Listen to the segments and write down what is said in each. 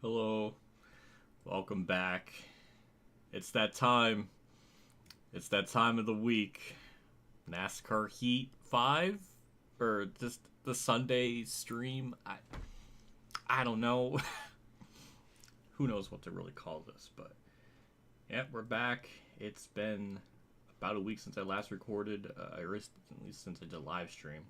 Hello, welcome back. It's that time. It's that time of the week. NASCAR Heat 5? Or just the Sunday stream? I don't know. Who knows what to really call this, but yeah, we're back. It's been about a week since I last recorded, at least since I did a live stream.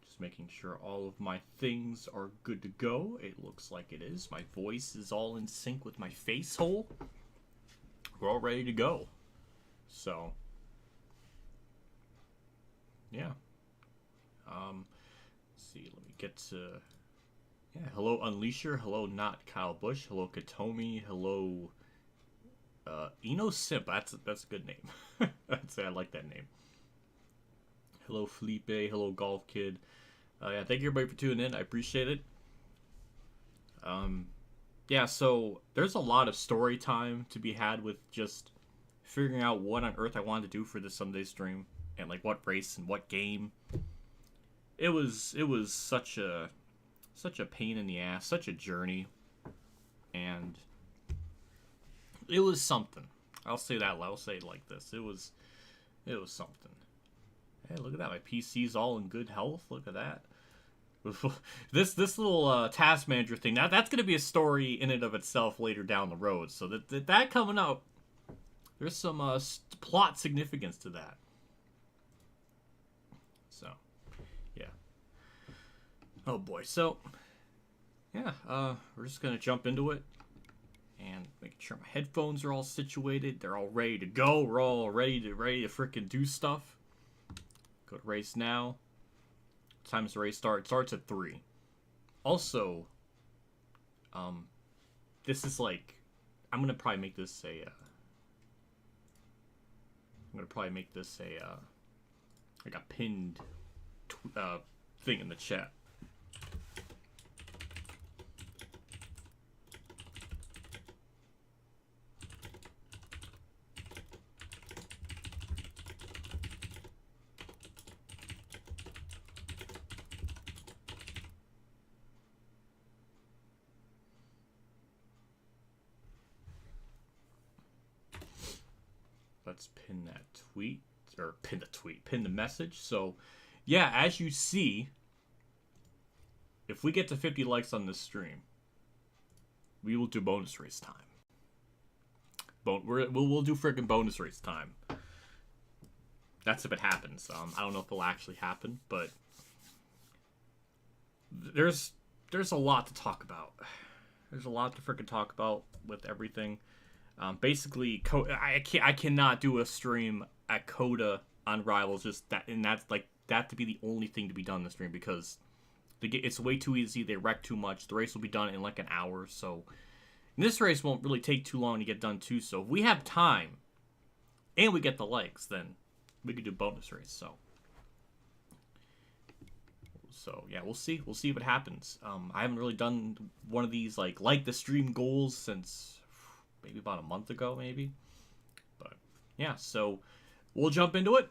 Just making sure all of my things are good to go. It looks like it is. My voice is all in sync with my face hole. We're all ready to go. So, yeah. Let's see, let me get to... Yeah, hello Unleasher, hello Not Kyle Bush, hello Katomi, hello... Eno Simp, that's a good name. I'd say I like that name. Hello Felipe, hello Golf Kid. Yeah, thank you everybody for tuning in. I appreciate it. Yeah, so there's a lot of story time to be had with just figuring out what on earth I wanted to do for this Sunday stream and like what race and what game. It was such a pain in the ass, such a journey, and it was something. I'll say that. I'll say it like this. It was something. Hey, look at that. My PC's all in good health. Look at that. This little task manager thing, that's going to be a story in and of itself later down the road. So that coming up, there's some plot significance to that. So, yeah. Oh boy. So, yeah, we're just going to jump into it. And making sure my headphones are all situated. They're all ready to go. We're all ready to freaking do stuff. Go to race now. What time does the race start? It starts at 3. Also, this is like, I'm gonna probably make this a. Like a pinned thing in the chat. Let's pin that tweet, or pin the message. So, yeah, as you see, if we get to 50 likes on this stream, we will do bonus race time. We'll do freaking bonus race time. That's if it happens. I don't know if it'll actually happen, but there's a lot to talk about. There's a lot to freaking talk about with everything. Basically, I cannot do a stream at Coda on Rivals, just that, and that's like that to be the only thing to be done in the stream because it's way too easy. They wreck too much. The race will be done in like an hour, so this race won't really take too long to get done too. So if we have time and we get the likes, then we could do bonus race. So yeah, we'll see. We'll see what happens. I haven't really done one of these like the stream goals since maybe about a month ago, maybe. But yeah, so we'll jump into it,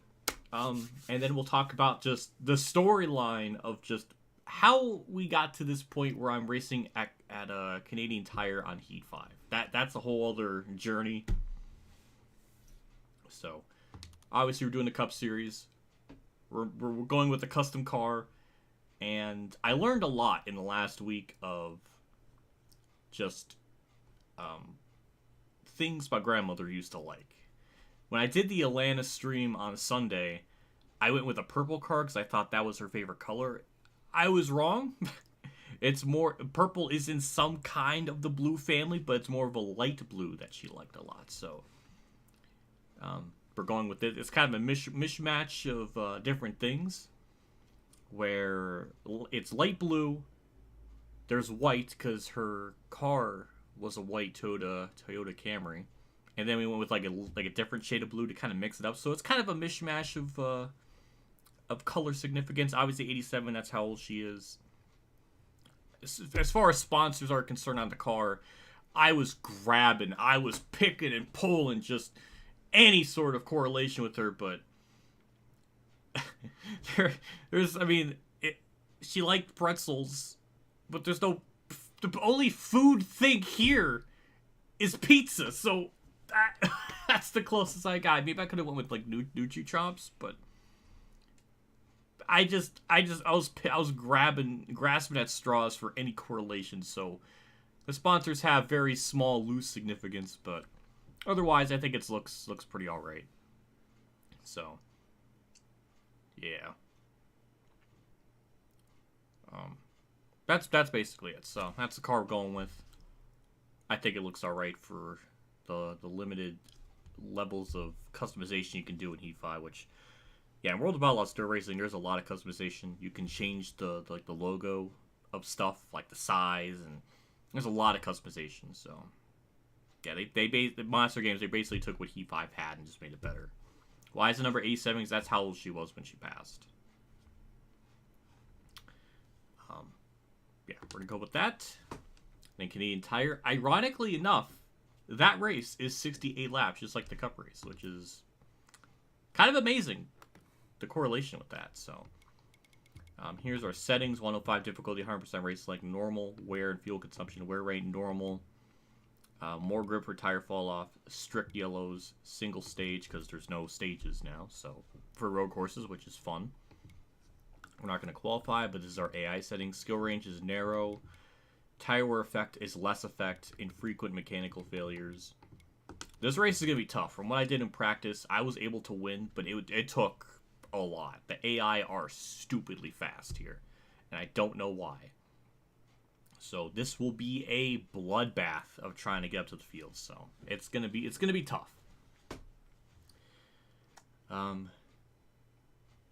and then we'll talk about just the storyline of just how we got to this point where I'm racing at a Canadian Tire on Heat 5. That's a whole other journey. So obviously we're doing the Cup Series. We're going with a custom car, and I learned a lot in the last week of just things my grandmother used to like. When I did the Atlanta stream on Sunday, I went with a purple car because I thought that was her favorite color. I was wrong. It's more, purple is in some kind of the blue family, but it's more of a light blue that she liked a lot. So, we're going with it. It's kind of a mishmash of different things, where it's light blue, there's white because her car was a white Toyota Camry, and then we went with like a different shade of blue to kind of mix it up. So it's kind of a mishmash of color significance. Obviously 87, that's how old she is. As far as sponsors are concerned on the car, I was picking and pulling just any sort of correlation with her, but there's, I mean, she liked pretzels, but there's no the only food thing here is pizza, so that's the closest I got. Maybe I could have went with like Nutri-Chops, but I was grasping at straws for any correlation. So the sponsors have very small, loose significance, but otherwise, I think it looks pretty all right. So yeah, that's basically it. So that's the car we're going with. I think it looks all right for the limited levels of customization you can do in Heat 5, which, yeah, in World of Outlaws Dirt Racing, there's a lot of customization. You can change the logo of stuff, like the size, and there's a lot of customization. So, yeah, the Monster Games, they basically took what Heat 5 had and just made it better. Why is the number 87? Because that's how old she was when she passed. Yeah, we're going to go with that. Then Canadian Tire. Ironically enough, that race is 68 laps, just like the Cup race, which is kind of amazing, the correlation with that. So, here's our settings. 105 difficulty, 100% race like normal. Wear and fuel consumption, wear rate normal. More grip for tire fall off. Strict yellows. Single stage, because there's no stages now. So, for road courses, which is fun. We're not going to qualify, but this is our AI settings. Skill range is narrow. Tire wear effect is less effect. Infrequent mechanical failures. This race is going to be tough. From what I did in practice, I was able to win, but it took a lot. The AI are stupidly fast here, and I don't know why. So this will be a bloodbath of trying to get up to the field. So it's gonna be tough.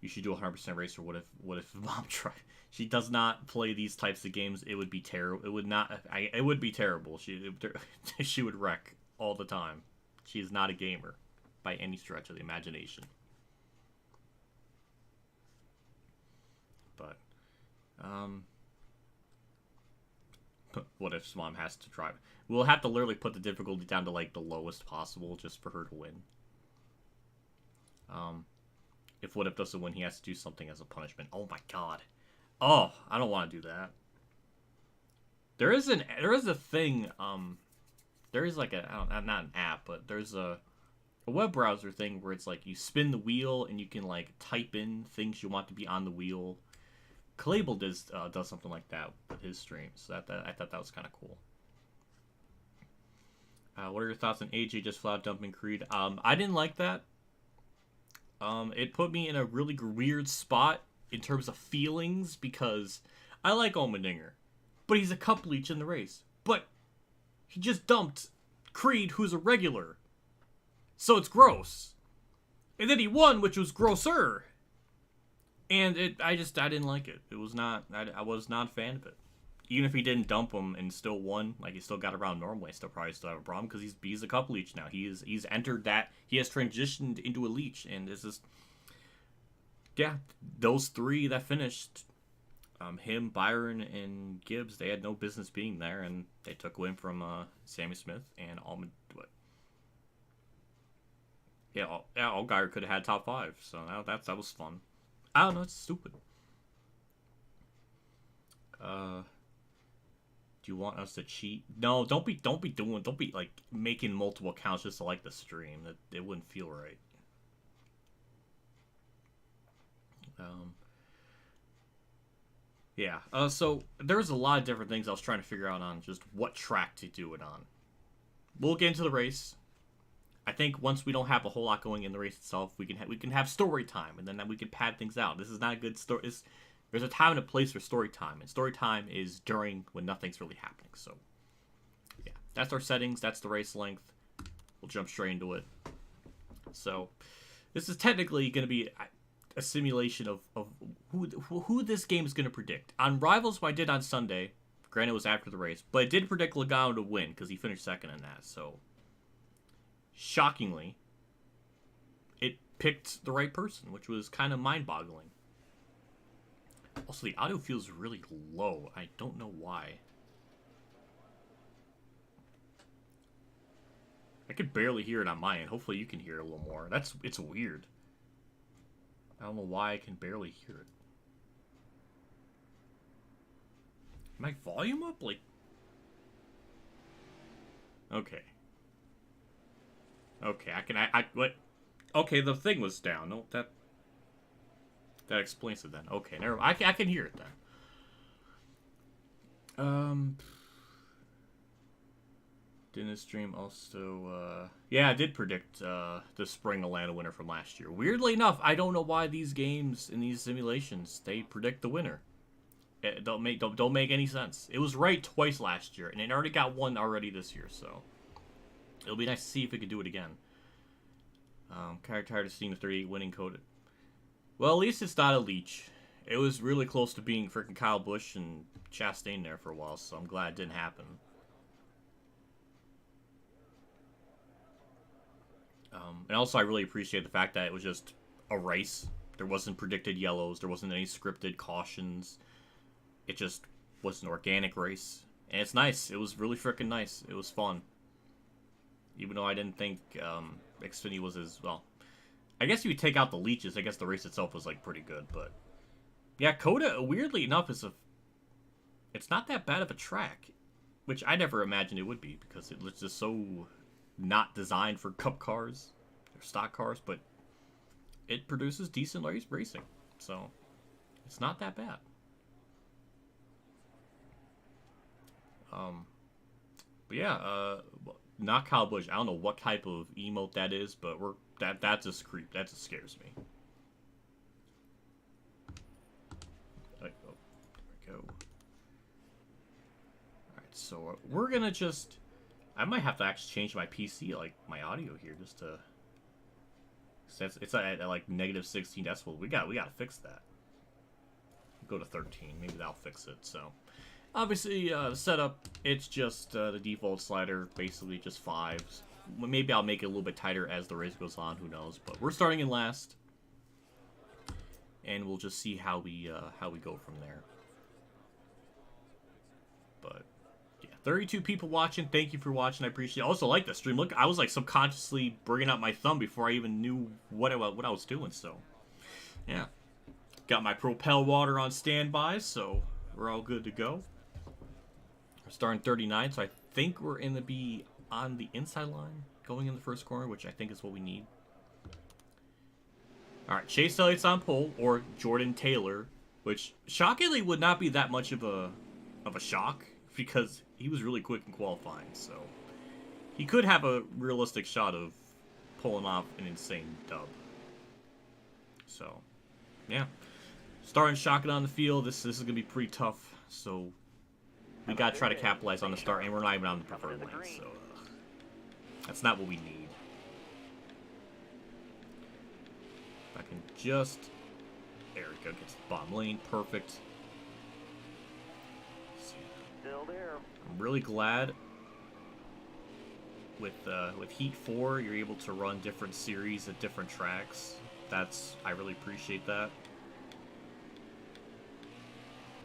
You should do a 100% racer. What if Mom tried? She does not play these types of games. It would be terrible. It would not. It would be terrible. She would wreck all the time. She is not a gamer by any stretch of the imagination. But, what if Mom has to drive? We'll have to literally put the difficulty down to like the lowest possible just for her to win. If What If doesn't win, he has to do something as a punishment. Oh my god. Oh, I don't want to do that. There is a thing, there is like not an app, but there's a web browser thing where it's like you spin the wheel and you can like type in things you want to be on the wheel. Kalable does something like that with his streams. So I thought that was kind of cool. What are your thoughts on AJ just flat dumping Creed? I didn't like that. It put me in a really weird spot in terms of feelings because I like Allmendinger, but he's a cup leech in the race. But he just dumped Creed, who's a regular. So it's gross. And then he won, which was grosser. And I didn't like it. It was not, I was not a fan of it. Even if he didn't dump him and still won, like he still got around normally, I still probably still have a problem because he's a cup leech now. He's entered that, he has transitioned into a leech, and this is, yeah, those three that finished, him, Byron, and Gibbs, they had no business being there, and they took a win from Sammy Smith and Allman. Allgaier could have had top 5, so that was fun. I don't know, it's stupid. Do you want us to cheat? No, don't be like making multiple accounts just to like the stream. That it wouldn't feel right. Yeah. So there's a lot of different things I was trying to figure out on just what track to do it on. We'll get into the race. I think once we don't have a whole lot going in the race itself, we can have story time, and then we can pad things out. This is not a good story. There's a time and a place for story time, and story time is during when nothing's really happening. So, yeah, that's our settings. That's the race length. We'll jump straight into it. So, this is technically going to be a simulation of who this game is going to predict. On Rivals, what I did on Sunday, granted it was after the race, but it did predict Logano to win because he finished second in that. So, shockingly, it picked the right person, which was kind of mind-boggling. Also, the audio feels really low. I don't know why. I could barely hear it on my end. Hopefully you can hear it a little more. It's weird. I don't know why I can barely hear it. My volume up? Like, Okay. Okay, what? Okay, the thing was down. No, that explains it then. Okay, never. I can hear it then. Didn't stream also, yeah, I did predict, the spring Atlanta winner from last year. Weirdly enough, I don't know why these games, in these simulations, they predict the winner. It don't make any sense. It was right twice last year, and it already got one already this year, so. It'll be nice to see if it could do it again. Kind of tired of seeing the 38 winning Coda. Well, at least it's not a leech. It was really close to being freaking Kyle Busch and Chastain there for a while, so I'm glad it didn't happen. And also, I really appreciate the fact that it was just a race. There wasn't predicted yellows. There wasn't any scripted cautions. It just was an organic race. And it's nice. It was really freaking nice. It was fun. Even though I didn't think Xfinity was as well. I guess if you take out the leeches, I guess the race itself was like pretty good. But yeah, Coda, weirdly enough, it's not that bad of a track, which I never imagined it would be because it was just so not designed for cup cars or stock cars, but it produces decent racing, so it's not that bad. But yeah, not Kyle Busch. I don't know what type of emote that is, but that's a creep. That just scares me. There we go. Alright, so we're gonna just... I might have to actually change my PC, like, my audio here, just to... It's at like negative 16 decibels. We gotta fix that. Go to 13. Maybe that'll fix it, so... Obviously, the setup, it's just the default slider, basically just 5s. Maybe I'll make it a little bit tighter as the race goes on, who knows. But we're starting in last. And we'll just see how we go from there. But... 32 people watching. Thank you for watching. I appreciate it. I also like the stream. Look, I was like subconsciously bringing up my thumb before I even knew what I was doing. So, yeah. Got my Propel water on standby, so we're all good to go. We're starting 39, so I think we're in the be on the inside line going in the first corner, which I think is what we need. All right, Chase Elliott's on pole, or Jordan Taylor, which shockingly would not be that much of a shock because he was really quick in qualifying, so he could have a realistic shot of pulling off an insane dub. So, yeah. Starting shotgun on the field, this is going to be pretty tough, so we got to try to capitalize on the start, and we're not even on the preferred lane, so that's not what we need. If I can just... There we go, gets the bottom lane, perfect. Still there. I'm really glad with Heat 4 you're able to run different series at different tracks. I really appreciate that.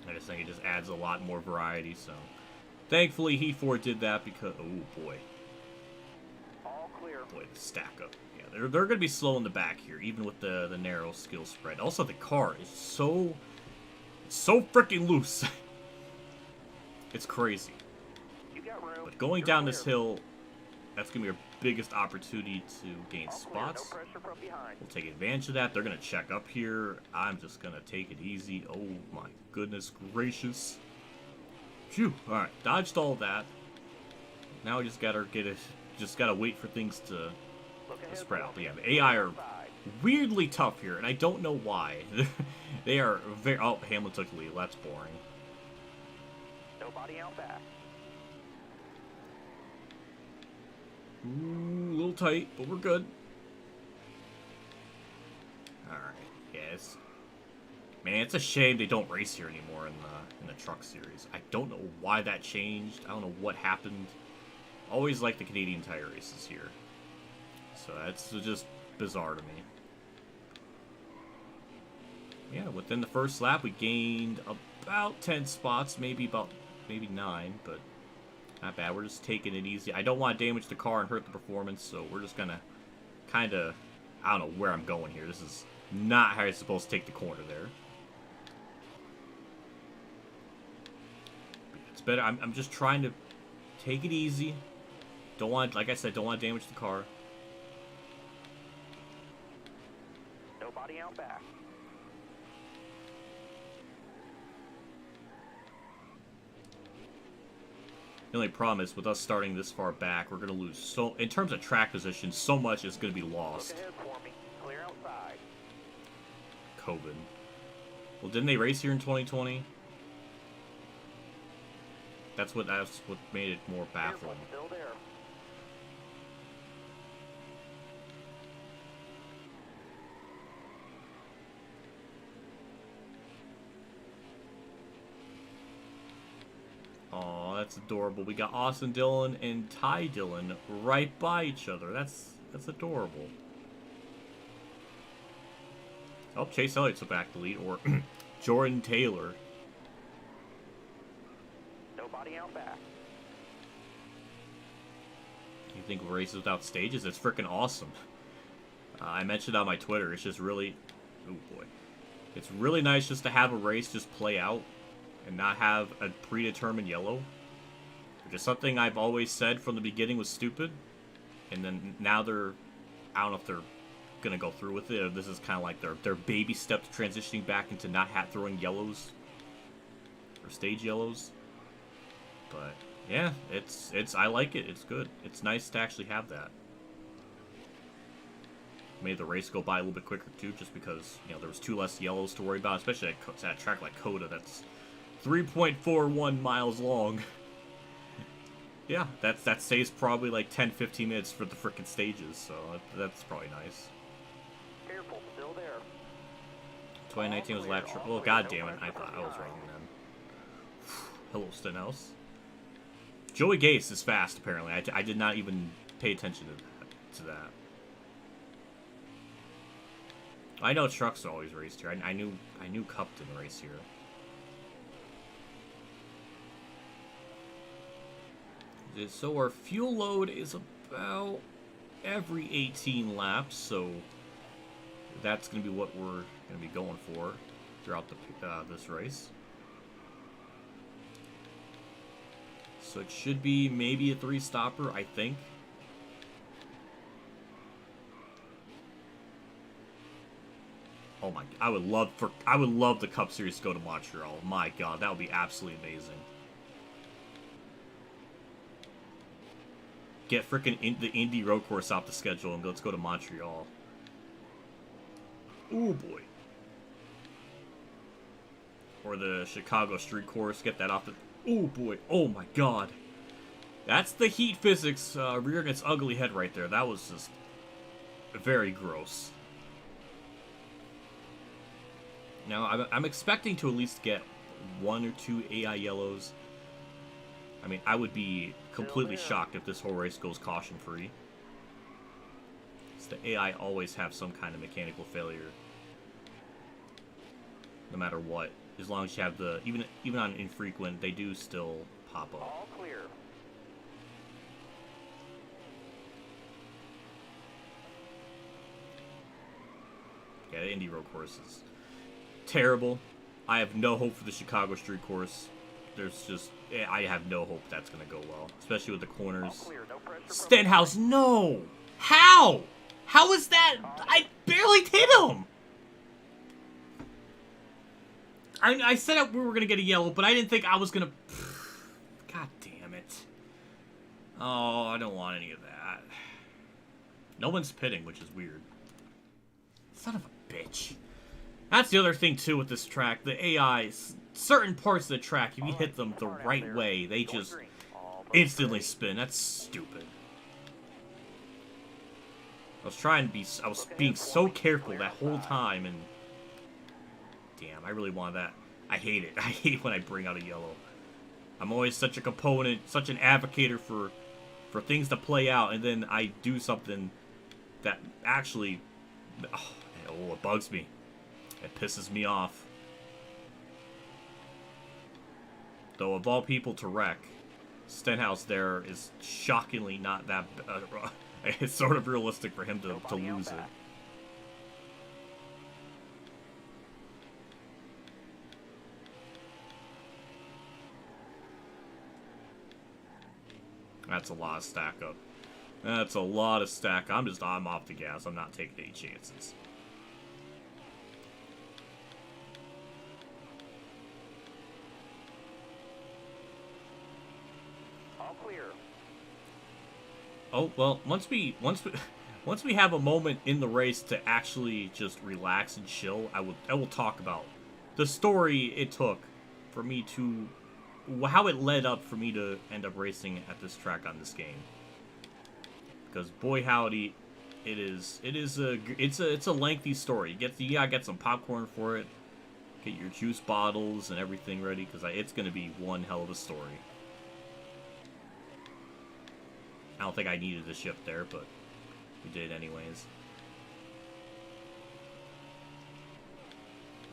I just think it just adds a lot more variety, so thankfully Heat 4 did that because oh boy. All clear. Boy, the stack up. Yeah, they're gonna be slow in the back here, even with the narrow skill spread. Also the car is so freaking loose. It's crazy. But going down this hill, that's going to be our biggest opportunity to gain spots. We'll take advantage of that. They're going to check up here. I'm just going to take it easy. Oh my goodness gracious. Phew. Alright, dodged all that. Now we just got to wait for things to spread out. But yeah, the AI are weirdly tough here, and I don't know why. They are very... Oh, Hamlin took the lead. That's boring. Nobody out back. Ooh, a little tight, but we're good. Alright, yes. Man, it's a shame they don't race here anymore in the truck series. I don't know why that changed. I don't know what happened. Always like the Canadian tire races here. So that's just bizarre to me. Yeah, within the first lap, we gained about 10 spots, maybe 9, but not bad. We're just taking it easy. I don't want to damage the car and hurt the performance, so we're just gonna kind of... I don't know where I'm going here. This is not how you're supposed to take the corner there. It's better. I'm just trying to take it easy. Don't want, like I said, don't want to damage the car. Nobody out back. The only problem is with us starting this far back, we're going to lose so, in terms of track position, so much is going to be lost. Look ahead for me. Clear outside. COVID. Well, didn't they race here in 2020? That's what made it more baffling. Still there. Aw, that's adorable. We got Austin Dillon and Ty Dillon right by each other. That's adorable. Oh, Chase Elliott's back to lead, or Jordan Taylor. Nobody out back. You think races without stages? It's freaking awesome. I mentioned on my Twitter, it's just really... Oh, boy. It's really nice just to have a race just play out and not have a predetermined yellow. Which is something I've always said from the beginning was stupid. And then now they're... I don't know if they're going to go through with it, or this is kind of like their baby steps transitioning back into not throwing yellows. Or stage yellows. But... yeah, it's I like it. It's good. It's nice to actually have that. Made the race go by a little bit quicker too, just because, you know, there was 2 less yellows to worry about, especially at a track like Coda that's 3.41 miles long. Yeah, that saves probably like 10-15 minutes for the frickin' stages, so that's probably nice. Careful, still there. 2019 was lap trip. Oh, god damn it! I thought I was wrong then. Hello, Stenhouse. Joey Gase is fast, apparently. I did not even pay attention to that. I know trucks are always raced here. I knew Cup didn't race here. So our fuel load is about every 18 laps, so that's going to be what we're going to be going for throughout this race. So it should be maybe a 3-stopper, I think. Oh my! I would love the Cup Series to go to Montreal. My God, that would be absolutely amazing. Get frickin' the Indy road course off the schedule and let's go to Montreal. Ooh boy. Or the Chicago street course. Get that off the. Oh boy, oh my god. That's the heat physics rearing its ugly head right there. That was just very gross. Now, I'm expecting to at least get 1 or 2 AI yellows. I mean, I would be completely shocked if this whole race goes caution-free. The AI always have some kind of mechanical failure. No matter what. As long as you have the... Even on infrequent, they do still pop up. All clear. Yeah, the Indy road course is terrible. I have no hope for the Chicago street course. There's just... I have no hope that's going to go well. Especially with the corners. Stenhouse, no! How? How is that? I barely hit him! I said we were going to get a yellow, but I didn't think I was going to... God damn it. Oh, I don't want any of that. No one's pitting, which is weird. Son of a bitch. That's the other thing, too, with this track. The AI, certain parts of the track, if you hit them the right way, they just instantly spin. That's stupid. I was being so careful that whole time, and... Damn, I really want that. I hate it. I hate when I bring out a yellow. I'm always such a component, such an advocator for things to play out, and then I do something that actually... Oh, it bugs me. It pisses me off. Though, of all people to wreck, Stenhouse there is shockingly not that... it's sort of realistic for him to lose it. That's a lot of stack up. That's a lot of stack. I'm off the gas. I'm not taking any chances. All clear. Oh, well, once we have a moment in the race to actually just relax and chill, I will talk about the story it took for me to, how it led up for me to end up racing at this track on this game. Because boy howdy, it's a lengthy story. You gotta get some popcorn for it, get your juice bottles and everything ready, because it's gonna be one hell of a story. I don't think I needed to shift there, but we did anyways.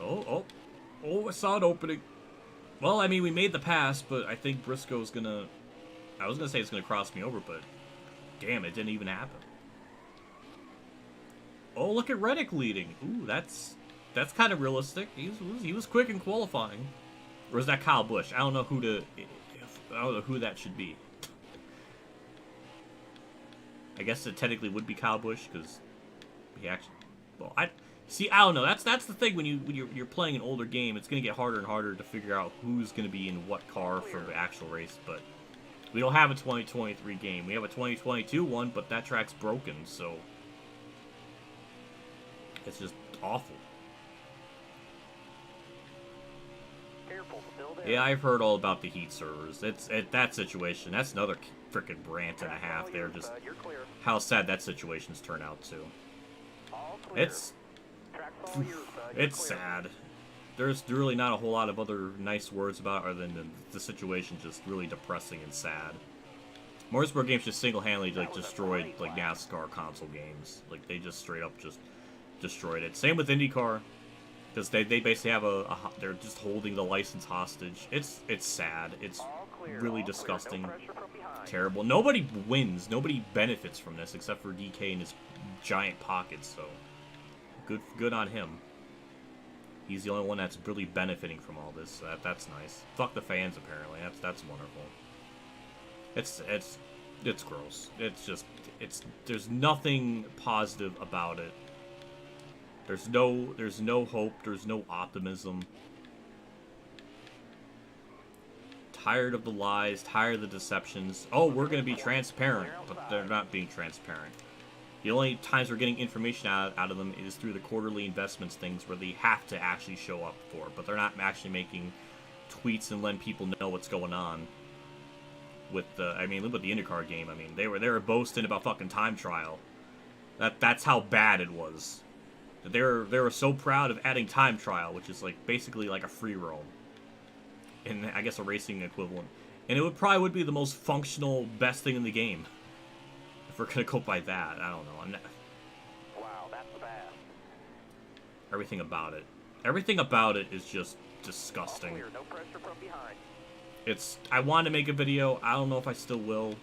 Oh, I saw it opening. Well, I mean, we made the pass, but I think Briscoe's gonna... I was gonna say it's gonna cross me over, but... Damn, it didn't even happen. Oh, look at Reddick leading. Ooh, that's kind of realistic. He was quick in qualifying. Or is that Kyle Busch? I don't know who that should be. I guess it technically would be Kyle Busch because he actually. Well, I don't know. That's the thing when you're playing an older game. It's gonna get harder and harder to figure out who's gonna be in what car for the actual race, but. We don't have a 2023 game. We have a 2022 one, but that track's broken, so... It's just awful. Careful, still there. Yeah, I've heard all about the heat servers. That situation. That's another frickin' rant and a half there. Just how sad that situation's turned out, too. All clear. It's Track's all yours, bud. You're clear. sad. There's really not a whole lot of other nice words about it other than the situation just really depressing and sad. Motorsport games just single-handedly like destroyed like NASCAR console games. Like they just straight up just destroyed it. Same with IndyCar, because they basically have they're just holding the license hostage. It's sad. It's really disgusting, terrible. Nobody wins. Nobody benefits from this except for DK and his giant pockets. So good on him. He's the only one that's really benefiting from all this. So that's nice. Fuck the fans, apparently. That's wonderful. It's gross. There's nothing positive about it. There's no hope. There's no optimism. Tired of the lies. Tired of the deceptions. Oh, we're gonna be transparent, but they're not being transparent. The only times we're getting information out of them is through the quarterly investments things where they have to actually show up for, but they're not actually making tweets and letting people know what's going on. With the, I mean, look at the IndyCar game. I mean, they were boasting about fucking time trial. That's how bad it was. They were so proud of adding time trial, which is like basically like a free roam, and I guess a racing equivalent. And it probably be the most functional, best thing in the game. If we're gonna go by that, I don't know. Wow, that's bad. Everything about it is just disgusting. Clear, no pressure from behind. I wanted to make a video. I don't know if I still will.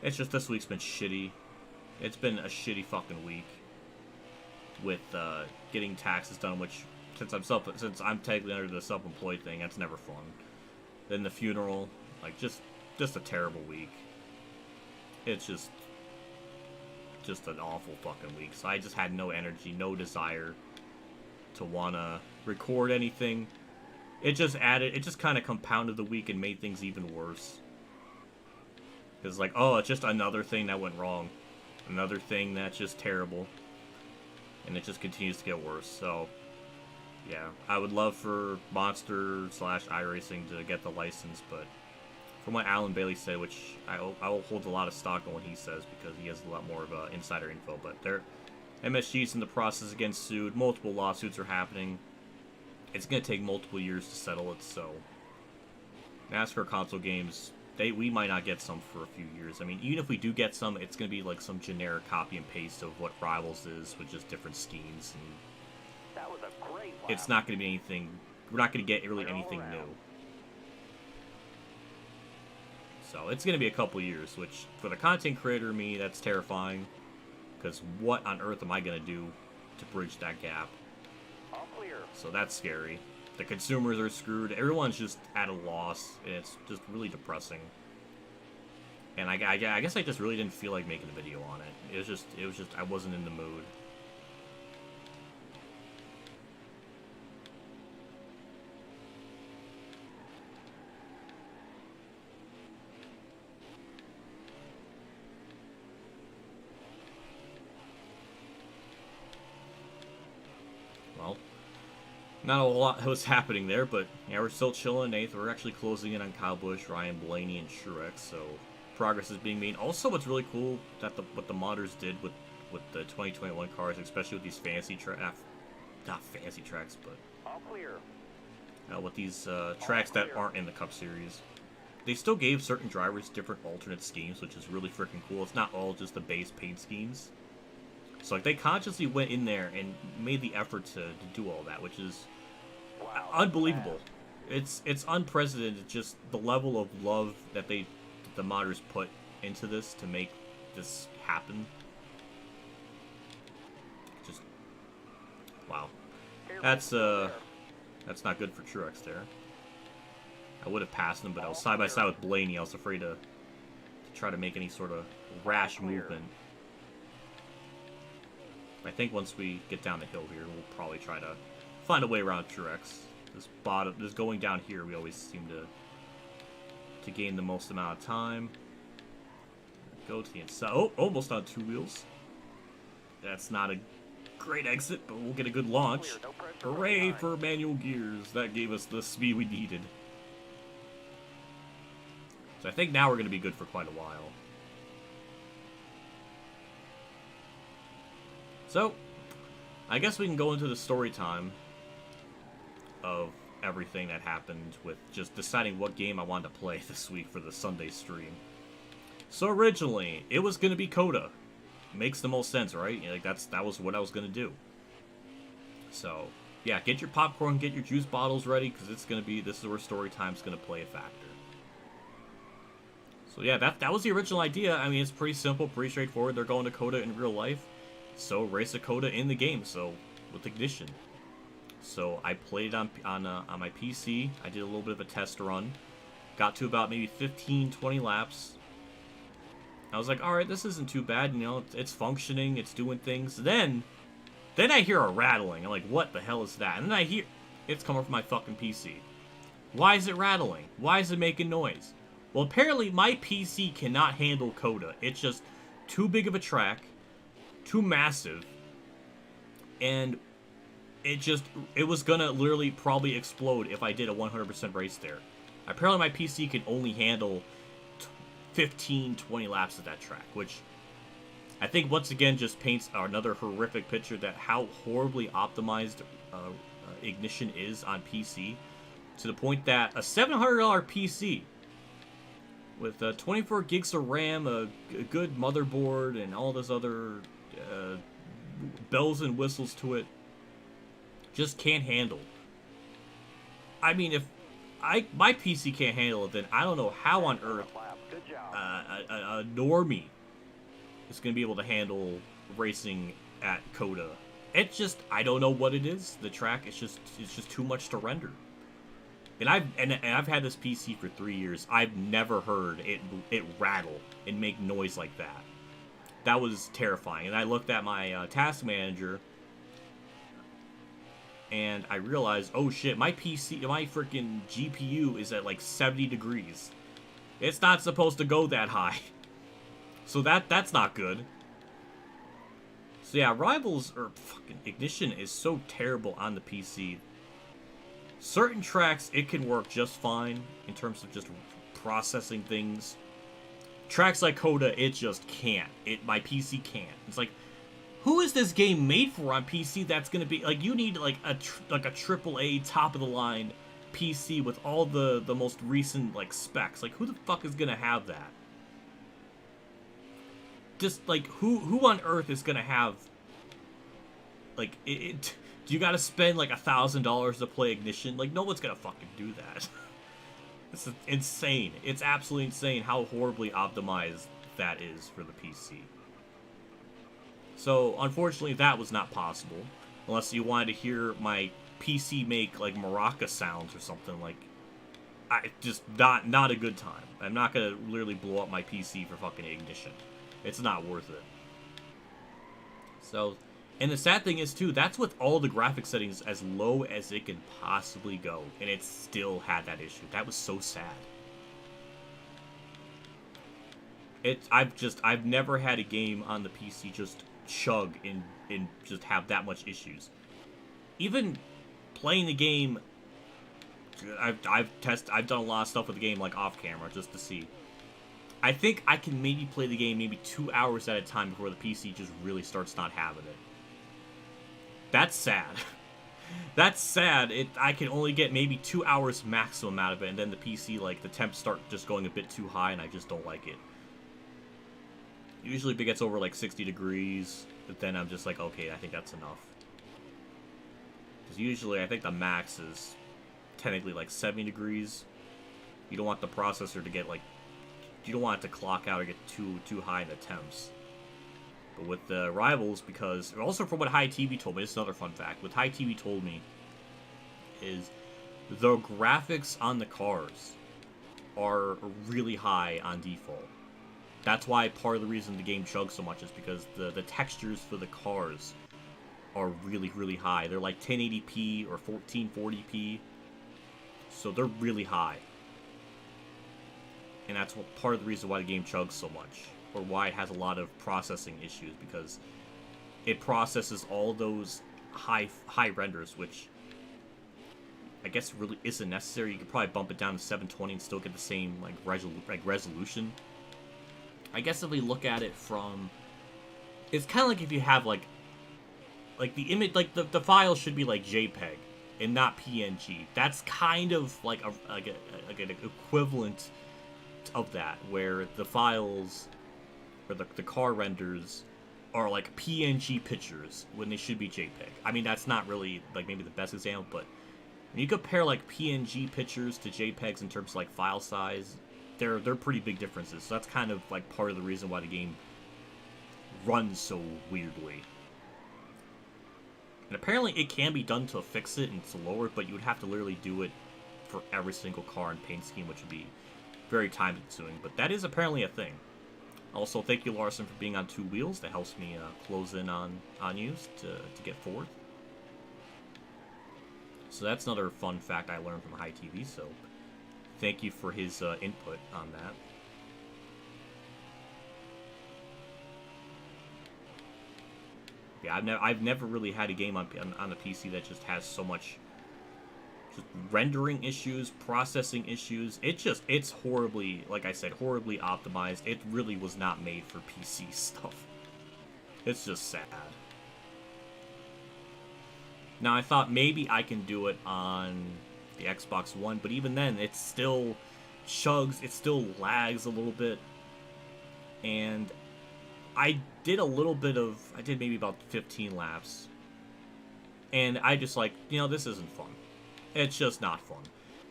It's just this week's been shitty. It's been a shitty fucking week with getting taxes done, which since I'm technically under the self-employed thing, that's never fun. Then the funeral, like just a terrible week. It's just an awful fucking week. So I just had no energy, no desire to wanna record anything. It just kind of compounded the week and made things even worse. It's like, oh, it's just another thing that went wrong. Another thing that's just terrible. And it just continues to get worse. So, yeah. I would love for Monster/iRacing to get the license, but from what Alan Bailey said, which I will hold a lot of stock on what he says because he has a lot more of insider info, but MSG's in the process of getting sued. Multiple lawsuits are happening. It's going to take multiple years to settle it, so NASCAR console games, we might not get some for a few years. I mean, even if we do get some, it's going to be like some generic copy and paste of what Rivals is with just different schemes. And That was a great lap. it's not going to be anything, we're not going to get really anything new. So it's going to be a couple years, which for the content creator me, that's terrifying. Because what on earth am I going to do to bridge that gap? All clear. So that's scary. The consumers are screwed. Everyone's just at a loss. And it's just really depressing. And I guess I just really didn't feel like making a video on it. It was just I wasn't in the mood. Well, not a lot was happening there, but yeah, we're still chilling in 8th. We're actually closing in on Kyle Busch, Ryan Blaney, and Truex, so progress is being made. Also, what's really cool that what the modders did with the 2021 cars, especially with these fancy not fancy tracks, but All clear. with these tracks that aren't in the Cup Series, they still gave certain drivers different alternate schemes, which is really freaking cool. It's not all just the base paint schemes. So like they consciously went in there and made the effort to do all that, which is unbelievable. It's unprecedented, just the level of love that the modders put into this to make this happen. Just wow. That's not good for Truex there. I would have passed him, but I was side by side with Blaney. I was afraid to try to make any sort of rash movement. I think once we get down the hill here, we'll probably try to find a way around Truex. This going down here, we always seem to gain the most amount of time. Go to the inside. Oh, almost on 2 wheels. That's not a great exit, but we'll get a good launch. Hooray for manual gears. That gave us the speed we needed. So I think now we're going to be good for quite a while. So, I guess we can go into the story time of everything that happened with just deciding what game I wanted to play this week for the Sunday stream. So originally, it was going to be Coda. Makes the most sense, right? Like that was what I was going to do. So, yeah, get your popcorn, get your juice bottles ready, because this is where story time's going to play a factor. So yeah, that was the original idea. I mean, it's pretty simple, pretty straightforward. They're going to Coda in real life. So race a Coda in the game, so with Ignition. So I played it on my PC. I did a little bit of a test run. Got to about maybe 15-20 laps. I was like, alright, this isn't too bad, you know, it's functioning, it's doing things. Then I hear a rattling. I'm like, what the hell is that? And then I hear, it's coming from my fucking PC. Why is it rattling? Why is it making noise? Well, apparently my PC cannot handle Coda. It's just too big of a track. Too massive, and it was gonna literally probably explode if I did a 100% race there. Apparently my PC can only handle 15-20 laps of that track, which I think once again just paints another horrific picture that how horribly optimized Ignition is on PC, to the point that a $700 PC with 24 gigs of RAM, a good motherboard, and all this other bells and whistles to it, just can't handle. I mean, if my PC can't handle it, then I don't know how on earth a normie is going to be able to handle racing at Coda. It's just, I don't know what it is. The track, it's just too much to render. And I've had this PC for 3 years. I've never heard it rattle and make noise like that. That was terrifying. And I looked at my task manager, and I realized, oh shit, my PC, my freaking GPU is at like 70 degrees. It's not supposed to go that high. So that's not good. So yeah, Rivals, or fucking Ignition, is so terrible on the PC. Certain tracks, it can work just fine in terms of just processing things. Tracks like Coda, it just can't. My PC can't. It's like, who is this game made for on PC that's gonna be, like, you need like a AAA top of the line PC with all the most recent like specs. Like, who the fuck is gonna have that? Just like, who on earth is gonna have, like, do you gotta spend like $1,000 to play Ignition? Like, no one's gonna fucking do that. This is insane. It's absolutely insane how horribly optimized that is for the PC. So, unfortunately, that was not possible. Unless you wanted to hear my PC make, like, maraca sounds or something. Like, just not a good time. I'm not gonna literally blow up my PC for fucking ignition. It's not worth it. So, and the sad thing is too, that's with all the graphic settings as low as it can possibly go, and it still had that issue. That was so sad. I've never had a game on the PC just chug and just have that much issues. Even playing the game, I've done a lot of stuff with the game like off camera just to see. I think I can maybe play the game maybe 2 hours at a time before the PC just really starts not having it. That's sad. That's sad. I can only get maybe 2 hours maximum out of it, and then the PC, like, the temps start just going a bit too high, and I just don't like it. Usually if it gets over, like, 60 degrees, but then I'm just like, okay, I think that's enough. Because usually I think the max is technically, like, 70 degrees. You don't want the processor to get, like, you don't want it to clock out or get too high in the temps. But with the Rivals, because also from what High TV told me, this is another fun fact. What High TV told me is the graphics on the cars are really high on default. That's why part of the reason the game chugs so much is because the textures for the cars are really, really high. They're like 1080p or 1440p, so they're really high. And that's part of the reason why the game chugs so much, or why it has a lot of processing issues, because it processes all those high renders, which I guess really isn't necessary. You could probably bump it down to 720 and still get the same like resolution. I guess if we look at it from, it's kind of like if you have like the image, like the file should be like JPEG and not PNG. That's kind of like an equivalent of that, where the files or the car renders are like PNG pictures when they should be JPEG. I mean, that's not really like maybe the best example, but when you compare like PNG pictures to JPEGs in terms of like file size, they're pretty big differences. So that's kind of like part of the reason why the game runs so weirdly. And apparently it can be done to fix it and to lower it, but you would have to literally do it for every single car and paint scheme, which would be very time consuming. But that is apparently a thing. Also, thank you, Larson, for being on 2 wheels. That helps me close in on you to get forward. So that's another fun fact I learned from High TV, so thank you for his input on that. Yeah, I've never really had a game on the PC that just has so much just rendering issues, processing issues. It's horribly, like I said, horribly optimized. It really was not made for PC stuff. It's just sad. Now, I thought maybe I can do it on the Xbox One, but even then, it still chugs, it still lags a little bit. And I did maybe about 15 laps. And I just like, this isn't fun. It's just not fun.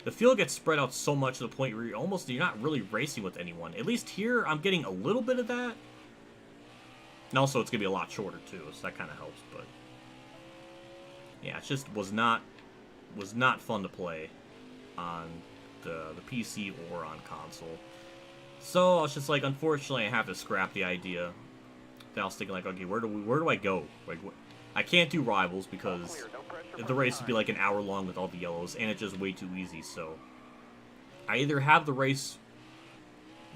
The field gets spread out so much to the point where you're not really racing with anyone. At least here, I'm getting a little bit of that. And also, it's going to be a lot shorter, too, so that kind of helps, but yeah, it just was not fun to play on the PC or on console. So I was just like, unfortunately, I have to scrap the idea. Then I was thinking like, okay, where do I go? Like, I can't do Rivals because the race would be like an hour long with all the yellows, and it's just way too easy. So I either have the race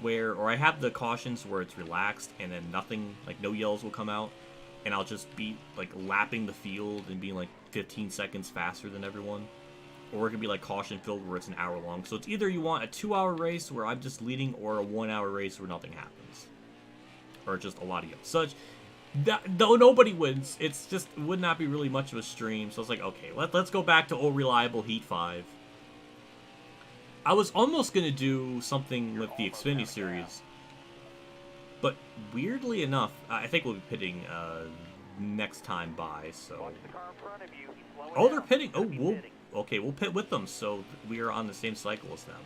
or I have the cautions where it's relaxed, and then nothing, like no yellows will come out, and I'll just be like lapping the field and being like 15 seconds faster than everyone. Or it could be like caution filled where it's an hour long. So it's either you want a 2-hour race where I'm just leading, or a 1-hour race where nothing happens. Or just a lot of yellows. Though nobody wins, it would not be really much of a stream. So I was like, okay, let's go back to old reliable Heat 5. I was almost going to do something with the Xfinity series. But weirdly enough, I think we'll be pitting next time by, so. Oh, they're pitting. Oh, we'll pit with them, so we are on the same cycle as them.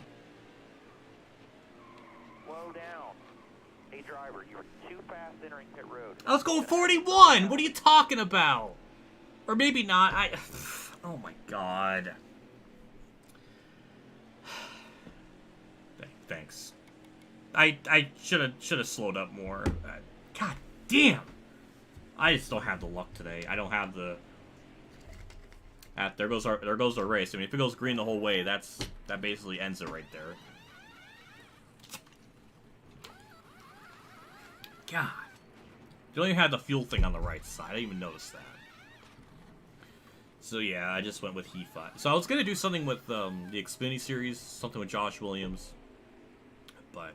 Slow down. Hey driver, you're too fast entering pit road. I was going 41! What are you talking about? Or maybe not. Oh my god. thanks. I should have slowed up more. God damn! I just don't have the luck today. I don't have the. There goes our race. I mean, if it goes green the whole way, that basically ends it right there. God, you only had the fuel thing on the right side. I didn't even notice that. So yeah, I just went with Heat 5. So I was gonna do something with the Xfinity series, something with Josh Williams, but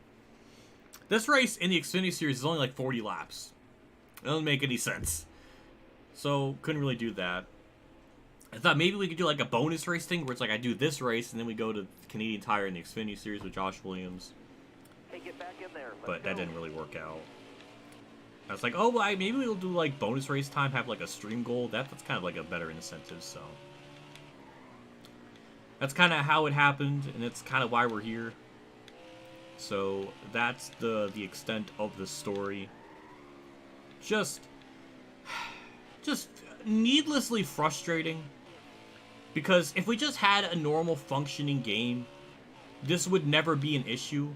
this race in the Xfinity series is only like 40 laps. It doesn't make any sense. So couldn't really do that. I thought maybe we could do like a bonus race thing where it's like I do this race and then we go to Canadian Tire in the Xfinity series with Josh Williams. Hey, get back in there. But that didn't really work out. I was like, oh, well, maybe we'll do like bonus race time, have like a stream goal. That's kind of like a better incentive, so. That's kind of how it happened, and it's kind of why we're here. So that's the extent of the story. Just needlessly frustrating. Because if we just had a normal functioning game, this would never be an issue.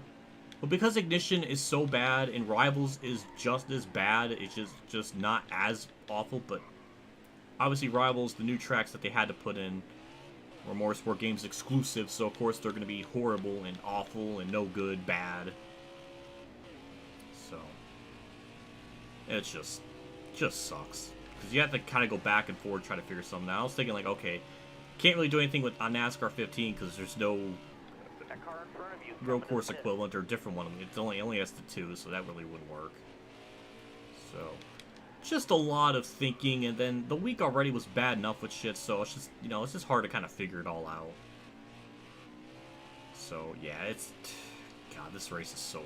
But because Ignition is so bad and Rivals is just as bad, it's just not as awful. But obviously Rivals, the new tracks that they had to put in were Motorsport Games exclusive, so of course they're going to be horrible and awful and no good, bad. So it's just sucks. Because you have to kind of go back and forth, try to figure something out. I was thinking like, okay, can't really do anything on NASCAR 15 because there's no road course equivalent or different one. It only has the 2, so that really wouldn't work. So just a lot of thinking, and then the week already was bad enough with shit, so it's just, it's just hard to kind of figure it all out. So yeah, God, this race is so.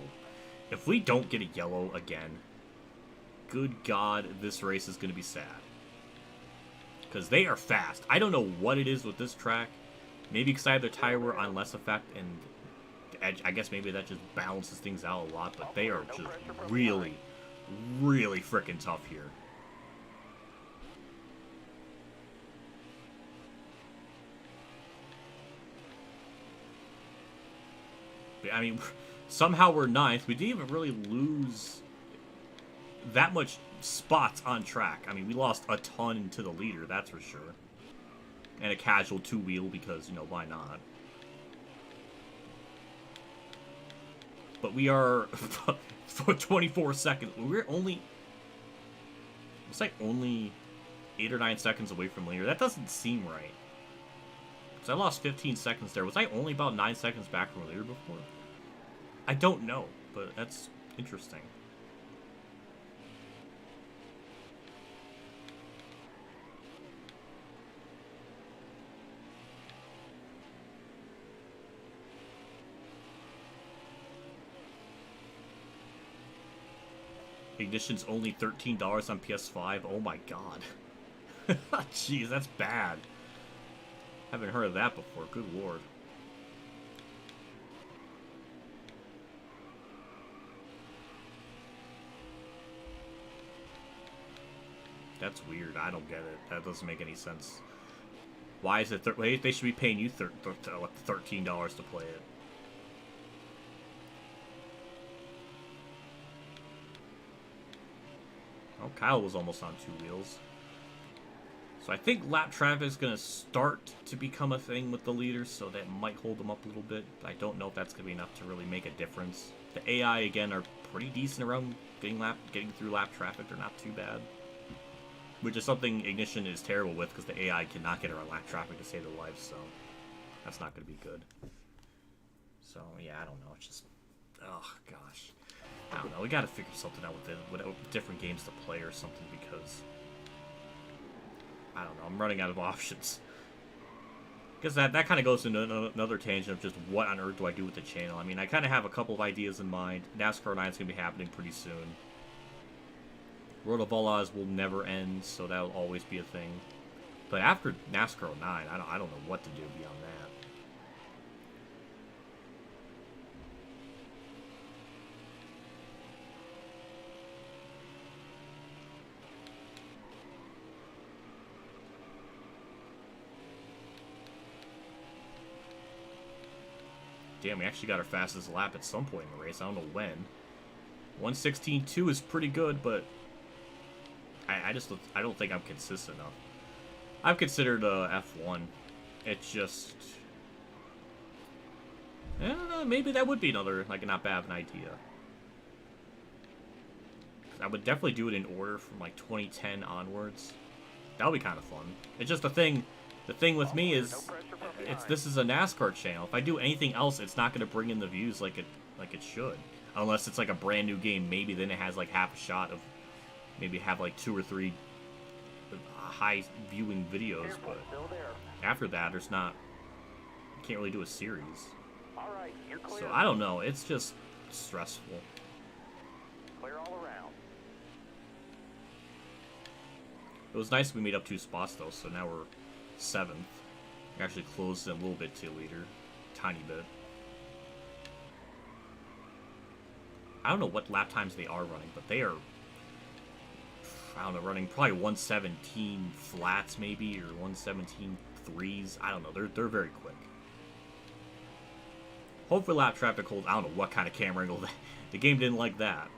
If we don't get a yellow again, good God, this race is gonna be sad. Because they are fast. I don't know what it is with this track. Maybe because I have their tire wear on less effect, and I guess maybe that just balances things out a lot, but they are just really, really freaking tough here. I mean, somehow we're 9th. We didn't even really lose that much spots on track. I mean, we lost a ton to the leader, that's for sure. And a casual 2-wheel because, why not? But we are for 24 seconds. We're only, it's like only 8 or 9 seconds away from leader. That doesn't seem right. Because I lost 15 seconds there. Was I only about 9 seconds back from leader before? I don't know, but that's interesting. Ignition's only $13 on PS5. Oh my god. Jeez, that's bad. Haven't heard of that before. Good lord. That's weird. I don't get it. That doesn't make any sense. Why is it... Wait, they should be paying you $13 to play it. Oh, Kyle was almost on 2 wheels. So I think lap traffic is going to start to become a thing with the leaders, so that might hold them up a little bit. I don't know if that's going to be enough to really make a difference. The AI, again, are pretty decent around getting through lap traffic. They're not too bad. Which is something Ignition is terrible with, because the AI cannot get around lap traffic to save their lives, so that's not going to be good. So, yeah, I don't know. It's just... Oh, gosh. I don't know, we gotta figure something out with different games to play or something, because I don't know, I'm running out of options. Because that kind of goes into another tangent of just what on earth do I do with the channel. I mean, I kind of have a couple of ideas in mind. NASCAR 9 is going to be happening pretty soon. Road of Allahs will never end, so that'll always be a thing. But after NASCAR 9, I don't know what to do beyond that. Damn, we actually got our fastest lap at some point in the race. I don't know when. 1:16.2 is pretty good, but I don't think I'm consistent enough. I've considered F1. It's just, I don't know, maybe that would be another, like, not bad of an idea. I would definitely do it in order from like 2010 onwards. That would be kind of fun. It's just the thing with me is, this is a NASCAR channel. If I do anything else, it's not going to bring in the views like it should. Unless it's like a brand new game, maybe then it has like half a shot of, maybe have like 2 or 3 high viewing videos, but after that, there's not, you can't really do a series. So I don't know, it's just stressful. Clear all around. It was nice we made up 2 spots though, so now we're 7th. We actually closed in a little bit to the leader, tiny bit. I don't know what lap times they are running, but they are, I don't know, running probably 1:17 flats maybe, or 1:17 threes. I don't know, they're very quick. Hopefully lap traffic holds. I don't know what kind of camera angle the game didn't like that.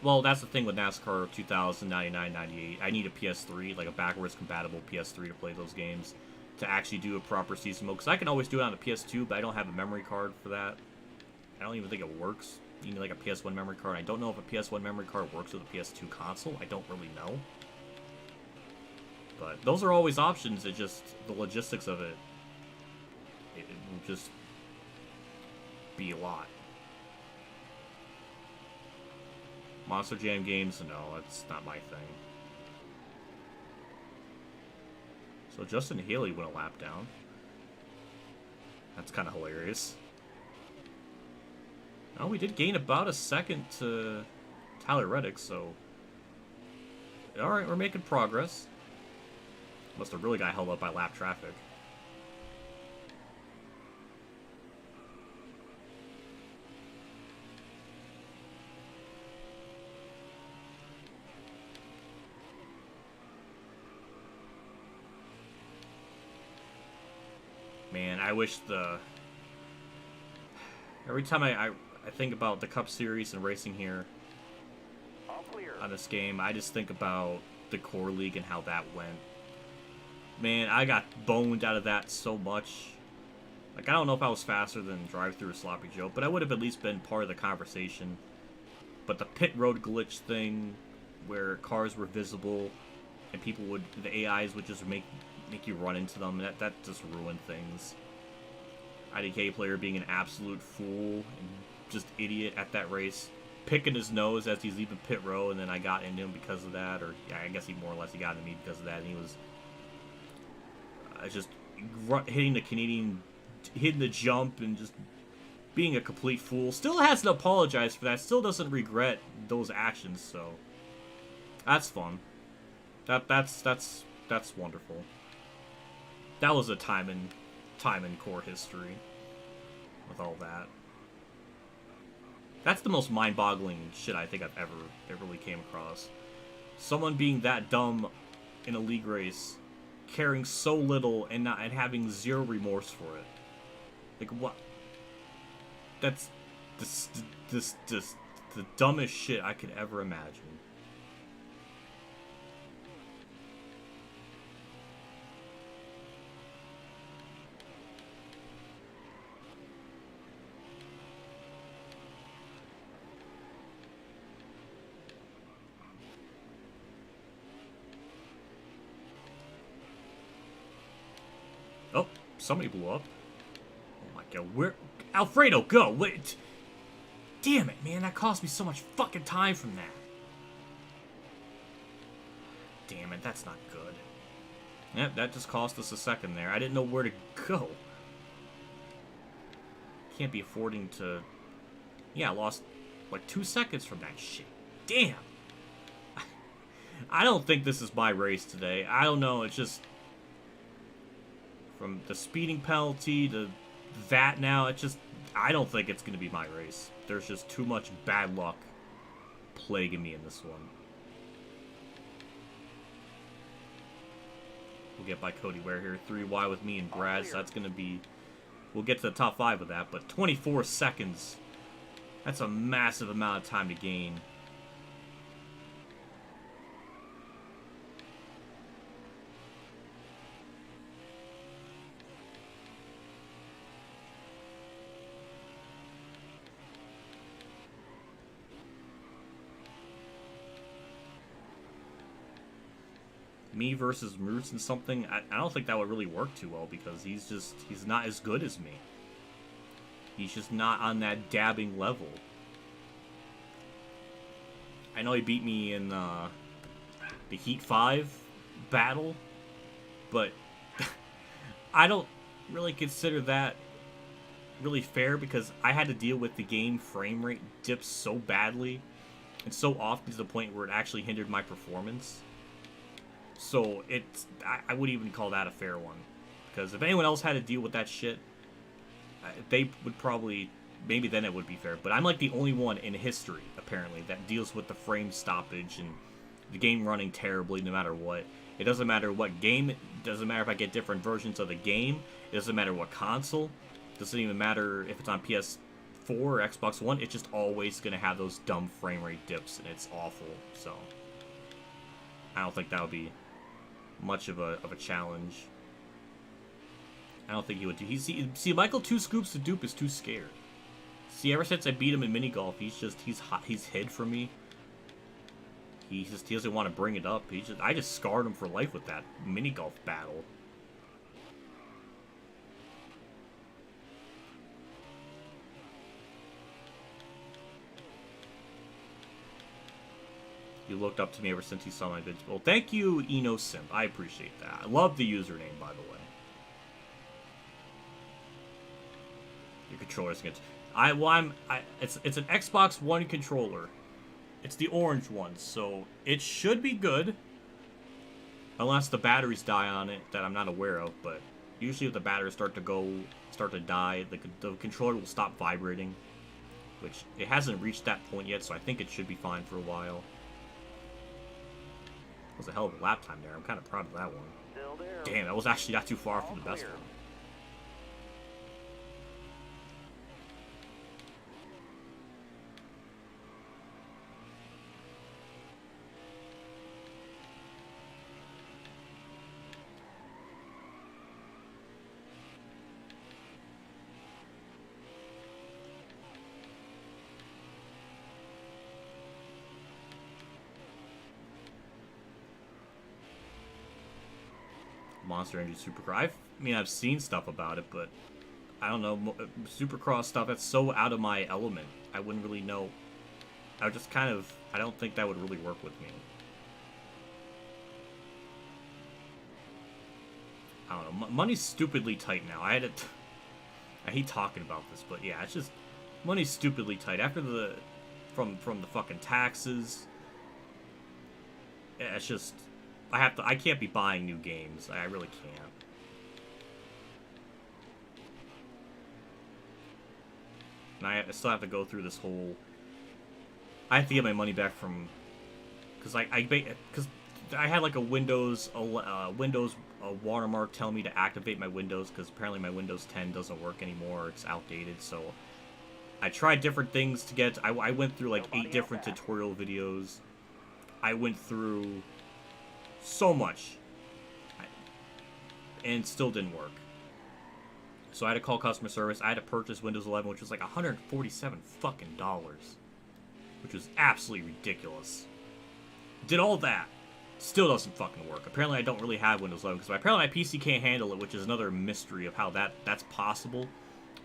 Well, that's the thing with NASCAR 2000, 99, 98. I need a PS3, like a backwards compatible PS3 to play those games, to actually do a proper season mode. Because I can always do it on the PS2, but I don't have a memory card for that. I don't even think it works. You need like a PS1 memory card. I don't know if a PS1 memory card works with a PS2 console. I don't really know. But those are always options. It just, the logistics of it will just be a lot. Monster Jam games, no, that's not my thing. So Justin Haley went a lap down. That's kind of hilarious. Oh, we did gain about a second to Tyler Reddick, so... Alright, we're making progress. Must have really got held up by lap traffic. Man, I wish the... Every time I think about the Cup Series and racing here on this game, I just think about the Core League and how that went. Man, I got boned out of that so much. Like, I don't know if I was faster than Drive Through or Sloppy Joe, but I would have at least been part of the conversation. But the pit road glitch thing, where cars were visible, and people would, the AIs would just make you run into them, that just ruined things. IDK player being an absolute fool and just idiot at that race, picking his nose as he's leaving pit row, and then I got into him because of that, or yeah, I guess he more or less got into me because of that, and he was just hitting the Canadian, hitting the jump, and just being a complete fool. Still hasn't apologized for that, still doesn't regret those actions, so that's fun. That's wonderful. That was a time in core history with all that. That's the most mind-boggling shit I think I've ever really came across. Someone being that dumb in a league race, caring so little and having zero remorse for it. Like, what? That's the dumbest shit I could ever imagine. Oh, somebody blew up. Oh my god, where? Alfredo, go! Wait! Damn it, man, that cost me so much fucking time from that. Damn it, that's not good. Yep, that just cost us a second there. I didn't know where to go. Can't be affording to... Yeah, I lost like 2 seconds from that shit. Damn! I don't think this is my race today. I don't know, it's just... From the speeding penalty to that now, it's just... I don't think it's going to be my race. There's just too much bad luck plaguing me in this one. we'll get by Cody Ware here. 3Y with me and Brad, so that's going to be... We'll get to the top 5 with that, but 24 seconds. That's a massive amount of time to gain. Me versus Moose and something, I don't think that would really work too well because he's not as good as me. He's just not on that dabbing level. I know he beat me in the Heat 5 battle, but I don't really consider that really fair because I had to deal with the game frame rate dips so badly and so often to the point where it actually hindered my performance. So I wouldn't even call that a fair one. Because if anyone else had to deal with that shit, they would probably, maybe then it would be fair. But I'm like the only one in history, apparently, that deals with the frame stoppage and the game running terribly no matter what. It doesn't matter what game, it doesn't matter if I get different versions of the game, it doesn't matter what console, it doesn't even matter if it's on PS4 or Xbox One, it's just always going to have those dumb frame rate dips, and it's awful, so I don't think that would be much of a challenge. I don't think he would do. See, Michael 2 Scoops to dupe is too scared. See, ever since I beat him in mini golf, he's hid from me. He doesn't want to bring it up. I just scarred him for life with that mini golf battle. You looked up to me ever since you saw my videos. Well, thank you, EnoSimp. I appreciate that. I love the username, by the way. Your controller's good. It's an Xbox One controller. It's the orange one, so it should be good. Unless the batteries die on it that I'm not aware of, but usually if the batteries start to die, the controller will stop vibrating. Which, it hasn't reached that point yet, so I think it should be fine for a while. That was a hell of a lap time there. I'm kind of proud of that one. Still there. Damn, that was actually not too far from the best one. Monster Energy Supercross. I've seen stuff about it, but I don't know. Supercross stuff, that's so out of my element. I wouldn't really know. I would just I don't think that would really work with me. I don't know. Money's stupidly tight now. I hate talking about this, but yeah, it's just, money's stupidly tight. After from the fucking taxes, yeah, it's just, I can't be buying new games. I really can't. And I still have to go through this whole... I have to get my money back from... Because I had like a Windows watermark telling me to activate my Windows, because apparently my Windows 10 doesn't work anymore. It's outdated, so... I tried different things to get... I went through like 8 different tutorial videos. I went through... so much, and still didn't work. So I had to call customer service. I had to purchase Windows 11, which was like $147 fucking dollars, which was absolutely ridiculous. Did all that, still doesn't fucking work. Apparently I don't really have Windows 11 because apparently my PC can't handle it, which is another mystery of how that's possible.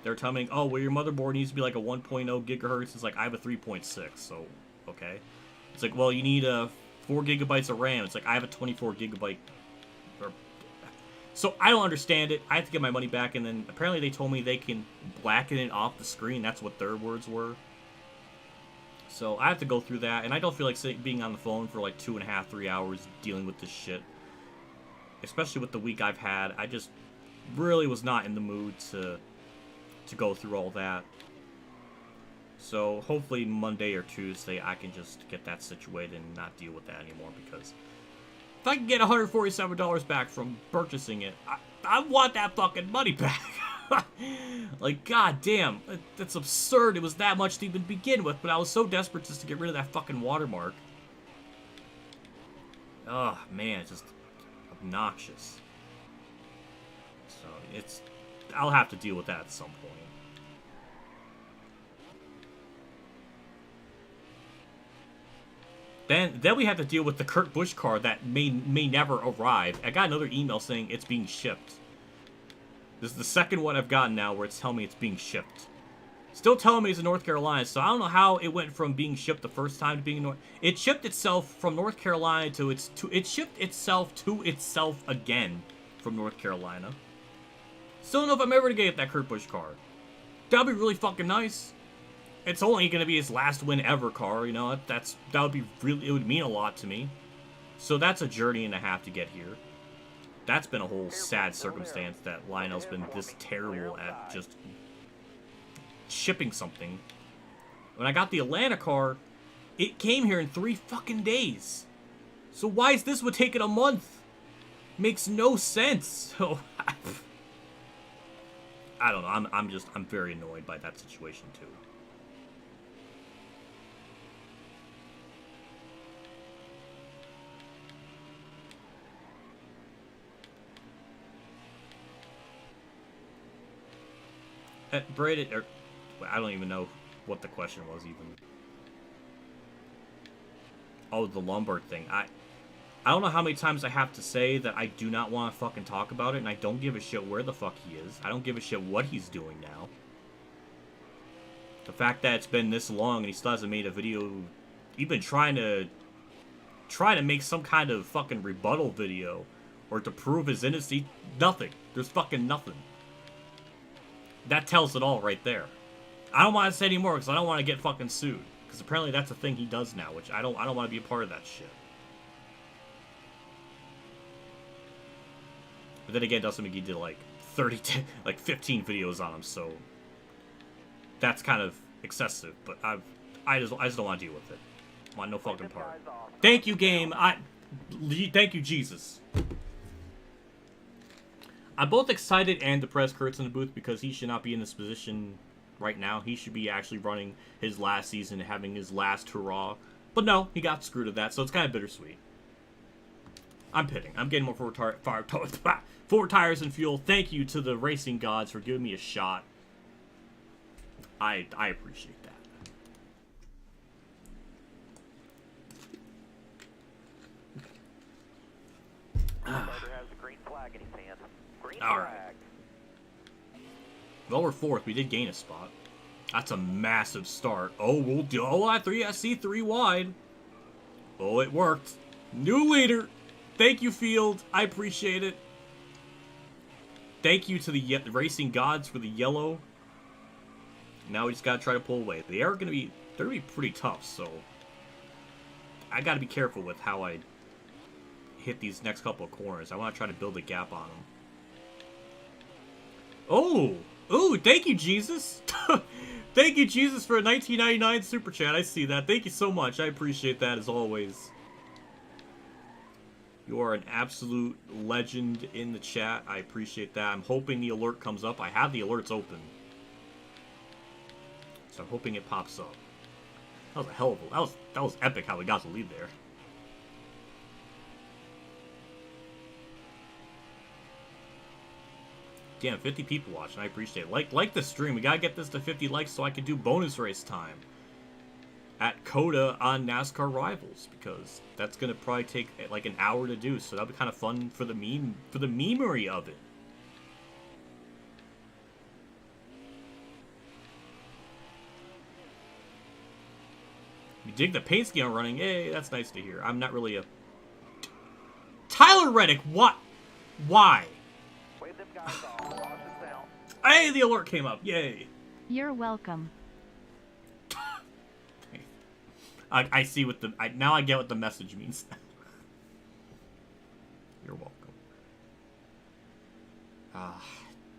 They're telling me, oh, well, your motherboard needs to be like a 1.0 gigahertz. It's like, I have a 3.6, so okay. It's like, well, you need a 4 gigabytes of RAM. It's like, I have a 24 gigabyte. So I don't understand it. I have to get my money back, and then apparently they told me they can blacken it off the screen. That's what their words were. So I have to go through that, and I don't feel like being on the phone for like 2.5, 3 hours dealing with this shit. Especially with the week I've had. I just really was not in the mood to go through all that. So hopefully Monday or Tuesday I can just get that situated and not deal with that anymore, because If I can get $147 back from purchasing it, I want that fucking money back. Like, goddamn, that's absurd. It was that much to even begin with, but I was so desperate just to get rid of that fucking watermark. Oh, man, it's just obnoxious. So, I'll have to deal with that at some point. Then we have to deal with the Kurt Busch car that may never arrive. I got another email saying it's being shipped. This is the second one I've gotten now where it's telling me it's being shipped. Still telling me it's in North Carolina, so I don't know how it went from being shipped the first time to being in North... It shipped itself from North Carolina to it shipped itself to itself again from North Carolina. Still don't know if I'm ever gonna get that Kurt Busch car. That'd be really fucking nice. It's only gonna be his last win ever car, you know, that would be really, it would mean a lot to me. So that's a journey and a half to get here. That's been a whole sad circumstance that Lionel's been this terrible at just shipping something. When I got the Atlanta car, it came here in 3 fucking days. So why is this would take it a month? Makes no sense. So I don't know. I'm very annoyed by that situation too. Braided, or I don't even know what the question was even. Oh, the Lombard thing. I don't know how many times I have to say that I do not want to fucking talk about it, and I don't give a shit where the fuck he is. I don't give a shit what he's doing now. The fact that it's been this long and he still hasn't made a video, even trying to make some kind of fucking rebuttal video or to prove his innocence, nothing. There's fucking nothing. That tells it all right there. I don't want to say anymore because I don't want to get fucking sued. Because apparently that's a thing he does now, which I don't want to be a part of that shit. But then again, Dustin McGee did like 15 videos on him, so that's kind of excessive. But I just don't want to deal with it. I want no fucking part. Thank you, game. Thank you, Jesus. I'm both excited and depressed Kurt's in the booth because he should not be in this position right now. He should be actually running his last season and having his last hurrah. But no, he got screwed at that, so it's kind of bittersweet. I'm pitting. I'm getting more forward tires and fuel. Thank you to the racing gods for giving me a shot. I appreciate that. Has the green flag in his hand. Green All flag. right. Well, we're 4th. We did gain a spot. That's a massive start. Oh, we'll do. Oh, I see 3 wide. Oh, it worked. New leader. Thank you, Field. I appreciate it. Thank you to the racing gods for the yellow. Now we just gotta try to pull away. They're gonna be pretty tough, so I gotta be careful with how I hit these next couple of corners. I want to try to build a gap on them. Oh, thank you, Jesus. Thank you, Jesus, for a 1999 super chat. I see that. Thank you so much. I appreciate that as always. You are an absolute legend in the chat. I appreciate that. I'm hoping the alert comes up. I have the alerts open, so I'm hoping it pops up. That was a hell of a... That was epic how we got the lead there. Damn, 50 people watching. I appreciate it. Like the stream. We gotta get this to 50 likes so I can do bonus race time at Coda on NASCAR Rivals, because that's gonna probably take like an hour to do. So that'll be kind of fun for the memery of it. You dig the paint scheme I'm running? Hey, that's nice to hear. I'm not really a... Tyler Reddick, what? Why? Wave them guys off. Watch it down. Hey, the alert came up. Yay. You're welcome. I see what the... now I get what the message means. You're welcome. Ah,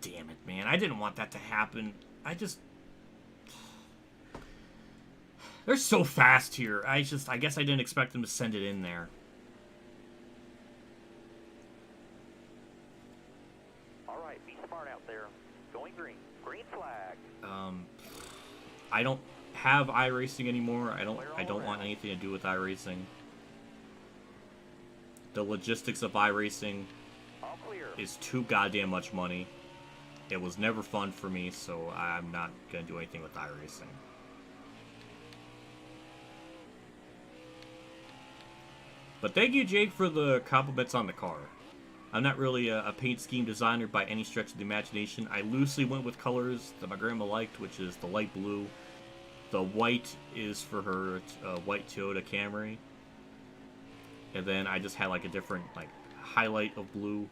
damn it, man. I didn't want that to happen. I just... They're so fast here. I guess I didn't expect them to send it in there. right. Be smart out there. Going green. Green flag. I don't have iRacing anymore. I don't want anything to do with iRacing. The logistics of iRacing All clear. is too goddamn much money. It was never fun for me, so I'm not gonna do anything with iRacing. But thank you, Jake, for the compliments on the car. I'm not really a paint scheme designer by any stretch of the imagination. I loosely went with colors that my grandma liked, which is the light blue. The white is for her white Toyota Camry. And then I just had like a different like highlight of blue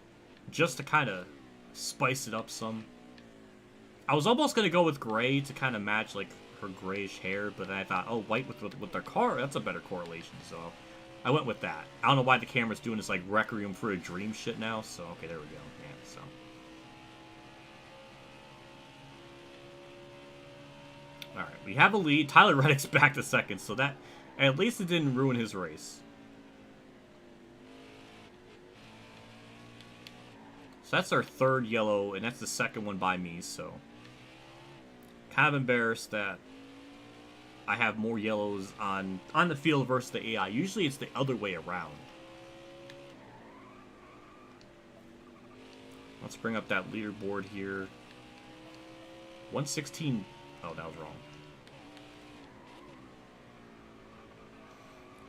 just to kind of spice it up some. I was almost going to go with gray to kind of match like her grayish hair, but then I thought, oh, white with their car, that's a better correlation, so I went with that. I don't know why the camera's doing this like Requiem for a Dream shit now, so okay, there we go. Yeah, so. Alright, we have a lead. Tyler Reddick's back to second, so that at least it didn't ruin his race. So that's our third yellow, and that's the second one by me, so kind of embarrassed that I have more yellows on the field versus the AI. Usually it's the other way around. Let's bring up that leaderboard here. 116. Oh, that was wrong.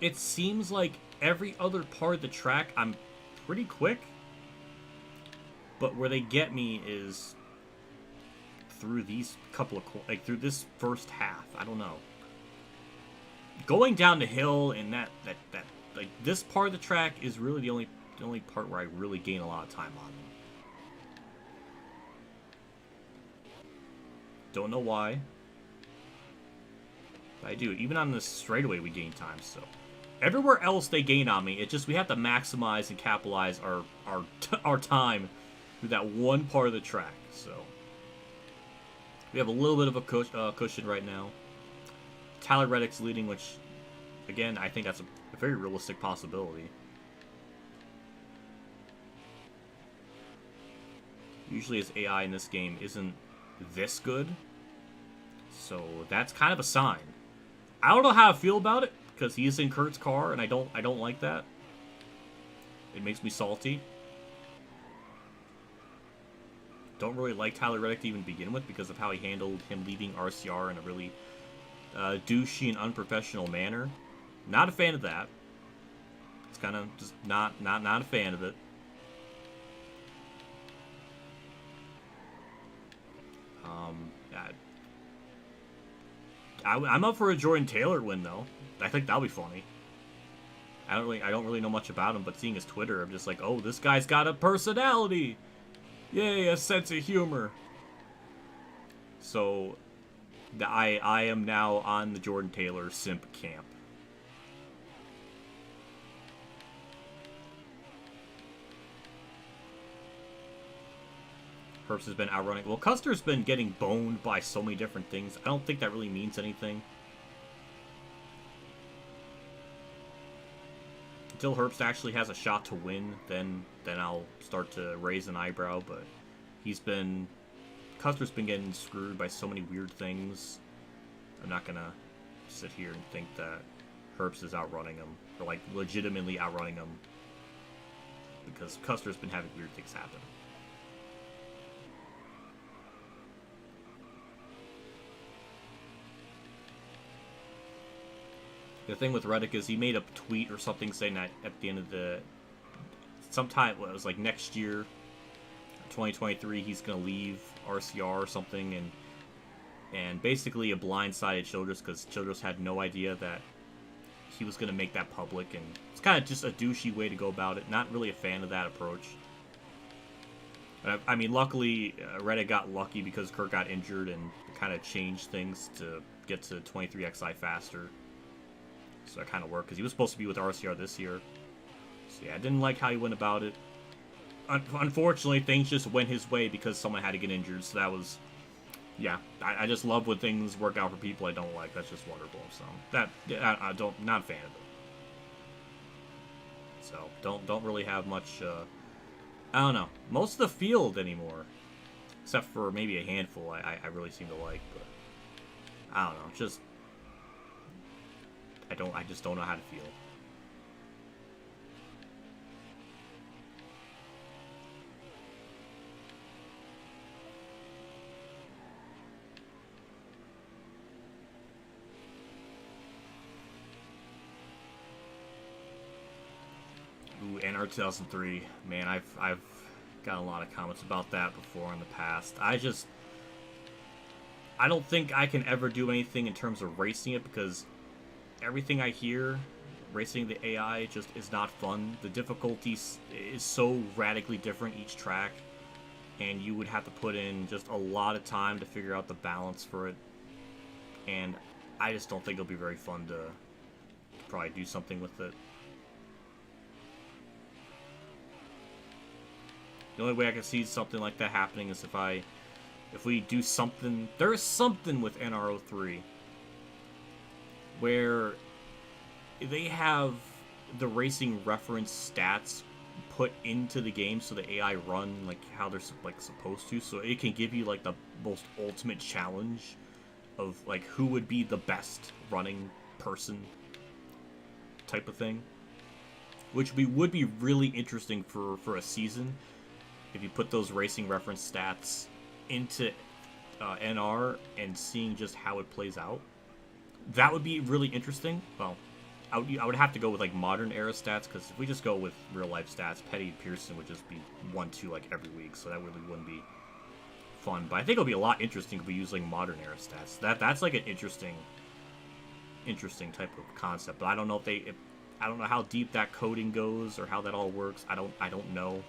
It seems like every other part of the track I'm pretty quick. But where they get me is through these couple of, like, through this first half. I don't know. Going down the hill and that like, this part of the track is really the only part where I really gain a lot of time on them. Don't know why. But I do. Even on this straightaway, we gain time, so. Everywhere else they gain on me, it's just we have to maximize and capitalize our time through that one part of the track, so. We have a little bit of a cushion right now. Tyler Reddick's leading, which, again, I think that's a very realistic possibility. Usually his AI in this game isn't this good, so that's kind of a sign. I don't know how I feel about it, because he's in Kurt's car, and I don't like that. It makes me salty. Don't really like Tyler Reddick to even begin with because of how he handled him leaving RCR in a really douchey and unprofessional manner. Not a fan of that. It's kind of just not a fan of it. I'm up for a Jordan Taylor win though. I think that'll be funny. I don't really know much about him, but seeing his Twitter, I'm just like, oh, this guy's got a personality. Yay, a sense of humor. So, I am now on the Jordan Taylor simp camp. Herbst has been outrunning. Well, Custer's been getting boned by so many different things. I don't think that really means anything. Until Herbst actually has a shot to win, then I'll start to raise an eyebrow, but Custer's been getting screwed by so many weird things. I'm not gonna sit here and think that Herbst is outrunning him, or like legitimately outrunning him, because Custer's been having weird things happen. The thing with Reddick is he made a tweet or something saying that at the end of sometime, it was like next year, 2023, he's going to leave RCR or something, and basically it blindsided Childress because Childress had no idea that he was going to make that public, and it's kind of just a douchey way to go about it. Not really a fan of that approach. I mean, luckily, Reddick got lucky because Kurt got injured and kind of changed things to get to 23XI faster. So that kind of worked, because he was supposed to be with RCR this year. So yeah, I didn't like how he went about it. Unfortunately, things just went his way because someone had to get injured, so that was... Yeah, I just love when things work out for people I don't like. That's just wonderful, so... Not a fan of it. So, don't really have much I don't know. Most of the field anymore, except for maybe a handful, I really seem to like. But I don't know. Just I just don't know how to feel. Ooh, NR 2003. Man, I've got a lot of comments about that before in the past. I don't think I can ever do anything in terms of racing it because everything I hear, racing the AI just is not fun. The difficulty is so radically different each track, and you would have to put in just a lot of time to figure out the balance for it. And I just don't think it'll be very fun to probably do something with it. The only way I can see something like that happening is if we do something. There is something with NR03 where they have the racing reference stats put into the game so the AI run like how they're like supposed to, so it can give you like the most ultimate challenge of like who would be the best running person type of thing, which would be really interesting for a season if you put those racing reference stats into NR and seeing just how it plays out. That would be really interesting. Well, I would have to go with like modern era stats, because if we just go with real life stats, Petty and Pearson would just be 1-2 like every week, so that really wouldn't be fun. But I think it'll be a lot interesting if we use like modern era stats. That's like an interesting type of concept. But I don't know I don't know how deep that coding goes or how that all works. I don't know.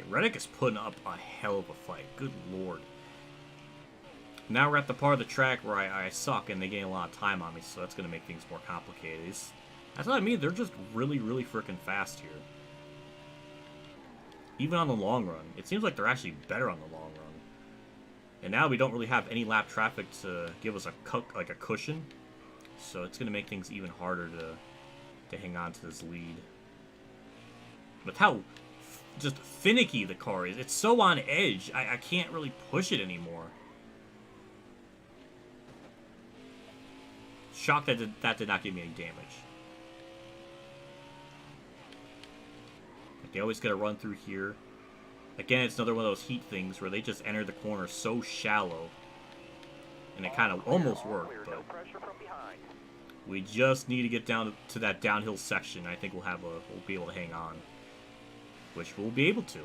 Reddick is putting up a hell of a fight. Good lord. Now we're at the part of the track where I suck and they gain a lot of time on me, so that's going to make things more complicated. That's what I mean. They're just really, really freaking fast here. Even on the long run. It seems like they're actually better on the long run. And now we don't really have any lap traffic to give us a cushion. So it's going to make things even harder to hang on to this lead. With how just finicky the car is. It's so on edge. I can't really push it anymore. Shocked that did not give me any damage. Like, they always get a run through here. Again, it's another one of those heat things where they just enter the corner so shallow. And it kind of almost worked, but we just need to get down to that downhill section. I think we'll be able to hang on. Which we'll be able to.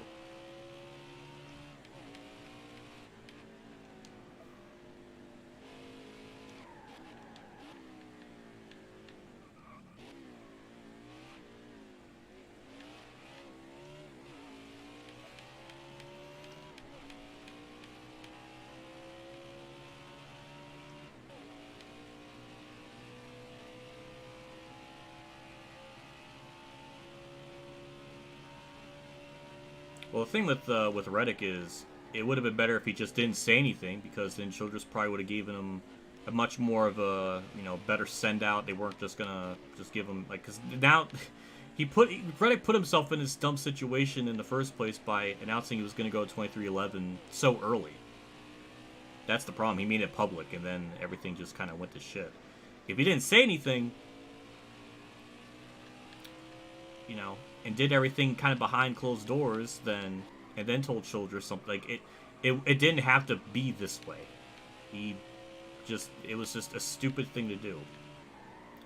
Well, the thing with Reddick is it would have been better if he just didn't say anything, because then Childress probably would have given him a much more of a better send out. They weren't just gonna give him like, because now Reddick put himself in this dumb situation in the first place by announcing he was gonna go 23-11 so early. That's the problem. He made it public, and then everything just kind of went to shit. If he didn't say anything, and did everything kind of behind closed doors, and then told Childress something, like it didn't have to be this way. It was just a stupid thing to do.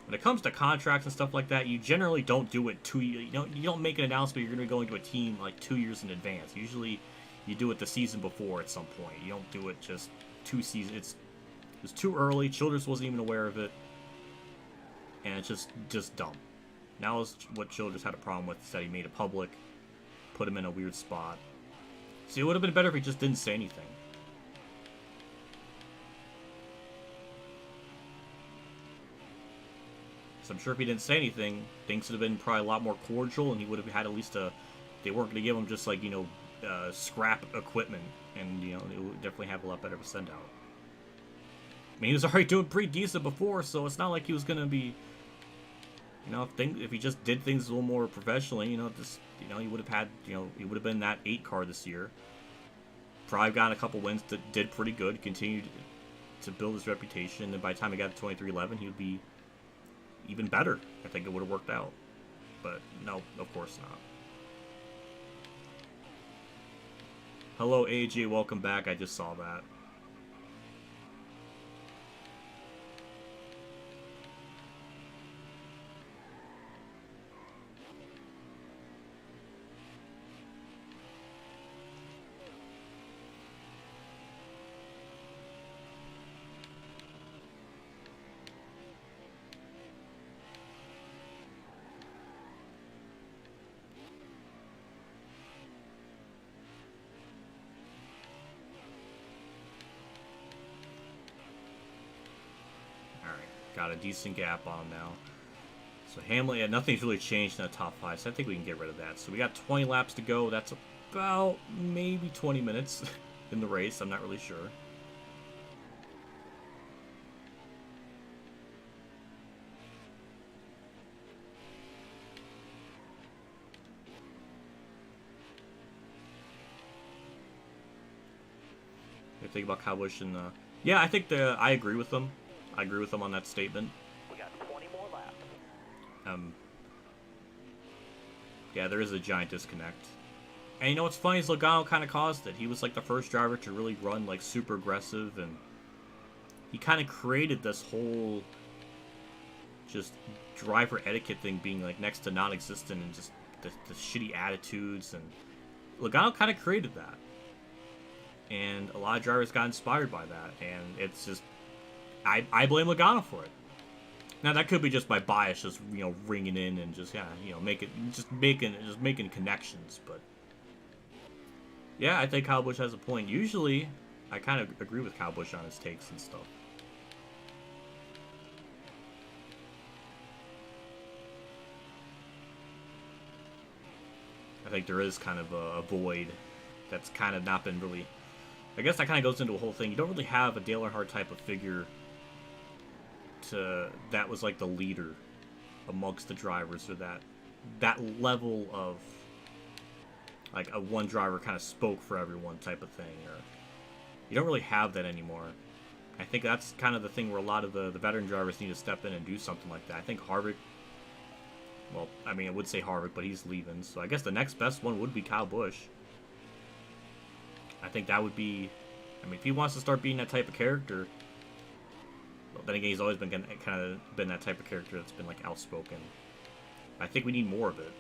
When it comes to contracts and stuff like that, you generally don't do it you don't make an announcement you're going to go into a team like 2 years in advance. Usually you do it the season before at some point. You don't do it just 2 seasons. It was too early. Childress wasn't even aware of it, and it's just dumb. Now is what Childress had a problem with, is that he made it public, put him in a weird spot. See, it would have been better if he just didn't say anything. So I'm sure if he didn't say anything, things would have been probably a lot more cordial, and he would have had at least a. They weren't going to give him just like scrap equipment, and they would definitely have a lot better of a send out. I mean, he was already doing pretty decent before, so it's not like he was going to be. If he just did things a little more professionally, he would have had, he would have been that 8 car this year. Probably gotten a couple wins that did pretty good, continued to build his reputation, and by the time he got to 2311, he would be even better. I think it would have worked out. But no, of course not. Hello, AJ, welcome back. I just saw that. Got a decent gap on now. So Hamlin, yeah, nothing's really changed in the top 5, so I think we can get rid of that. So we got 20 laps to go. That's about maybe 20 minutes in the race. I'm not really sure. I think about Kyle Busch and yeah, I think I agree with them. I agree with them on that statement. We got 20 more laps. Yeah, there is a giant disconnect. And you know what's funny is Logano kind of caused it. He was like the first driver to really run like super aggressive, and he kind of created this whole just driver etiquette thing being like next to non-existent, and just the shitty attitudes, and Logano kind of created that. And a lot of drivers got inspired by that, and it's just I blame Logano for it. Now that could be just my bias, just ringing in and just making connections. But yeah, I think Kyle Busch has a point. Usually, I kind of agree with Kyle Busch on his takes and stuff. I think there is kind of a void that's kind of not been really. I guess that kind of goes into a whole thing. You don't really have a Dale Earnhardt type of figure that was like the leader amongst the drivers, or that level of like a one driver kind of spoke for everyone type of thing. Or you don't really have that anymore. I think that's kind of the thing where a lot of the veteran drivers need to step in and do something like that. I think Harvick, well, I mean, I would say Harvick, but he's leaving, so I guess the next best one would be Kyle Busch. I think that would be, I mean, if he wants to start being that type of character, well, then again, he's always been kind of been that type of character that's been like outspoken. I think we need more of it.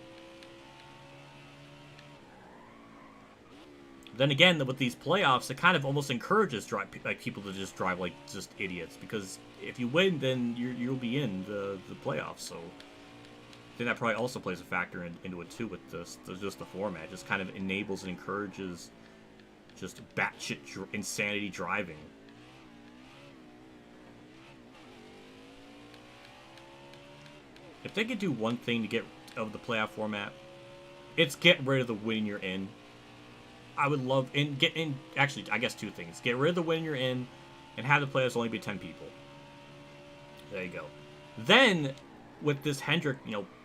Then again, with these playoffs, it kind of almost encourages people to just drive like just idiots, because if you win, then you'll be in the playoffs. So I think that probably also plays a factor into it too, with just the format. It just kind of enables and encourages just batshit insanity driving. If they could do one thing to get of the playoff format, it's get rid of the win you're in. I would love, actually, I guess 2 things. Get rid of the win you're in, and have the playoffs only be 10 people. There you go. Then, with this Hendrick,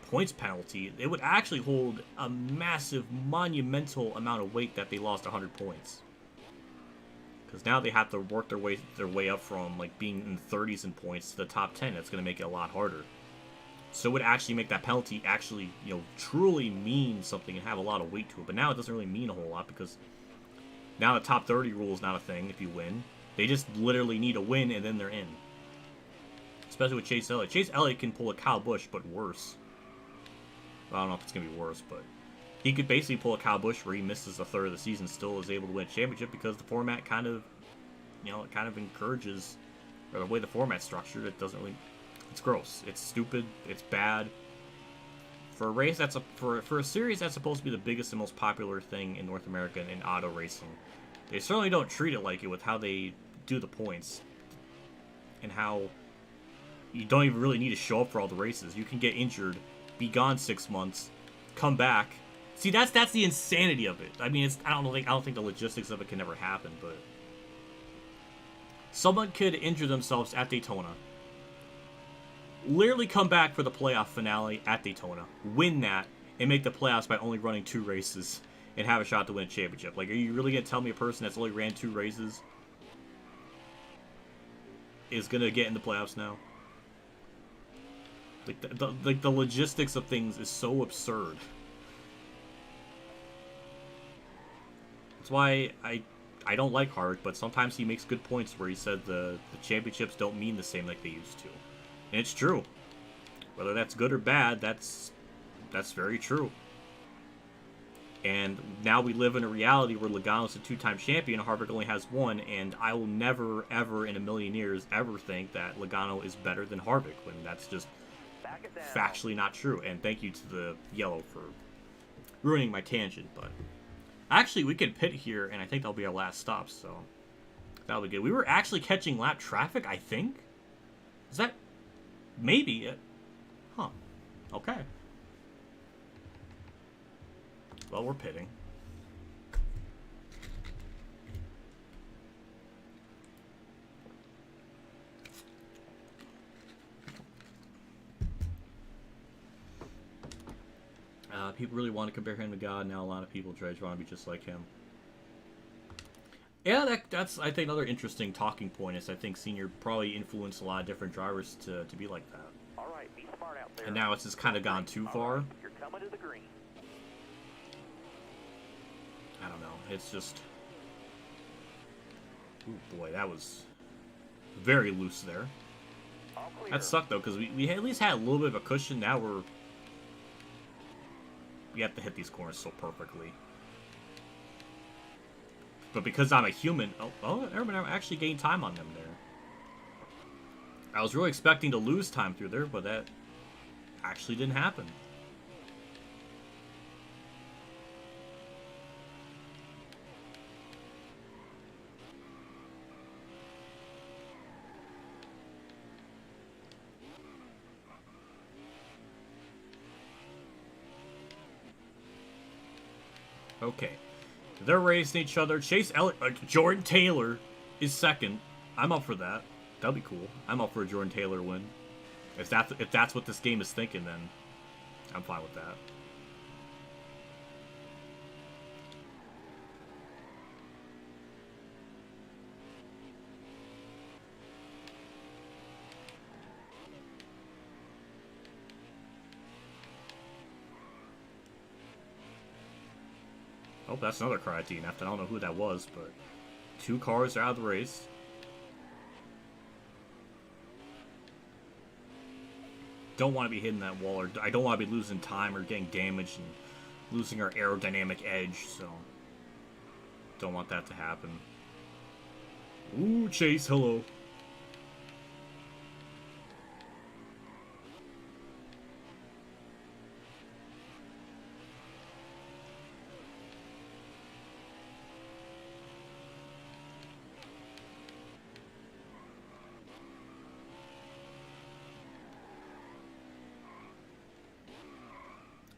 points penalty, it would actually hold a massive, monumental amount of weight that they lost 100 points. Because now they have to work their way up from like being in the 30s in points to the top 10. That's going to make it a lot harder. So it would actually make that penalty actually, truly mean something and have a lot of weight to it. But now it doesn't really mean a whole lot, because now the top 30 rule is not a thing if you win. They just literally need a win and then they're in. Especially with Chase Elliott. Chase Elliott can pull a Kyle Busch, but worse. Well, I don't know if it's going to be worse, but he could basically pull a Kyle Busch where he misses a third of the season, still is able to win a championship, because the format kind of, it kind of encourages, or the way the format's structured, it doesn't really. It's gross. It's stupid. It's bad. For a race for a series that's supposed to be the biggest and most popular thing in North America in auto racing, they certainly don't treat it like it with how they do the points, and how You don't even really need to show up for all the races. You can get injured, be gone 6 months, come back. See, that's the insanity of it. I mean, I don't think the logistics of it can ever happen, but someone could injure themselves at Daytona, literally come back for the playoff finale at Daytona, win that, and make the playoffs by only running 2 races and have a shot to win a championship. Like, are you really gonna tell me a person that's only ran 2 races is gonna get in the playoffs now? Like the logistics of things is so absurd. That's why I don't like Harvick, but sometimes he makes good points where he said the championships don't mean the same like they used to. And it's true. Whether that's good or bad, that's very true. And now we live in a reality where Logano's a 2-time champion, Harvick only has 1, and I will never, ever in a million years ever think that Logano is better than Harvick, when that's just factually not true. And thank you to the yellow for ruining my tangent, but actually we can pit here, and I think that'll be our last stop, so that'll be good. We were actually catching lap traffic, I think? Is that... maybe? Huh. Okay. Well, we're pitting. People really want to compare him to God. Now a lot of people try to be just like him. Yeah, that's, I think, another interesting talking point is I think Senior probably influenced a lot of different drivers to be like that. All right, be smart out there. And now it's just kind of gone too far. Right, you're coming to the green. I don't know. It's just... ooh, boy, that was very loose there. That sucked, though, because we at least had a little bit of a cushion. Now we have to hit these corners so perfectly. But because I'm a human... oh, everybody actually gained time on them there. I was really expecting to lose time through there, but that actually didn't happen. Okay. They're racing each other. Chase Elliott, Jordan Taylor is second. I'm up for that. That'll be cool. I'm up for a Jordan Taylor win. If that's what this game is thinking, then I'm fine with that. Oh, that's another car at DNF. I don't know who that was, but 2 cars are out of the race. Don't want to be hitting that wall, or I don't want to be losing time or getting damaged and losing our aerodynamic edge, so don't want that to happen. Ooh, Chase, hello.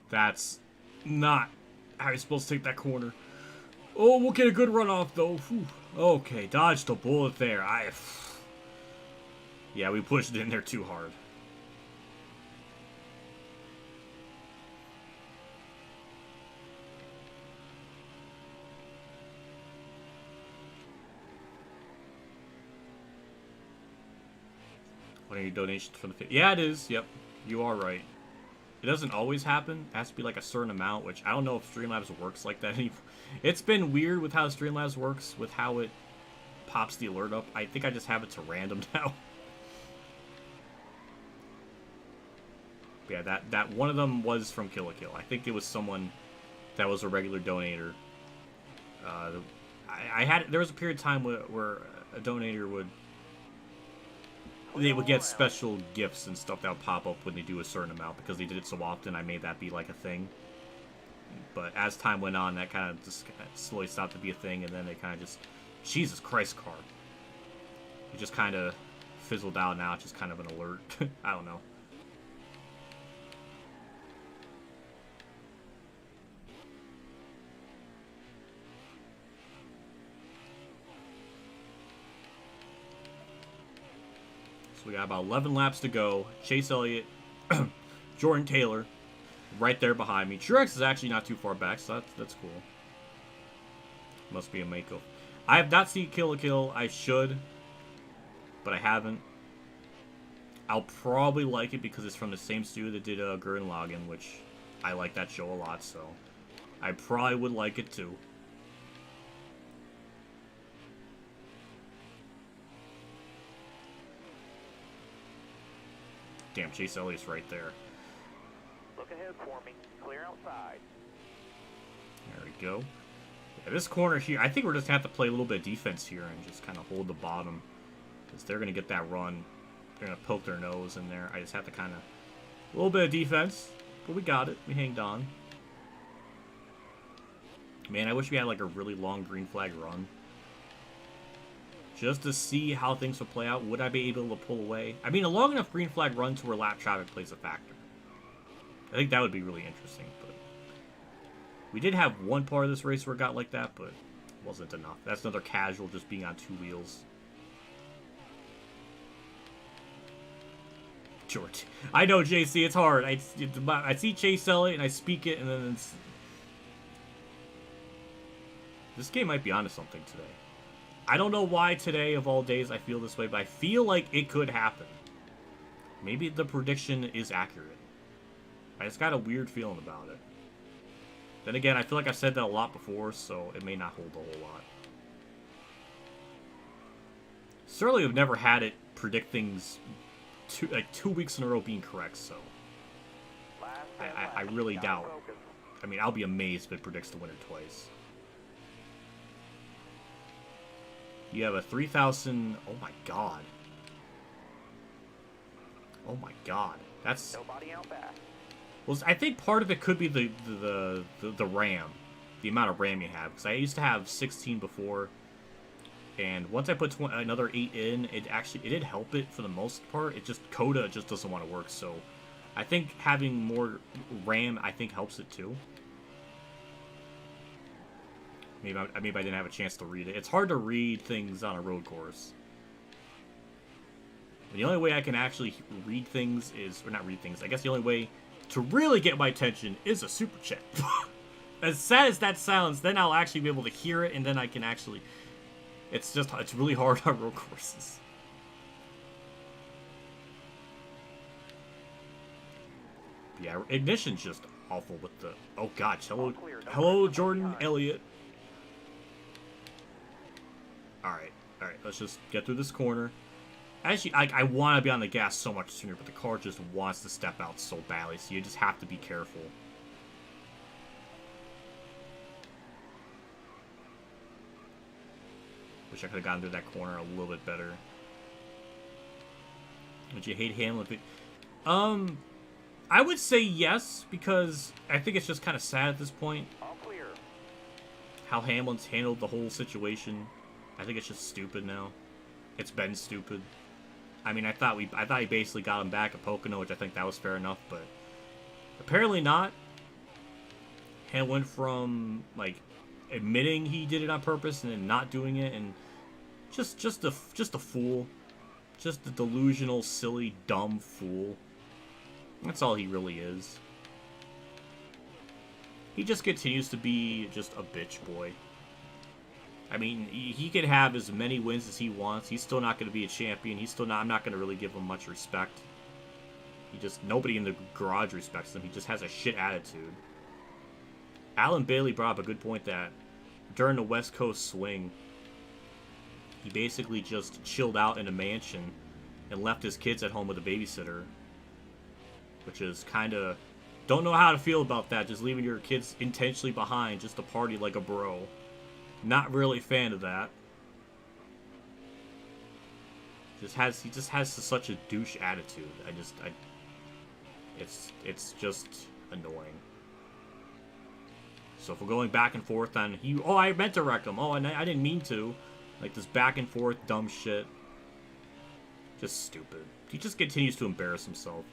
That's not how you're supposed to take that corner. Oh, we'll get a good runoff, though. Whew. Okay, dodged a bullet there. Yeah, we pushed it in there too hard. What are your donations for the... yeah, it is. Yep, you are right. It doesn't always happen. It has to be like a certain amount, which I don't know if Streamlabs works like that anymore. It's been weird with how Streamlabs works, with how it pops the alert up. I think I just have it to random now. Yeah, that one of them was from Kill la Kill. I think it was someone that was a regular donator. There was a period of time where a donator would get special gifts and stuff that would pop up when they do a certain amount, because they did it so often. I made that be like a thing. But as time went on, that kind of just slowly stopped to be a thing, and then it kind of just... Jesus Christ, car. It just kind of fizzled out now. It's just kind of an alert. I don't know. So we got about 11 laps to go. Chase Elliott, Jordan Taylor, right there behind me. Truex is actually not too far back, so that's cool. Must be a Mako. I have not seen Kill la Kill. I should, but I haven't. I'll probably like it because it's from the same studio that did Gurren Lagann, which I like that show a lot, so I probably would like it too. Damn, Chase Elliott's right there. Look ahead for me. Clear outside. There we go. Yeah, this corner here, I think we're just going to have to play a little bit of defense here and just kind of hold the bottom. Because they're going to get that run. They're going to poke their nose in there. I just have to kind of... A little bit of defense. But we got it. We hanged on. Man, I wish we had like a really long green flag run. Just to see how things would play out. Would I be able to pull away? I mean, a long enough green flag run to where lap traffic plays a factor. I think that would be really interesting. But we did have one part of this race where it got like that, but it wasn't enough. That's another casual just being on two wheels. George. I know, JC, it's hard. I see Chase Elliott and I speak it, and then it's... This game might be onto something today. I don't know why today, of all days, I feel this way, but I feel like it could happen. Maybe the prediction is accurate. I just got a weird feeling about it. Then again, I feel like I've said that a lot before, so it may not hold a whole lot. Certainly have never had it predict things like 2 weeks in a row being correct, so I really doubt. I mean, I'll be amazed if it predicts the winner twice. You have a 3,000... Oh my god. Oh my god. That's... Nobody out back. Well, I think part of it could be the RAM. The amount of RAM you have. Because I used to have 16 before. And once I put another 8 in, it did help it for the most part. It just... Coda just doesn't want to work, so... I think having more RAM, I think, helps it too. Maybe I didn't have a chance to read it. It's hard to read things on a road course. The only way I can actually read things is... Or not read things. I guess the only way to really get my attention is a super chat. As sad as that sounds, then I'll actually be able to hear it, and then I can actually... It's really hard on road courses. Yeah, Ignition's just awful with the... Oh, God. Hello, Jordan Elliott. Alright, let's just get through this corner. Actually, I want to be on the gas so much sooner, but the car just wants to step out so badly, so you just have to be careful. Wish I could have gotten through that corner a little bit better. Would you hate Hamlin? I would say yes, because I think it's just kind of sad at this point. All clear. How Hamlin's handled the whole situation. I think it's just stupid now. It's been stupid. I mean, I thought he basically got him back at Pocono, which I think that was fair enough, but apparently not. Hamlin went from like admitting he did it on purpose and then not doing it, and just a fool, just a delusional, silly, dumb fool. That's all he really is. He just continues to be just a bitch boy. I mean, he could have as many wins as he wants. He's still not going to be a champion. He's still not. I'm not going to really give him much respect. Nobody in the garage respects him. He just has a shit attitude. Alan Bailey brought up a good point that during the West Coast swing, he basically just chilled out in a mansion and left his kids at home with a babysitter, which is kind of... Don't know how to feel about that, just leaving your kids intentionally behind just to party like a bro. Not really a fan of that. He just has such a douche attitude. It's just annoying. So if we're going back and forth on I meant to wreck him. Oh, and I didn't mean to. Like this back and forth dumb shit. Just stupid. He just continues to embarrass himself.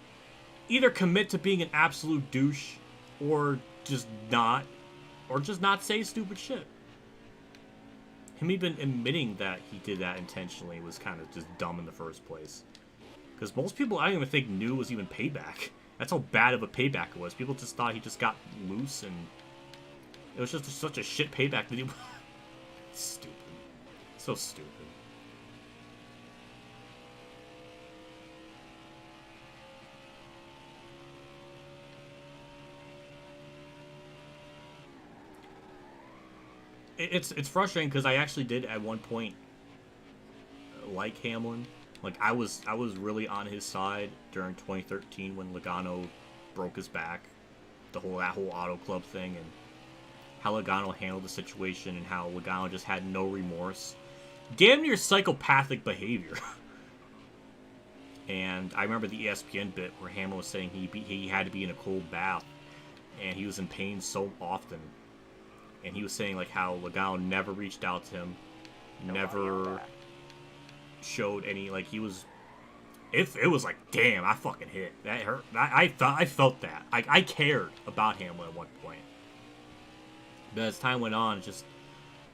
Either commit to being an absolute douche, or just not say stupid shit. Him even admitting that he did that intentionally was kind of just dumb in the first place. Because most people, I don't even think, knew it was even payback. That's how bad of a payback it was. People just thought he just got loose, and it was just such a shit payback that he... Stupid. So stupid. It's frustrating because I actually did at one point like Hamlin. Like I was really on his side during 2013 when Logano broke his back, that whole Auto Club thing, and how Logano handled the situation and how Logano just had no remorse, damn near psychopathic behavior. And I remember the ESPN bit where Hamlin was saying he had to be in a cold bath, and he was in pain so often. And he was saying like how Logano never reached out to him, never showed any, like he was. It was like, damn, I fucking hit. That hurt. I felt that. I cared about Hamlin at one point. But as time went on, it's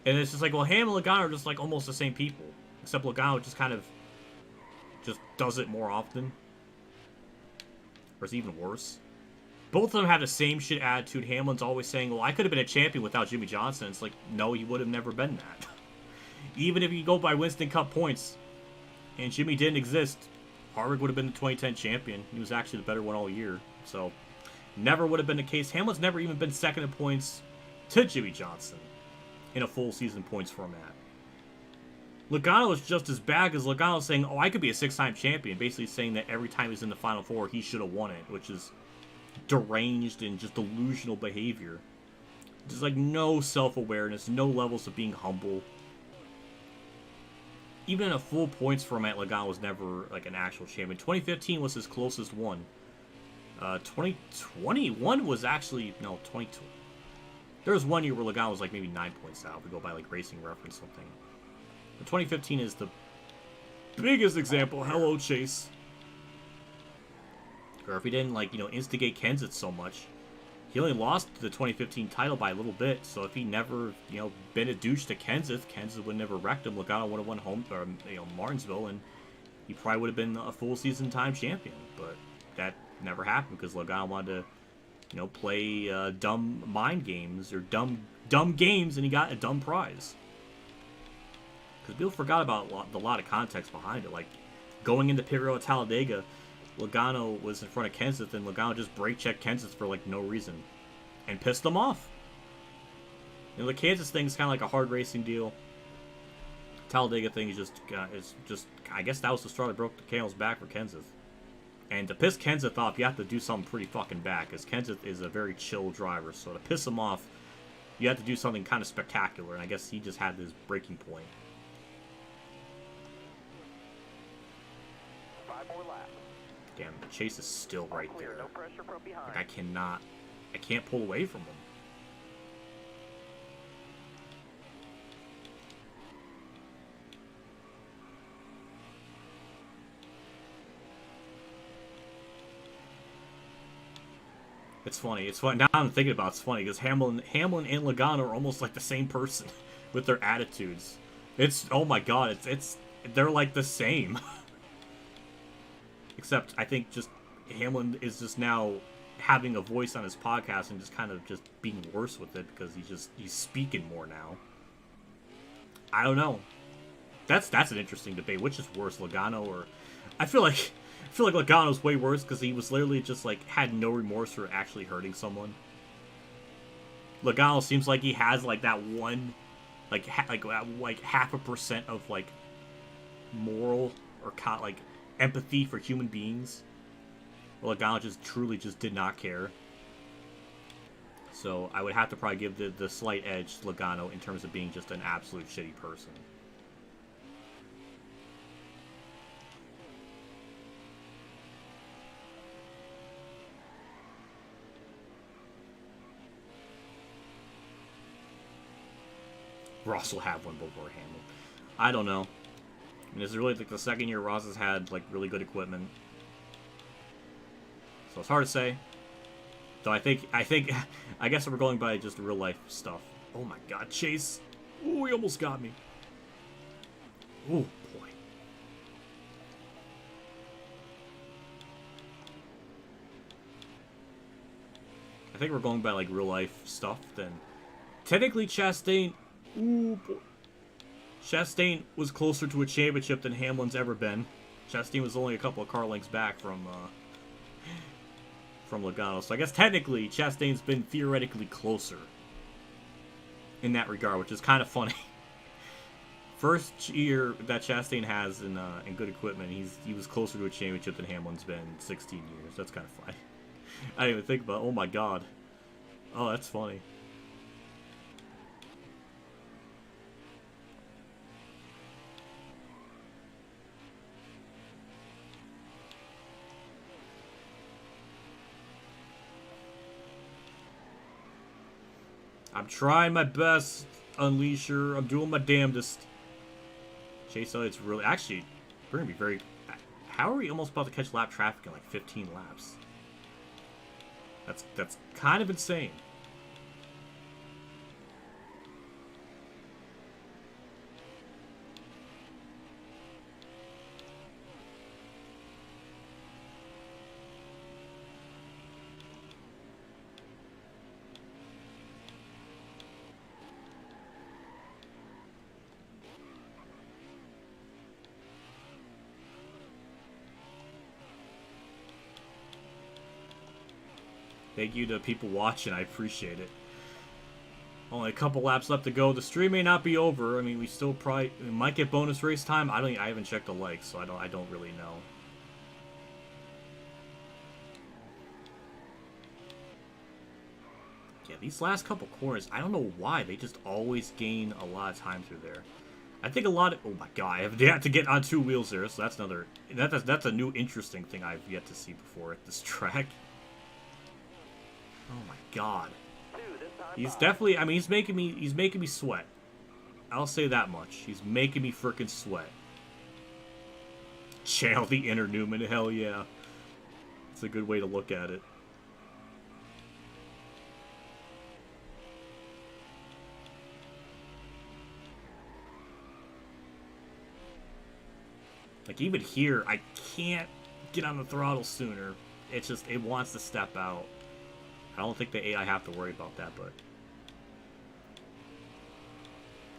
just like, well, Hamlin and Logano are just like almost the same people, except Logano just kind of just does it more often, or it's even worse. Both of them have the same shit attitude. Hamlin's always saying, well, I could have been a champion without Jimmie Johnson. It's like, no, he would have never been that. Even if you go by Winston Cup points, and Jimmy didn't exist, Harvick would have been the 2010 champion. He was actually the better one all year. So, never would have been the case. Hamlin's never even been second in points to Jimmie Johnson in a full season points format. Logano is just as bad as Logano saying, oh, I could be a six-time champion. Basically saying that every time he's in the Final Four, he should have won it, which is deranged and just delusional behavior. Just like no self-awareness, no levels of being humble. Even in a full points format, Logano was never like an actual champion. 2015 was his closest one. 2021 was actually, no, 22. There was one year where Logano was like maybe 9 points out if we go by like Racing Reference something. But 2015 is the biggest example. Hello, Chase. Or if he didn't, like, instigate Kenseth so much, he only lost the 2015 title by a little bit. So if he never, been a douche to Kenseth, Kenseth would never wrecked him. Logano would have won home, or, Martinsville, and he probably would have been a full season time champion. But that never happened because Logano wanted to, play dumb mind games or dumb games, and he got a dumb prize. Because people forgot about a lot of context behind it. Like going into pit row at Talladega, Logano was in front of Kenseth, and Logano just brake-checked Kenseth for, like, no reason. And pissed him off. The Kansas thing is kind of like a hard racing deal. Talladega thing is just, I guess that was the straw that broke the camel's back for Kenseth. And to piss Kenseth off, you have to do something pretty fucking bad, because Kenseth is a very chill driver, so to piss him off, you have to do something kind of spectacular, and I guess he just had this breaking point. 5 more laps. Damn, Chase is still right there. No pressure from behind. Like, I can't pull away from him. It's funny. Now I'm thinking about it, it's funny because Hamlin and Logano are almost like the same person with their attitudes. Oh my god, they're like the same. Except I think just Hamlin is just now having a voice on his podcast and just kind of just being worse with it because he's speaking more now. I don't know. That's an interesting debate. Which is worse, Logano or... I feel like Logano's way worse because he was literally just like had no remorse for actually hurting someone. Logano seems like he has like that one, like 0.5% of like moral or like empathy for human beings. Logano just truly just did not care. So I would have to probably give the slight edge to Logano in terms of being just an absolute shitty person. Ross will have one before Hamlin. I don't know. And this is really like the second year Ross has had like really good equipment. So it's hard to say. Though I guess we're going by just real life stuff. Oh my god, Chase. Ooh, he almost got me. Ooh, boy. I think we're going by like real life stuff then. Technically Chastain, ooh boy. Chastain was closer to a championship than Hamlin's ever been. Chastain was only a couple of car lengths back from Logano. So I guess technically Chastain's been theoretically closer in that regard, which is kind of funny. First year that Chastain has in good equipment, he was closer to a championship than Hamlin's been in 16 years. That's kind of funny. I didn't even think about it. Oh my god. Oh, that's funny. I'm trying my best, Unleasher. I'm doing my damnedest. Chase Elliott's really... Actually, we're going to be very... How are we almost about to catch lap traffic in like 15 laps? That's kind of insane. Thank you to people watching. I appreciate it. Only a couple laps left to go. The stream may not be over. I mean, we might get bonus race time. I haven't checked the likes, so I don't really know. Yeah, these last couple corners, I don't know why they just always gain a lot of time through there. I think a lot of... Oh my god, I have to get on two wheels there, so that's another... That's a new interesting thing I've yet to see before at this track. Oh my god. He's definitely... I mean, he's making me sweat. I'll say that much. He's making me frickin' sweat. Channel the inner Newman, hell yeah. It's a good way to look at it. Like, even here, I can't get on the throttle sooner. It's just, it wants to step out. I don't think the AI have to worry about that, but...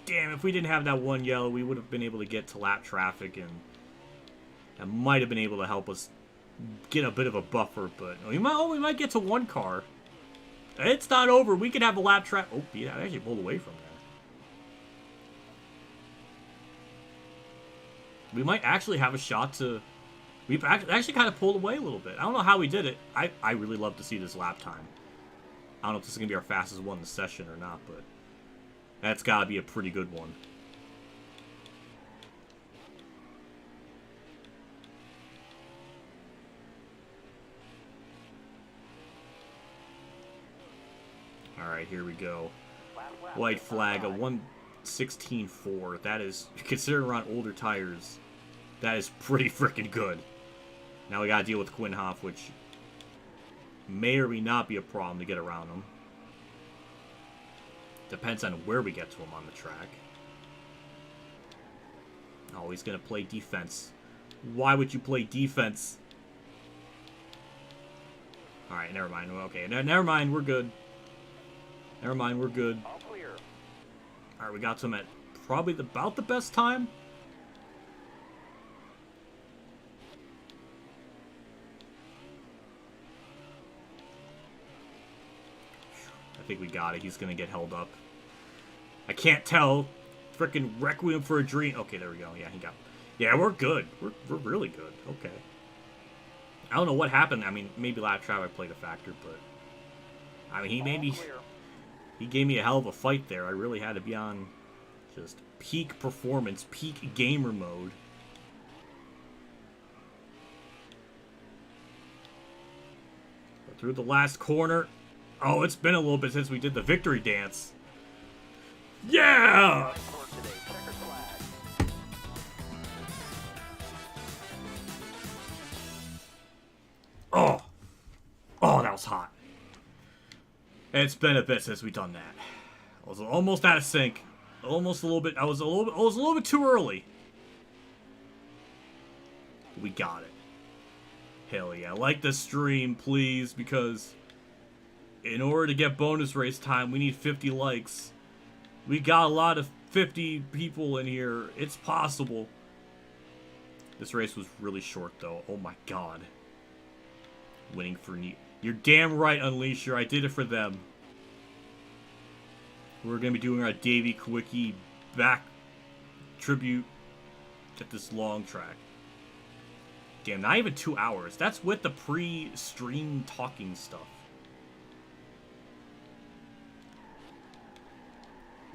Damn, if we didn't have that one yellow, we would have been able to get to lap traffic, and that might have been able to help us get a bit of a buffer, but we might get to one car. It's not over. We could have a lap traffic. Oh, yeah, I actually pulled away from there. We might actually have a shot to... We've actually kind of pulled away a little bit. I don't know how we did it. I really love to see this lap time. I don't know if this is going to be our fastest one in the session or not, but that's got to be a pretty good one. Alright, here we go. White flag, a 1:16.4. That is, considering we're on older tires, that is pretty freaking good. Now we gotta deal with Quinhoff, which may or may not be a problem to get around him. Depends on where we get to him on the track. Oh, he's gonna play defense. Why would you play defense? Alright, never mind. Okay, never mind, we're good. Never mind, we're good. Alright, we got to him at probably about the best time. I think we got it. He's going to get held up. I can't tell. Frickin' Requiem for a Dream. Okay, there we go. Yeah, he got... Yeah, we're good. We're really good. Okay. I don't know what happened. I mean, maybe lap traffic played a factor, but... I mean, he gave me a hell of a fight there. I really had to be on just peak performance, peak gamer mode. But through the last corner... Oh, it's been a little bit since we did the victory dance. Yeah! that was hot. It's been a bit since we've done that. I was almost out of sync. Almost a little bit. I was a little bit too early. We got it. Hell yeah. Like the stream, please, because in order to get bonus race time, we need 50 likes. We got a lot of 50 people in here. It's possible. This race was really short, though. Oh my god. Winning for Neat. You're damn right, Unleasher. I did it for them. We're going to be doing our Davey Kawicki back tribute at this long track. Damn, not even 2 hours. That's with the pre-stream talking stuff.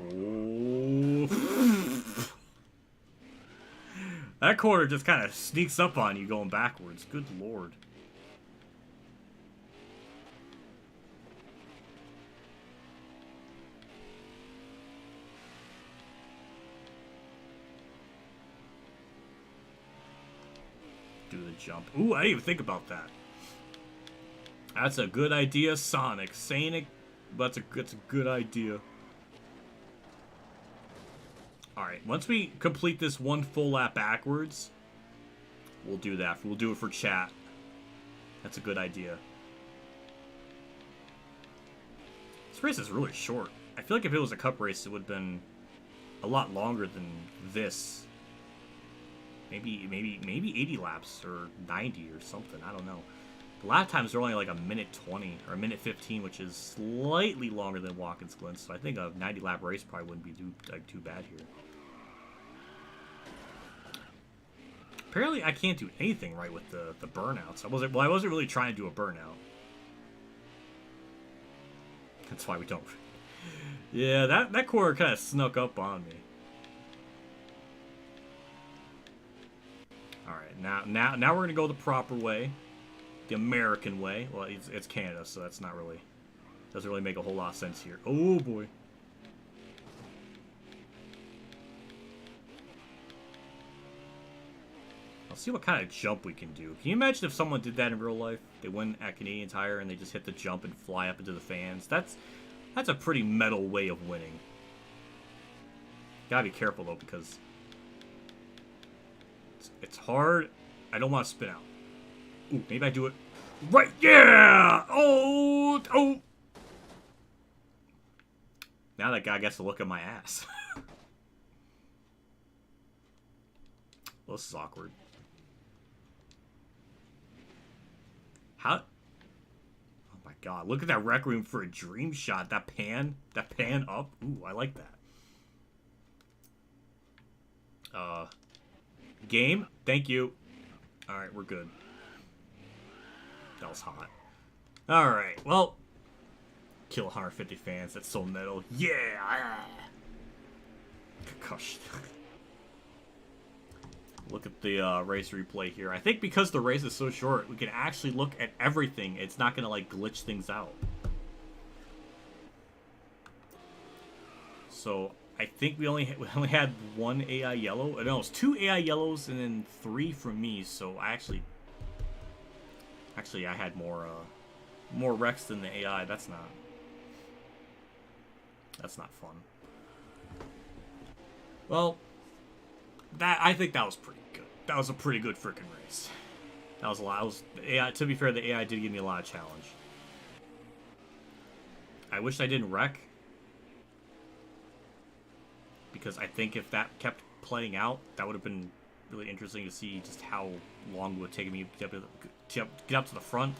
Oh. That corner just kind of sneaks up on you going backwards. Good lord. Do the jump. Ooh, I didn't even think about that. That's a good idea, Sonic. Saying it, but it's a good idea. Alright, once we complete this one full lap backwards, we'll do that. We'll do it for chat. That's a good idea. This race is really short. I feel like if it was a cup race, it would have been a lot longer than this. Maybe 80 laps or 90 or something. I don't know. The lap times are only like a minute 20 or a minute 15, which is slightly longer than Watkins Glen. So I think a 90 lap race probably wouldn't be too bad here. Apparently, I can't do anything right with the burnouts. I wasn't really trying to do a burnout. That's why we don't. Yeah, that corner kind of snuck up on me. All right, now we're gonna go the proper way, the American way. Well, it's Canada, so that's not really doesn't really make a whole lot of sense here. Oh boy. Let's see what kind of jump we can do. Can you imagine if someone did that in real life? They win at Canadian Tire and they just hit the jump and fly up into the fans. That's a pretty metal way of winning. Gotta be careful though, because it's hard. I don't want to spin out. Ooh, maybe I do it right. Yeah! Oh! Now that guy gets to look at my ass. Well, this is awkward. How? Oh my god, look at that rec room for a dream shot. That pan up. Ooh, I like that. Game? Thank you. Alright, we're good. That was hot. Alright, well. Kill 150 fans. That's so metal. Yeah! Concussion. Look at the race replay here. I think because the race is so short, we can actually look at everything. It's not going to, like, glitch things out. So, I think we only had one AI yellow. No, it was 2 AI yellows and then 3 from me. So, I actually I had more wrecks than the AI. That's not fun. Well, I think that was pretty good. That was a pretty good freaking race. That was a lot. AI. To be fair, the AI did give me a lot of challenge. I wish I didn't wreck, because I think if that kept playing out, that would have been really interesting to see just how long it would take me to get up to the front.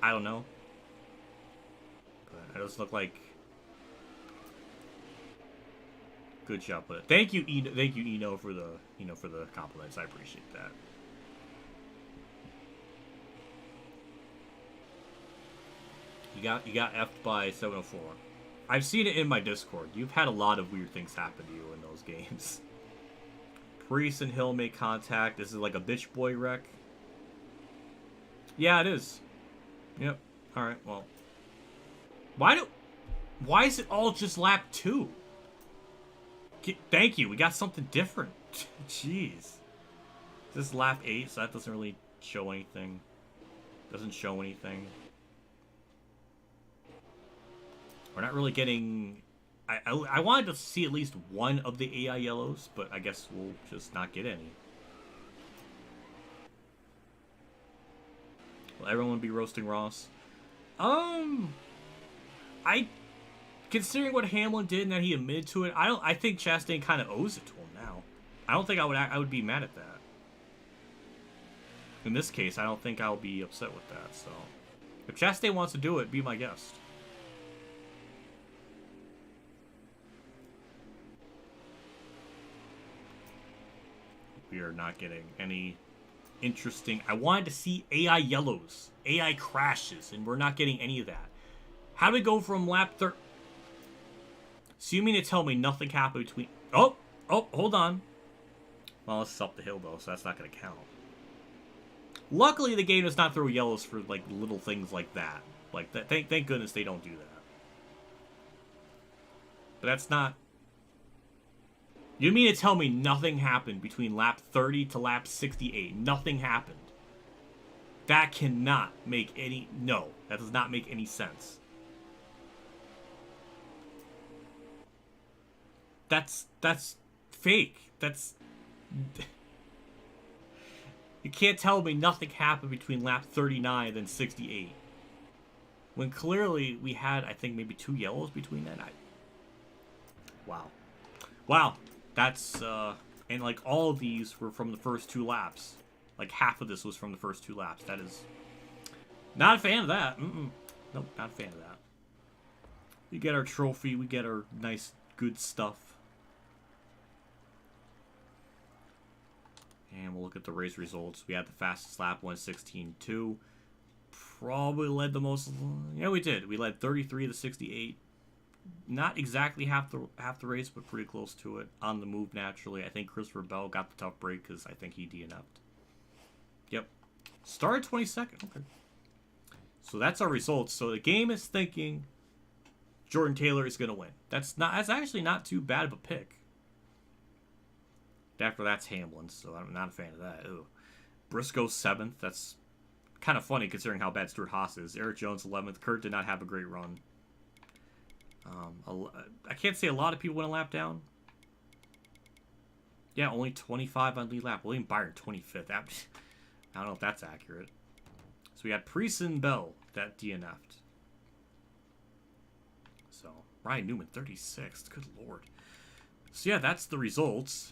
I don't know, but it does look like. Good job, but thank you, Eno, for the compliments. I appreciate that. You got effed by 704. I've seen it in my Discord. You've had a lot of weird things happen to you in those games. Priest and Hill make contact. This is like a bitch boy wreck. Yeah, it is. Yep. All right. Well, why is it all just lap 2? Thank you. We got something different. Jeez. This is lap 8, so that doesn't really show anything. Doesn't show anything. We're not really getting... I wanted to see at least one of the AI yellows, but I guess we'll just not get any. Will everyone be roasting Ross? Considering what Hamlin did and that he admitted to it, I think Chastain kind of owes it to him now. I don't think I would be mad at that. In this case, I don't think I'll be upset with that, so... If Chastain wants to do it, be my guest. We are not getting any interesting... I wanted to see AI yellows, AI crashes, and we're not getting any of that. How do we go from lap 30... So you mean to tell me nothing happened between... Oh, hold on. Well, this is up the hill, though, so that's not going to count. Luckily, the game does not throw yellows for, like, little things like that. Like, that. Thank goodness they don't do that. But that's not... You mean to tell me nothing happened between lap 30 to lap 68? Nothing happened. That cannot make any... No, that does not make any sense. That's fake. That's... You can't tell me nothing happened between lap 39 and 68. When clearly we had, I think, maybe 2 yellows between that. Wow. Wow. That's, and like all of these were from the first 2 laps. Like half of this was from the first 2 laps. That is... Not a fan of that. Nope, not a fan of that. We get our trophy. We get our nice, good stuff. And we'll look at the race results. We had the fastest lap, 1:16.2. Probably led the most... Yeah, we did. We led 33 to 68. Not exactly half the race, but pretty close to it. On the move, naturally. I think Christopher Bell got the tough break because I think he DNF'd. Yep. Started 22nd. Okay. So that's our results. So the game is thinking Jordan Taylor is going to win. That's actually not too bad of a pick. After that's Hamlin, so I'm not a fan of that. Ew. Briscoe 7th. That's kind of funny considering how bad Stuart Haas is. Eric Jones 11th. Kurt did not have a great run. I can't say a lot of people went a lap down. Yeah, only 25 on lead lap. William Byron 25th. I don't know if that's accurate. So we had Priest and Bell that DNF'd. So Ryan Newman 36th. Good lord. So yeah, that's the results.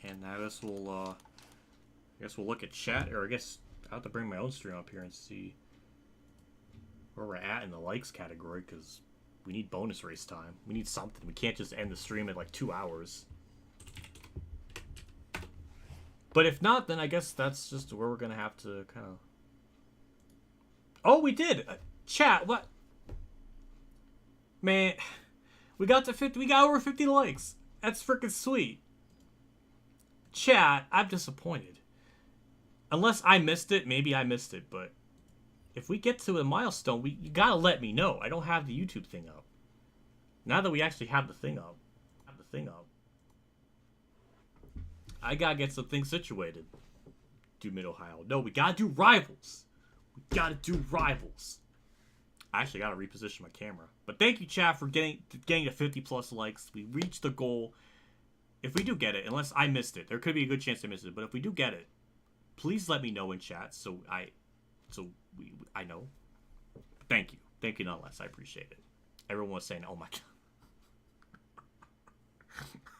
And I guess we'll look at chat, or I guess I'll have to bring my own stream up here and see where we're at in the likes category, because we need bonus race time. We need something. We can't just end the stream at like 2 hours. But if not, then I guess that's just where we're gonna have to kind of... Oh, we did! Chat, what? Man, we got to 50. We got over 50 likes. That's freaking sweet. Chat, I'm disappointed. Unless I missed it, maybe I missed it, but if we get to a milestone, you gotta let me know. I don't have the YouTube thing up. Now that we actually have the thing up, I gotta get some things situated. Do Mid-Ohio. No, we gotta do rivals. We gotta do rivals. I actually gotta reposition my camera. But thank you, chat, for getting to 50 plus likes. We reached the goal. If we do get it, unless I missed it, there could be a good chance I missed it. But if we do get it, please let me know in chat so I know. Thank you nonetheless. I appreciate it. Everyone was saying, "Oh my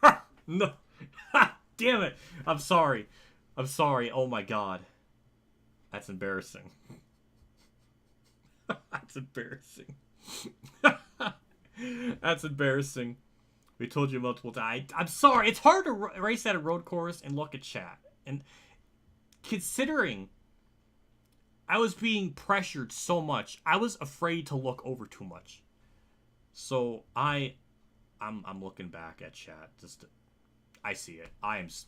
god." No. Damn it. I'm sorry. Oh my god. That's embarrassing. That's embarrassing. That's embarrassing. We told you multiple times. I'm sorry. It's hard to race at a road course and look at chat. And considering I was being pressured so much, I was afraid to look over too much. So I'm looking back at chat. I see it. I'm so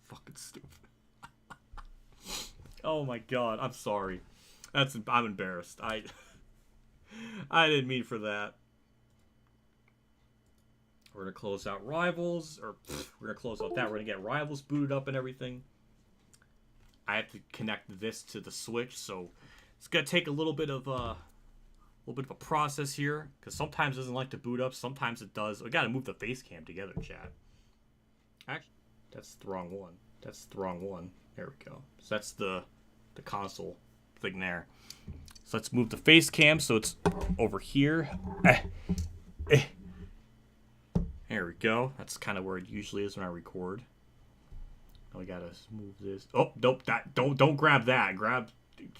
fucking stupid. Oh my god. I'm sorry. I'm embarrassed. I didn't mean for that. We're going to close out Rivals, or we're going to close out that. We're going to get Rivals booted up and everything. I have to connect this to the switch, so it's gonna take a little bit of a process here, because sometimes it doesn't like to boot up, sometimes it does. We gotta move the face cam together, chat. Actually, that's the wrong one. That's the wrong one. There we go. So that's the console thing there. So let's move the face cam so it's over here. There we go. That's kind of where it usually is when I record. Now we gotta move this. Oh, nope. Don't grab that. Grab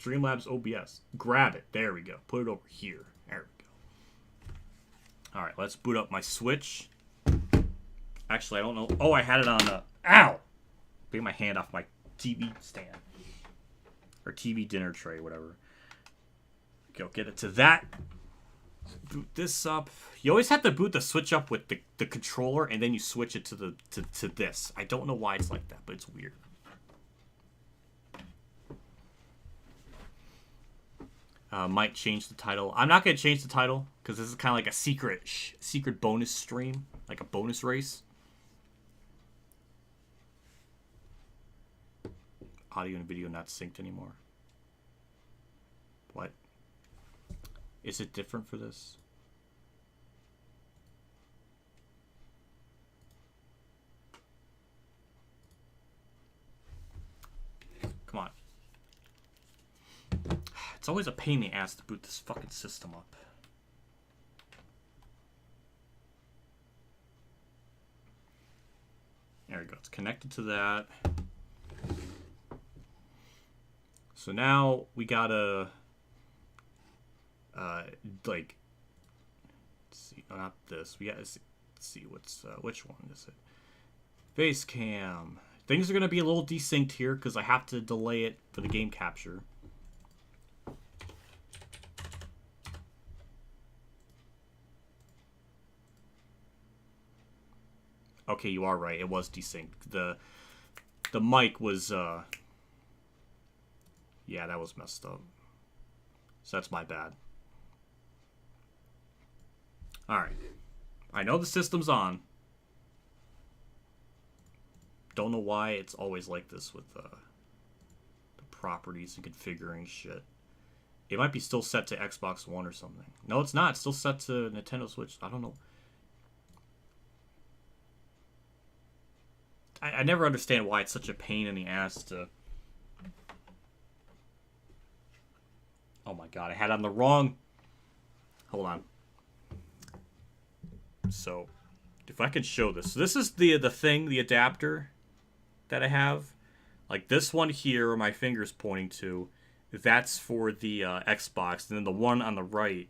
Streamlabs OBS. Grab it. There we go. Put it over here. There we go. All right, let's boot up my Switch. Actually, I don't know. Oh, I had it on the. Ow! Get my hand off my TV stand or TV dinner tray, whatever. Go get it to that. Boot this up. You always have to boot the Switch up with the controller, and then you switch it to this. I don't know why it's like that, but it's weird. Might change the title. I'm not gonna change the title because this is kind of like a secret bonus stream, like a bonus race. Audio and video not synced anymore. What? Is it different for this? Come on. It's always a pain in the ass to boot this fucking system up. There we go. It's connected to that. So now we gotta like, let's see, oh, not this. We gotta see what's which one is it? Face cam. Things are gonna be a little desynced here because I have to delay it for the game capture. Okay, you are right. It was desynced. The mic was yeah, that was messed up. So that's my bad. Alright. I know the system's on. Don't know why it's always like this with the properties and configuring shit. It might be still set to Xbox One or something. No, it's not. It's still set to Nintendo Switch. I don't know. I never understand why it's such a pain in the ass to... Oh my god, I had on the wrong... Hold on. So, if I could show this. So this is the thing, the adapter that I have. Like this one here, where my finger's pointing to, that's for the Xbox. And then the one on the right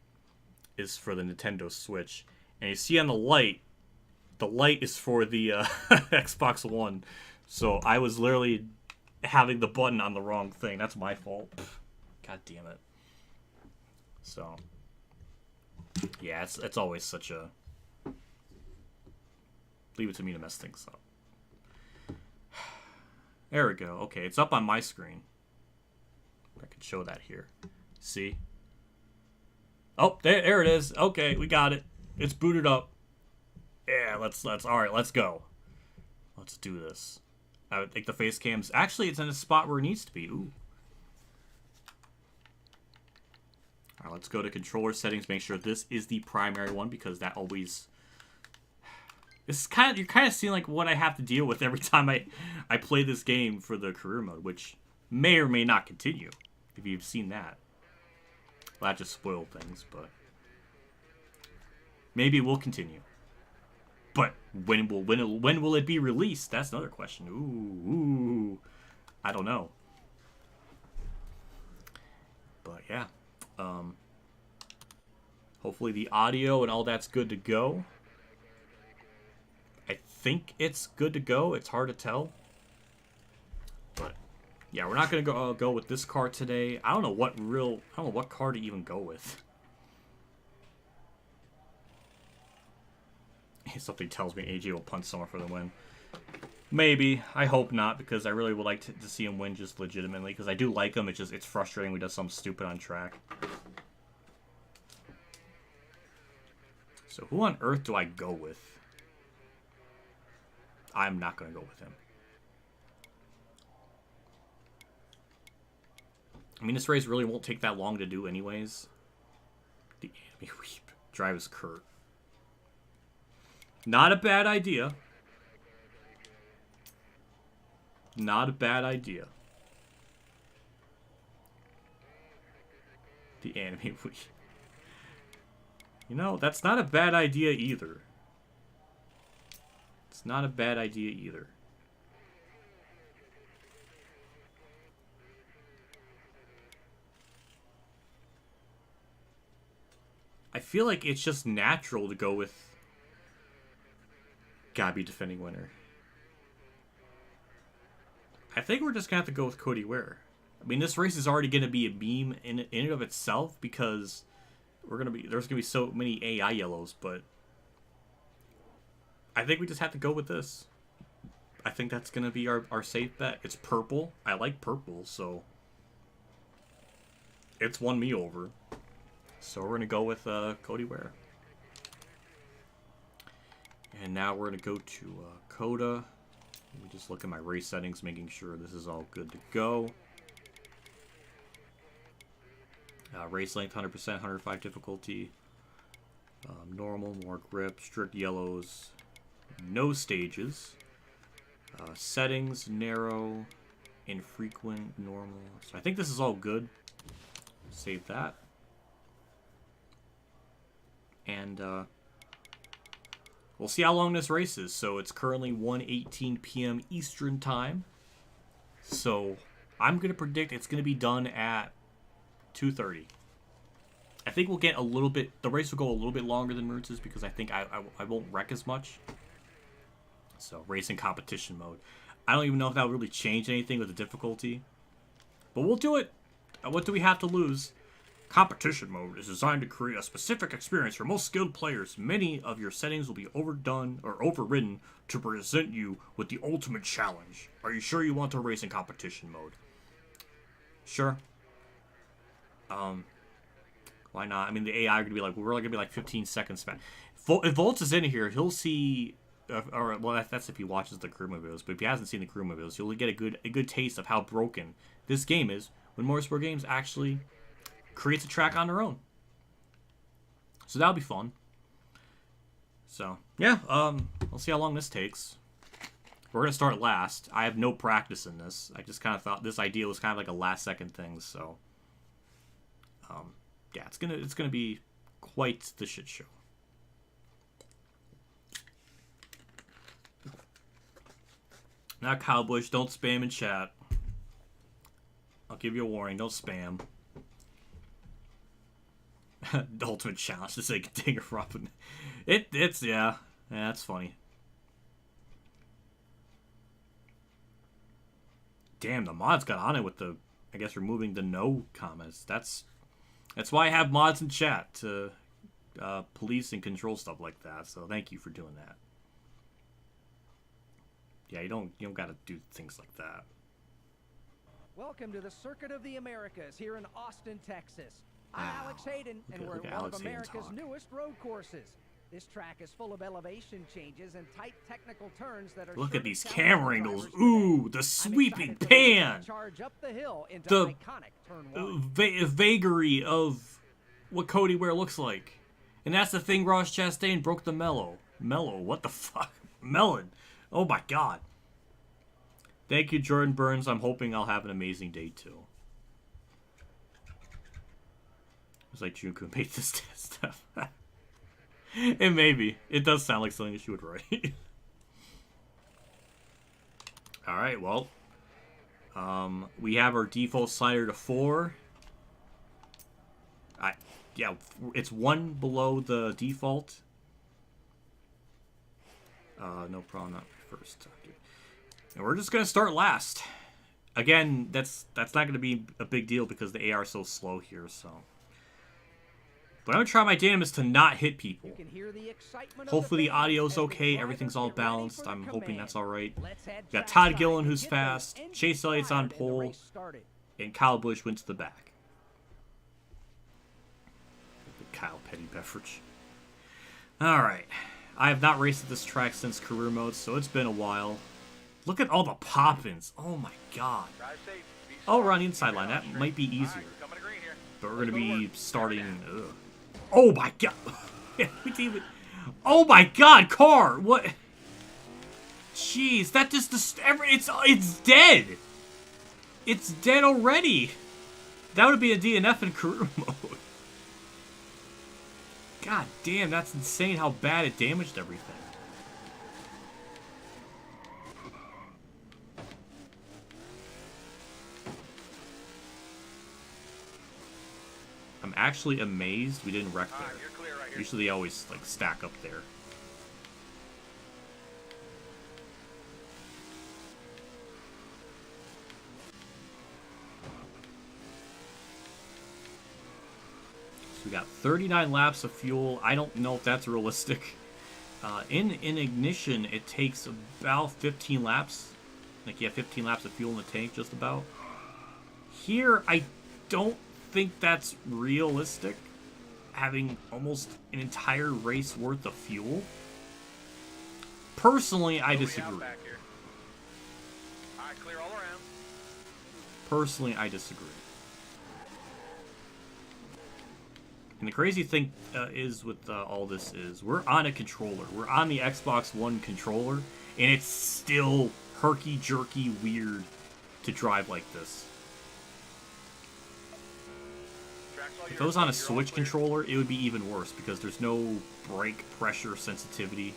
is for the Nintendo Switch. And you see on the light is for the Xbox One. So I was literally having the button on the wrong thing. That's my fault. God damn it. So, yeah, it's always such a... Leave it to me to mess things up. There we go. Okay, it's up on my screen. I can show that here. See? Oh, there it is. Okay, we got it. It's booted up. Yeah, let's all right, let's go. Let's do this. I would think the face cam's actually it's in a spot where it needs to be. Ooh. All right, let's go to controller settings. Make sure this is the primary one because that always. This is you're kind of seeing like what I have to deal with every time I play this game for the career mode, which may or may not continue. If you've seen that, well, that just spoiled things, but maybe it will continue. But when will it be released? That's another question. Ooh, I don't know. But yeah, hopefully the audio and all that's good to go. I think it's good to go. It's hard to tell. But yeah, we're not gonna go with this car today. I don't know what car to even go with. Something tells me AJ will punch someone for the win. Maybe. I hope not, because I really would like to see him win just legitimately. Because I do like him. It's frustrating when he does something stupid on track. So who on earth do I go with? I'm not going to go with him. I mean, this race really won't take that long to do anyways. The enemy reap. Drive is Kurt. Not a bad idea. Not a bad idea. The enemy reap. You know, that's not a bad idea either. It's not a bad idea either. I feel like it's just natural to go with Gabi defending winner. I think we're just gonna have to go with Cody Ware. I mean, this race is already gonna be a meme in and of itself because there's gonna be so many AI yellows, but I think we just have to go with this. I think that's gonna be our safe bet. It's purple. I like purple, so it's won me over. So we're gonna go with Cody Ware. And now we're gonna go to Coda. Let me just look at my race settings, making sure this is all good to go. Race length 100%, 105 difficulty. Normal, more grip, strict yellows, no stages. Settings, narrow, infrequent, normal. So I think this is all good. Save that. And we'll see how long this race is. So it's currently 1:18 p.m. Eastern time. So I'm going to predict it's going to be done at 2:30. I think we'll get a little bit... The race will go a little bit longer than Mertz's because I think I won't wreck as much. So racing competition mode. I don't even know if that will really change anything with the difficulty. But we'll do it. What do we have to lose? Competition mode is designed to create a specific experience for most skilled players. Many of your settings will be overdone or overridden to present you with the ultimate challenge. Are you sure you want to race in competition mode? Sure. Why not? I mean, the AI are gonna be like, we're gonna be like 15 seconds back. If Volts is in here, he'll see. Or well, that's if he watches the crew videos. But if he hasn't seen the crew videos, he'll get a good taste of how broken this game is when Motorsport Games actually creates a track on their own. So that'll be fun. So yeah, we'll see how long this takes. We're gonna start last. I have no practice in this. I just kind of thought this idea was kind of like a last second thing. So yeah, it's gonna be quite the shit show. Now, Kyle Busch, don't spam in chat. I'll give you a warning. Don't spam. The ultimate challenge to say Dinger Robin. It's yeah, that's funny. Damn, the mods got on it with the, I guess, removing the no comments. That's why I have mods in chat to police and control stuff like that. So thank you for doing that. Yeah, you don't gotta do things like that. Welcome to the Circuit of the Americas here in Austin, Texas. I'm Alex Hayden, and we're at one of America's newest road courses. This track is full of elevation changes and tight technical turns that are. Look at these camera angles. Ooh, the sweeping pan. Charge up the hill into the iconic turn 1. Vagary of what Cody Ware looks like. And that's the thing Ross Chastain broke the mellow. Mellow, what the fuck? Melon. Oh my god. Thank you, Jordan Burns. I'm hoping I'll have an amazing day too. It's like Junko made this stuff. It may be. It does sound like something that she would write. Alright, well. We have our default slider to 4. Yeah, it's 1 below the default. No problem, not first. And we're just gonna start last. Again, that's not gonna be a big deal because the AR is so slow here, so. But I'm gonna try my damnedest to not hit people. Hopefully the audio's okay, everything's all balanced. I'm hoping that's alright. We got Todd Gillen who's fast, Chase Elliott's on pole, and Kyle Busch went to the back. Kyle Petty Beverage. Alright. I have not raced at this track since career mode, so it's been a while. Look at all the pop-ins. Oh my god. I'll run inside line. That might be easier. But we're going to be starting... Oh my god! Oh my god, car! What? Jeez, that just... It's dead! It's dead already! That would be a DNF in career mode. God damn, that's insane how bad it damaged everything. I'm actually amazed we didn't wreck there. Usually they always like stack up there. So we got 39 laps of fuel. I don't know if that's realistic. In ignition, it takes about 15 laps. Like, yeah, 15 laps of fuel in the tank, just about. Here, I don't think that's realistic. Having almost an entire race worth of fuel. Personally, I disagree. Personally, I disagree. And the crazy thing is with all this is we're on a controller. We're on the Xbox One controller, and it's still herky-jerky weird to drive like this. If it was on a Switch controller, it would be even worse because there's no brake pressure sensitivity.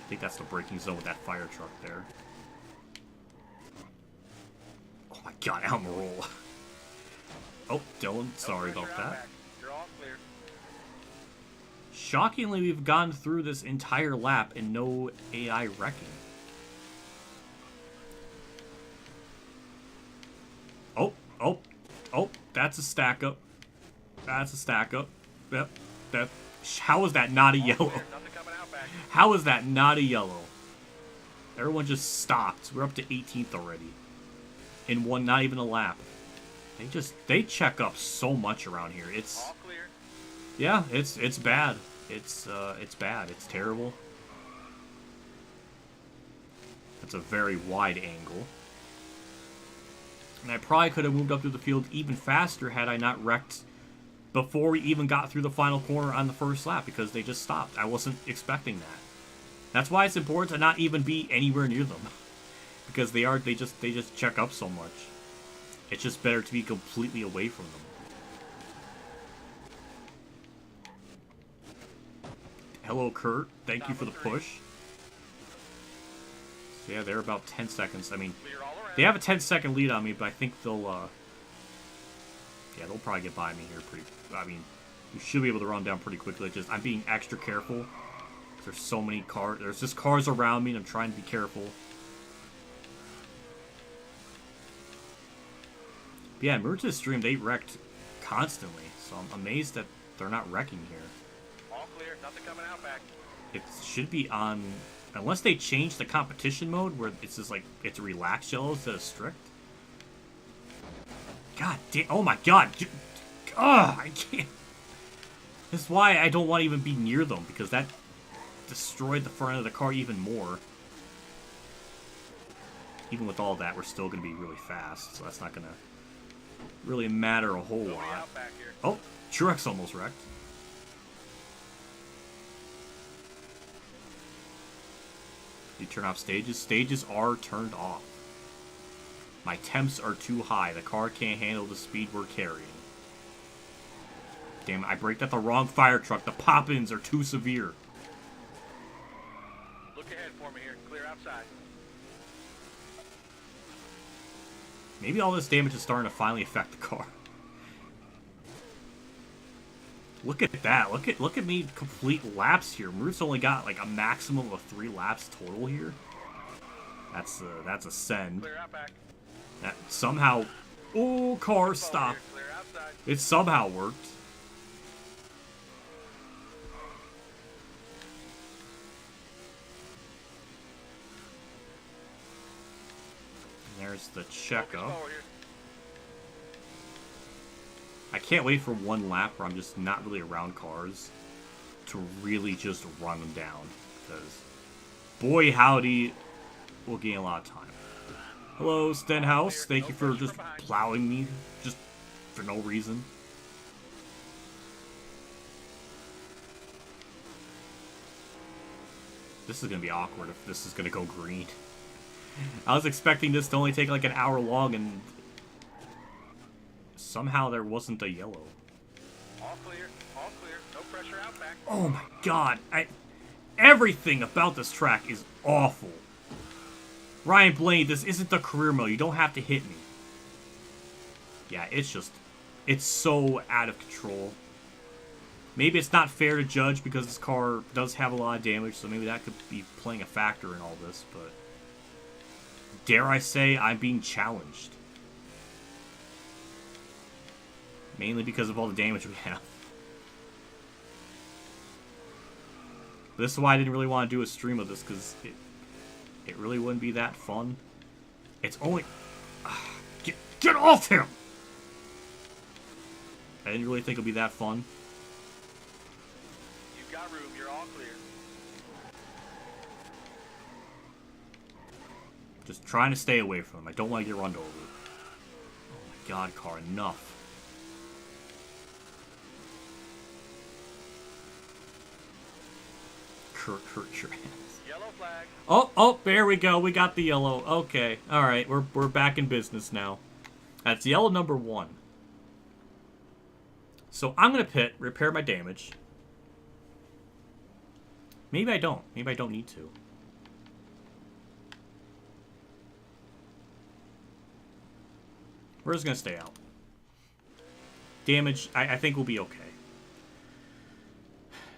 I think that's the braking zone with that fire truck there. Oh my god, I'm roll. Oh, Dylan, sorry about that. Shockingly, we've gone through this entire lap and no AI wrecking. Oh, that's a stack up. That's a stack up. Yep. How is that not a yellow? How is that not a yellow? Everyone just stopped. We're up to 18th already. In one, not even a lap. They check up so much around here. It's, yeah, it's bad. It's bad. It's terrible. That's a very wide angle. And I probably could have moved up through the field even faster had I not wrecked before we even got through the final corner on the first lap, because they just stopped. I wasn't expecting that. That's why it's important to not even be anywhere near them. Because they just check up so much. It's just better to be completely away from them. Hello, Kurt. Thank you for the push. So yeah, they're about 10 seconds. I mean, they have a 10-second lead on me, but I think they'll, yeah, they'll probably get by me here pretty... I mean, you should be able to run down pretty quickly. I'm being extra careful. There's so many cars. There's just cars around me, and I'm trying to be careful. But yeah, Merchant Stream, they wrecked constantly, so I'm amazed that they're not wrecking here. All clear, nothing coming out back. It should be on... Unless they change the competition mode where it's just like, it's relaxed yellow instead of strict. God damn, oh my god. Ugh, I can't. This is why I don't want to even be near them, because that destroyed the front of the car even more. Even with all that, we're still going to be really fast, so that's not going to really matter a whole lot. Oh, Truex almost wrecked. You turn off stages? Stages are turned off. My temps are too high. The car can't handle the speed we're carrying. Damn it, I braked at the wrong fire truck. The pop-ins are too severe. Look ahead for me here. Clear outside. Maybe all this damage is starting to finally affect the car. Look at that. Look at me complete laps here. Root's only got like a maximum of 3 laps total here. That's a send. Clear out back. That somehow... Oh, car stop. Clear outside. It somehow worked. And there's the checkup. I can't wait for one lap where I'm just not really around cars to really just run them down. Because, boy howdy, we'll gain a lot of time. Hello, Stenhouse. Thank you for just plowing me, just for no reason. This is gonna be awkward if this is gonna go green. I was expecting this to only take like an hour long, and somehow there wasn't a yellow. All clear, no pressure out back. Oh my god, everything about this track is awful. Ryan Blaney, this isn't the career mode. You don't have to hit me. Yeah, it's so out of control. Maybe it's not fair to judge because this car does have a lot of damage, so maybe that could be playing a factor in all this, but dare I say I'm being challenged. Mainly because of all the damage we have. This is why I didn't really want to do a stream of this, because it really wouldn't be that fun. It's only... Get off him! I didn't really think it would be that fun. You've got room, you're all clear. Just trying to stay away from him. I don't want to get run over. Oh my god, car, enough. Hurt your hands. Yellow flag. Oh, there we go. We got the yellow. Okay. Alright, we're back in business now. That's yellow number 1. So I'm gonna pit, repair my damage. Maybe I don't. Maybe I don't need to. We're just gonna stay out. Damage, I think we'll be okay.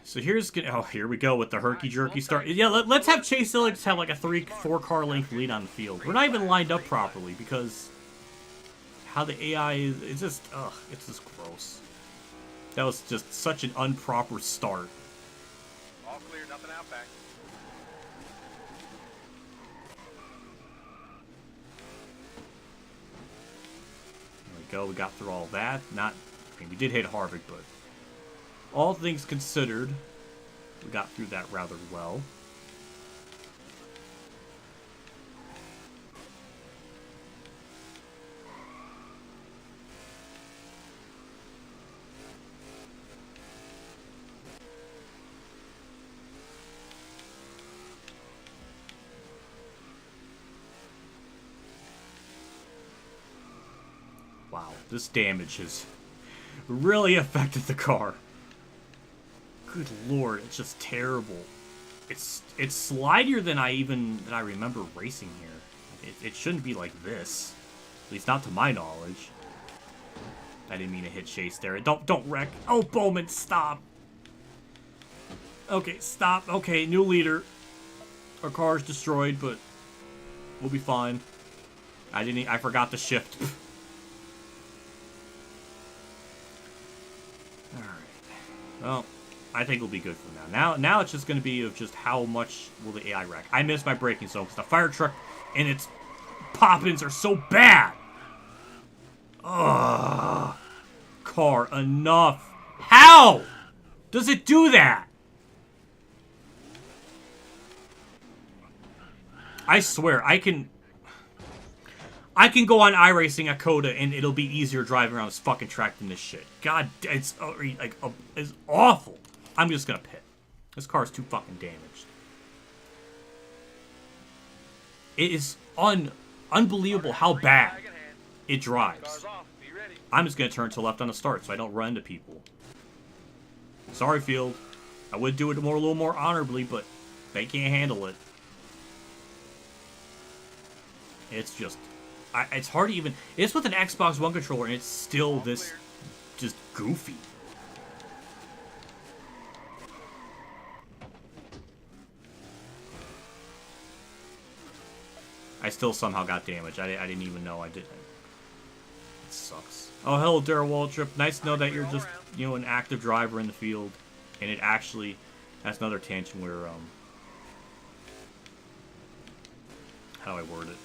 So here's gonna. Oh, here we go with the herky-jerky start. Yeah, let's have Chase Elliott have like a 3-4 car length lead on the field. We're not even lined up properly because how the AI is. It's just. Ugh, it's just gross. That was just such an improper start. All clear, nothing out back. There we go. We got through all that. Not. I mean, we did hit Harvick, but all things considered, we got through that rather well. Wow, this damage has really affected the car. Good lord, it's just terrible. It's slidier than I remember racing here. It shouldn't be like this. At least not to my knowledge. I didn't mean to hit Chase there. Don't wreck. Oh, Bowman, stop. Okay, stop. Okay, new leader. Our car's destroyed, but we'll be fine. I forgot to shift. Alright. Well, I think we'll be good for now. Now it's just going to be of just how much will the AI wreck. I missed my braking zone because the fire truck and its pop-ins are so bad. Ugh. Car, enough. How does it do that? I swear, I can go on iRacing at Coda and it'll be easier driving around this fucking track than this shit. God, it's awful. I'm just gonna pit. This car is too fucking damaged. It is unbelievable how bad it drives. I'm just gonna turn to left on the start so I don't run into people. Sorry, field. I would do it a little more honorably, but they can't handle it. It's just, it's hard to even. It's with an Xbox One controller, and it's still this, just goofy. I still somehow got damaged. I didn't even know I did. It sucks. Oh, hello, Darrell Waltrip. Nice to know that you're just, an active driver in the field. And it actually, that's another tangent where, how do I word it?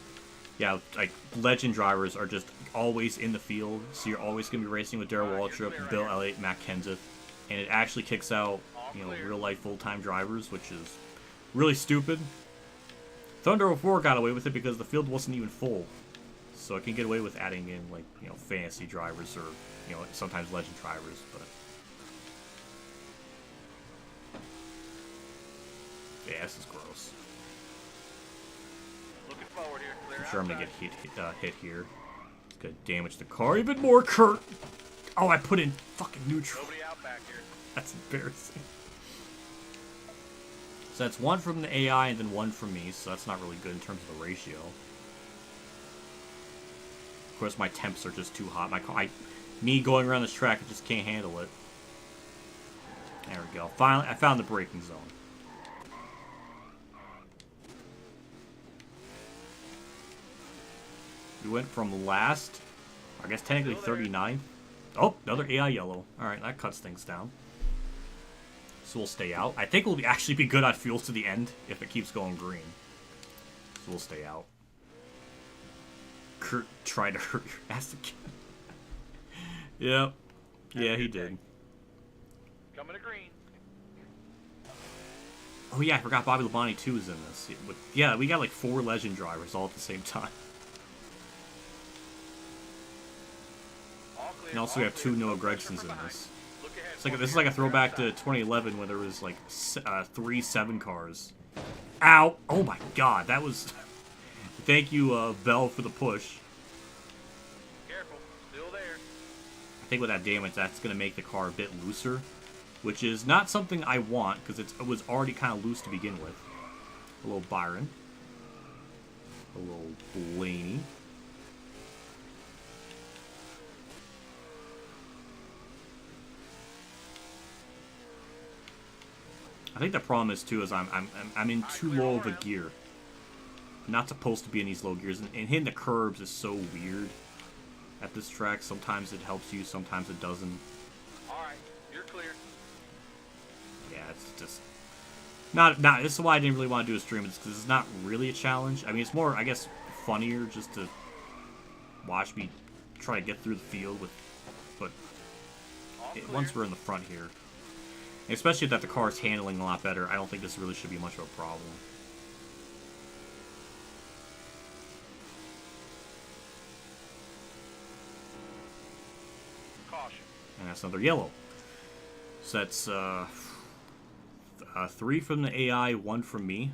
Yeah, like, legend drivers are just always in the field. So you're always going to be racing with Darrell Waltrip, Bill Elliott, Matt Kenseth. And it actually kicks out, real-life full-time drivers, which is really stupid. Thunder 04 got away with it because the field wasn't even full. So it can get away with adding in, like, you know, fantasy drivers or, you know, sometimes legend drivers, but... Yeah, this is gross. Looking forward here. Clear I'm sure I'm gonna outside. get hit here. It's gonna damage the car even more, Kurt! Oh, I put in fucking neutral. Nobody out back here. That's embarrassing. So that's one from the AI and then one from me, so that's not really good in terms of the ratio. Of course, my temps are just too hot. Me going around this track, I just can't handle it. There we go. Finally, I found the braking zone. We went from last, I guess technically 39th. Oh, another AI yellow. Alright, that cuts things down. So we'll stay out. I think we'll actually be good on fuel to the end if it keeps going green. So we'll stay out. Kurt tried to hurt your ass again. Yep. Yeah, he did. Coming to green. Oh yeah, I forgot Bobby Labonte too is in this. Yeah, we got like 4 legend drivers all at the same time. All clear. And also we have 2 Noah Gregsons in this. This is like a throwback to 2011 when there was like 3 7 cars. Ow! Oh my god, that was... Thank you, Bell, for the push. Careful. Still there. I think with that damage, that's going to make the car a bit looser. Which is not something I want, because it was already kind of loose to begin with. A little Byron. A little Blaney. I think the problem is too is I'm in too low of a gear. I'm not supposed to be in these low gears, and hitting the curbs is so weird at this track. Sometimes it helps you, sometimes it doesn't. All right, you're clear. Yeah, it's just not. This is why I didn't really want to do a stream. It's because it's not really a challenge. I mean, it's more, I guess, funnier just to watch me try to get through the field with. But once we're in the front here. Especially that the car is handling a lot better, I don't think this really should be much of a problem. Caution. And that's another yellow. So that's 3 from the AI, 1 from me.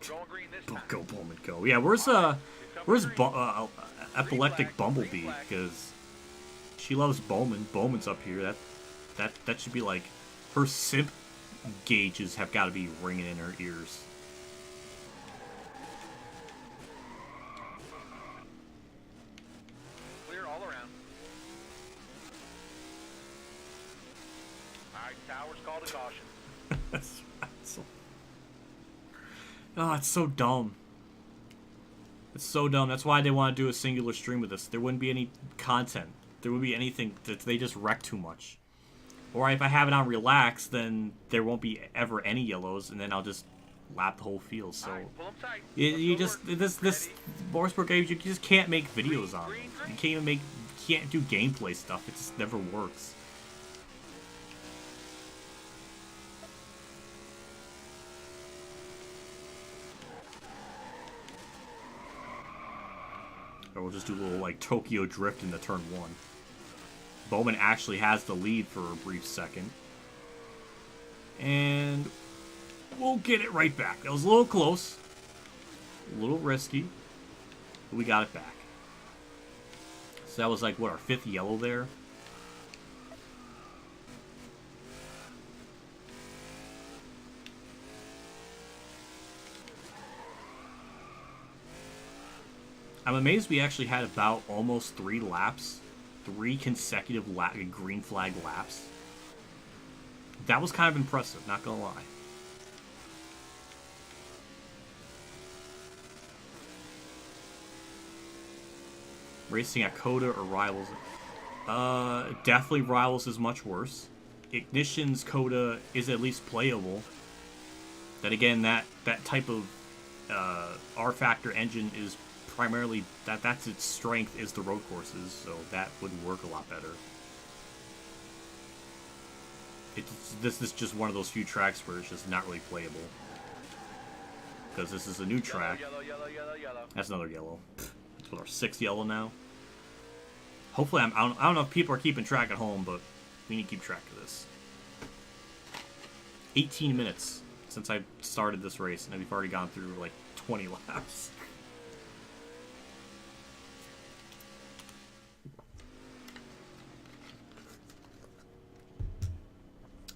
Going green this time. Go Bowman, go! Yeah, where's Epileptic Bumblebee? Because she loves Bowman. Bowman's up here. That should be like her simp gauges have got to be ringing in her ears. Clear all around. All right, towers called a caution. That's so... Oh, it's so dumb. It's so dumb. That's why they want to do a singular stream with this. There wouldn't be any content. There wouldn't be anything. They just wreck too much. Or if I have it on relax, then there won't be ever any yellows, and then I'll just lap the whole field. So Right, pull 'em tight. you just this motorsport games you just can't make videos on. Green, green. You can't do gameplay stuff. It just never works. Or we'll just do a little, like, Tokyo Drift into turn 1. Bowman actually has the lead for a brief second. And we'll get it right back. That was a little close. A little risky. But we got it back. So that was, like, what, our 5th yellow there? I'm amazed we actually had about almost 3 laps. 3 consecutive green flag laps. That was kind of impressive, not gonna lie. Racing at Coda or Rivals? Definitely Rivals is much worse. Ignition's Coda is at least playable. Then again, that type of R-Factor engine is primarily that's its strength is the road courses, so that would work a lot better. This is just one of those few tracks where it's just not really playable. Because this is a new track. Yellow, yellow, yellow, yellow. That's another yellow. That's what our 6th yellow now. Hopefully, I don't know if people are keeping track at home, but we need to keep track of this. 18 minutes since I started this race, and we've already gone through like 20 laps.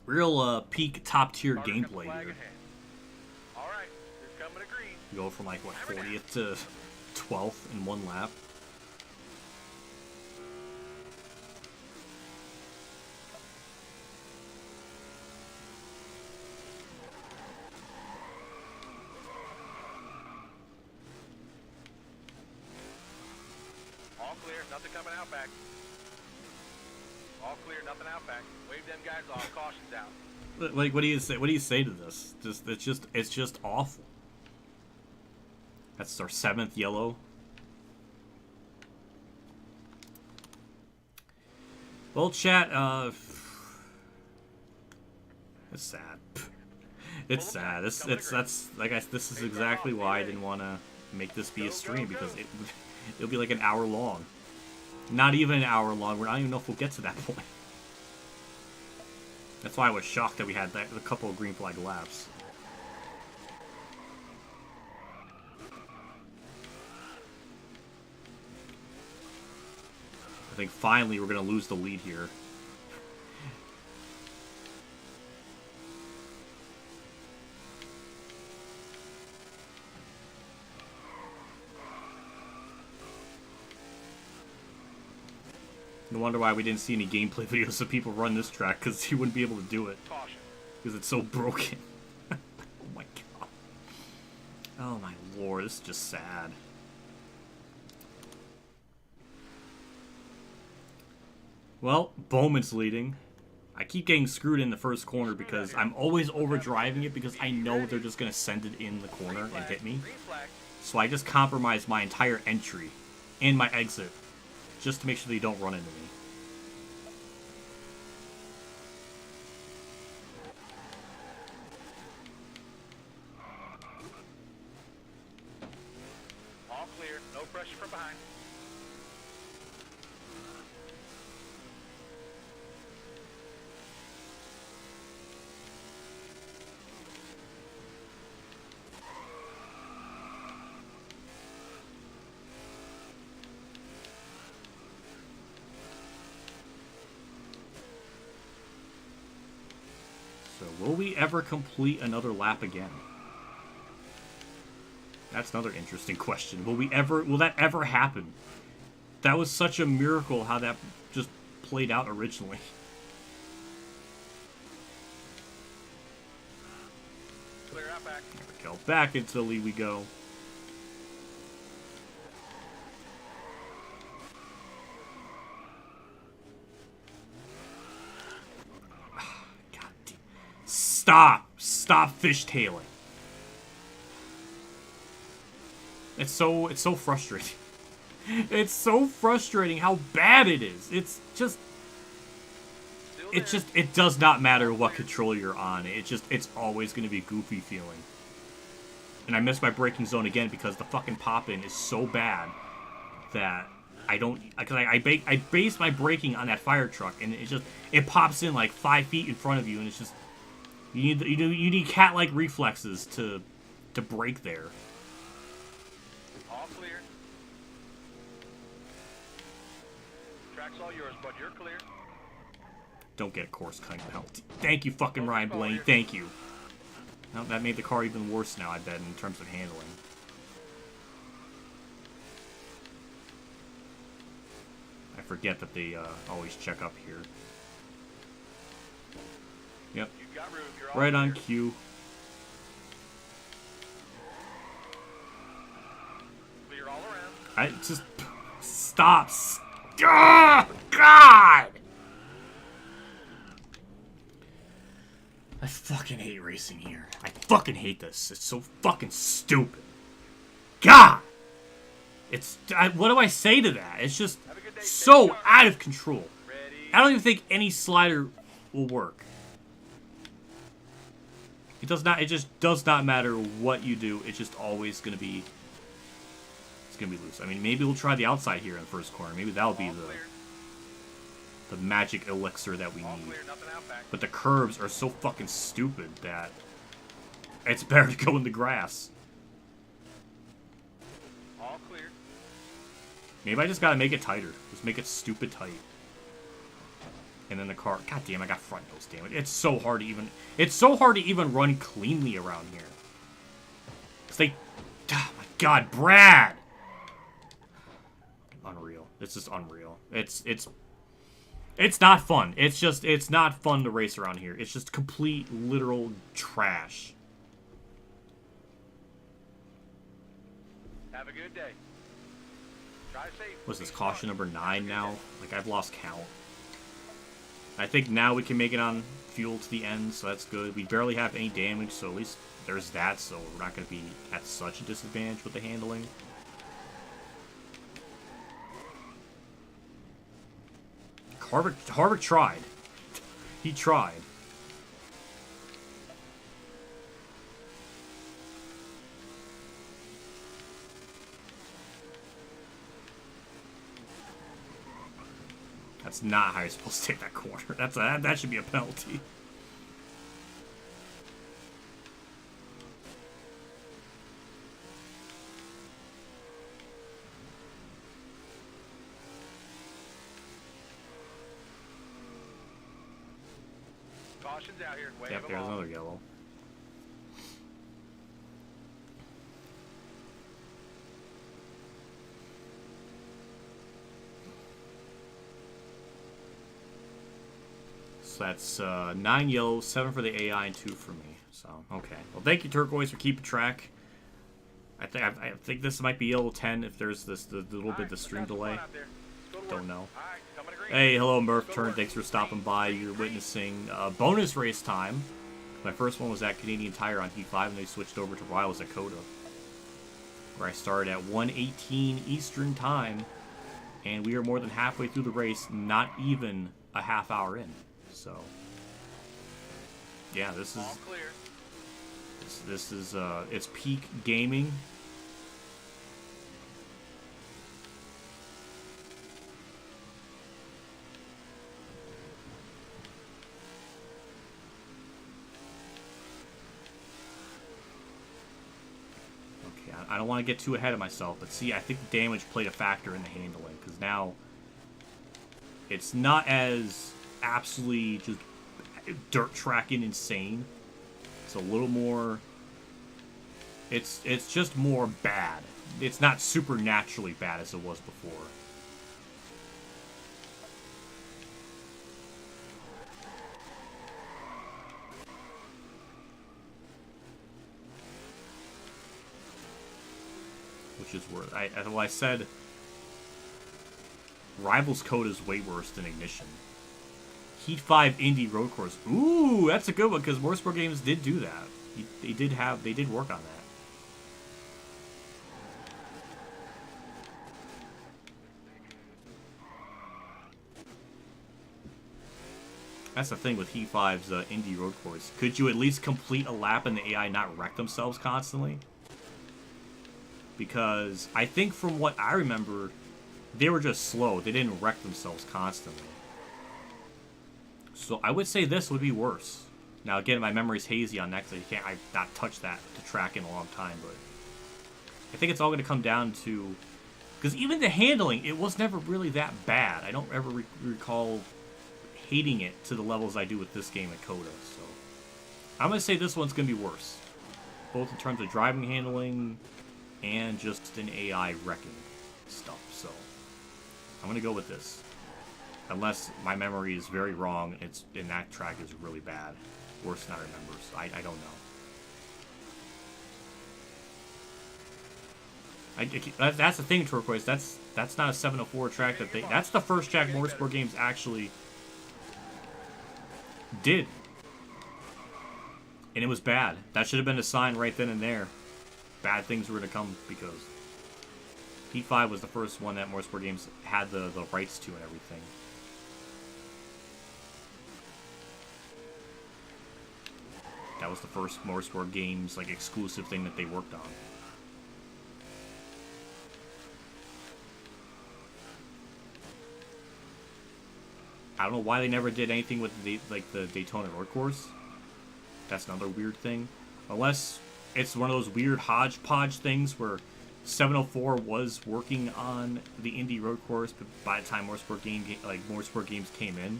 Real peak top tier gameplay here. Alright, you're coming to green. You go from like what 40th to 12th in one lap. All clear, nothing coming out back. All clear, nothing out back. Wave them guys off, caution's out. Like, what do you say? What do you say to this? It's just awful. That's our 7th yellow. Well, chat. It's sad. It's sad. This is exactly why I didn't want to make this be a stream, because it'll be like an hour long. Not even an hour long. I don't even know if we'll get to that point. That's why I was shocked that we had a couple of green flag laps. I think finally we're going to lose the lead here. No wonder why we didn't see any gameplay videos of people run this track, because he wouldn't be able to do it. Because it's so broken. Oh my god. Oh my lord, this is just sad. Well, Bowman's leading. I keep getting screwed in the first corner because I'm always overdriving it because I know they're just going to send it in the corner and hit me. So I just compromise my entire entry and my exit just to make sure they don't run into me. All clear, no pressure from behind. So will we ever complete another lap again? That's another interesting question. Will that ever happen? That was such a miracle how that just played out originally. Clear out back. There we go. Back into the lead we go. God damn. Stop fishtailing. It's so frustrating. It's so frustrating how bad it is. It does not matter what controller you're on. It's always going to be a goofy feeling. And I missed my braking zone again because the fucking pop-in is so bad that I don't, because I base my braking on that fire truck, and it pops in like 5 feet in front of you, and it's just you need cat-like reflexes to brake there. All clear. Track's all yours, bud. You're clear. Don't get a course cutting penalty. Thank you, fucking Ryan Blaney. Thank you. Now, that made the car even worse now, I bet, in terms of handling. I forget that they always check up here. Yep. You've got room. You're all Right on clear. cue. Clear all around. I just... Stop. Oh, God! I fucking hate racing here. I fucking hate this. It's so fucking stupid. God! what do I say to that? It's just so out of control. I don't even think any slider will work. It does not. It just does not matter what you do. It's just always gonna be. It's gonna be loose. I mean, maybe we'll try the outside here in the first corner. Maybe that'll be the magic elixir that we need. But the curves are so fucking stupid that it's better to go in the grass. All clear. Maybe I just gotta make it tighter. Just make it stupid tight. And then the car. God damn, I got front nose. Damn it! It's so hard to even. It's so hard to even run cleanly around here. Cause they. Oh my God, Brad. Unreal. It's just unreal. It's not fun. It's not fun to race around here. It's just complete, literal trash. Have a good day. Drive safe. What's this, caution number 9 now? Like, I've lost count. I think now we can make it on fuel to the end, so that's good. We barely have any damage, so at least there's that, so we're not going to be at such a disadvantage with the handling. Harvick tried. He tried. That's not how you're supposed to take that corner. That should be a penalty. Caution's out here. Wave Yep, them there's off. another yellow. So that's 9 yellow, 7 for the AI, and 2 for me. So, okay. Well, thank you, Turquoise, for keeping track. I think this might be yellow 10 if there's the little bit of the stream delay. Don't know. Hey, hello, Murph Turn. Thanks for stopping by. You're witnessing bonus race time. My first one was at Canadian Tire on Heat 5, and they switched over to Rivals at COTA, where I started at 1:18 Eastern Time, and we are more than halfway through the race, not even a half hour in. So, yeah, this is it's peak gaming. Okay, I don't want to get too ahead of myself, but see, I think the damage played a factor in the handling, because now it's not as absolutely just dirt tracking insane. It's a little more. It's just more bad. It's not supernaturally bad as it was before. Which is worse. I said Rivals Code is way worse than Ignition. Heat 5 Indy Road Course. Ooh, that's a good one, because Motorsport Games did do that. They did work on that. That's the thing with Heat 5's Indy Road Course. Could you at least complete a lap and the AI not wreck themselves constantly? Because I think from what I remember, they were just slow. They didn't wreck themselves constantly. So I would say this would be worse. Now again, my memory's hazy on that because I've not touched that to track in a long time, but I think it's all going to come down to, because even the handling, it was never really that bad. I don't ever recall hating it to the levels I do with this game at COTA. So I'm going to say this one's going to be worse, both in terms of driving handling and just an AI wrecking stuff. So I'm going to go with this. Unless my memory is very wrong, and that track is really bad. Worse than I remember, so I don't know. That's the thing, Turquoise. That's not a 704 track that's the first track Motorsport Games actually did. And it was bad. That should have been a sign right then and there. Bad things were to come because P5 was the first one that Motorsport Games had the rights to and everything. That was the first Motorsport Games like exclusive thing that they worked on. I don't know why they never did anything with the Daytona Road Course. That's another weird thing. Unless it's one of those weird hodgepodge things where 704 was working on the Indy Road Course, but by the time Motorsport Games came in,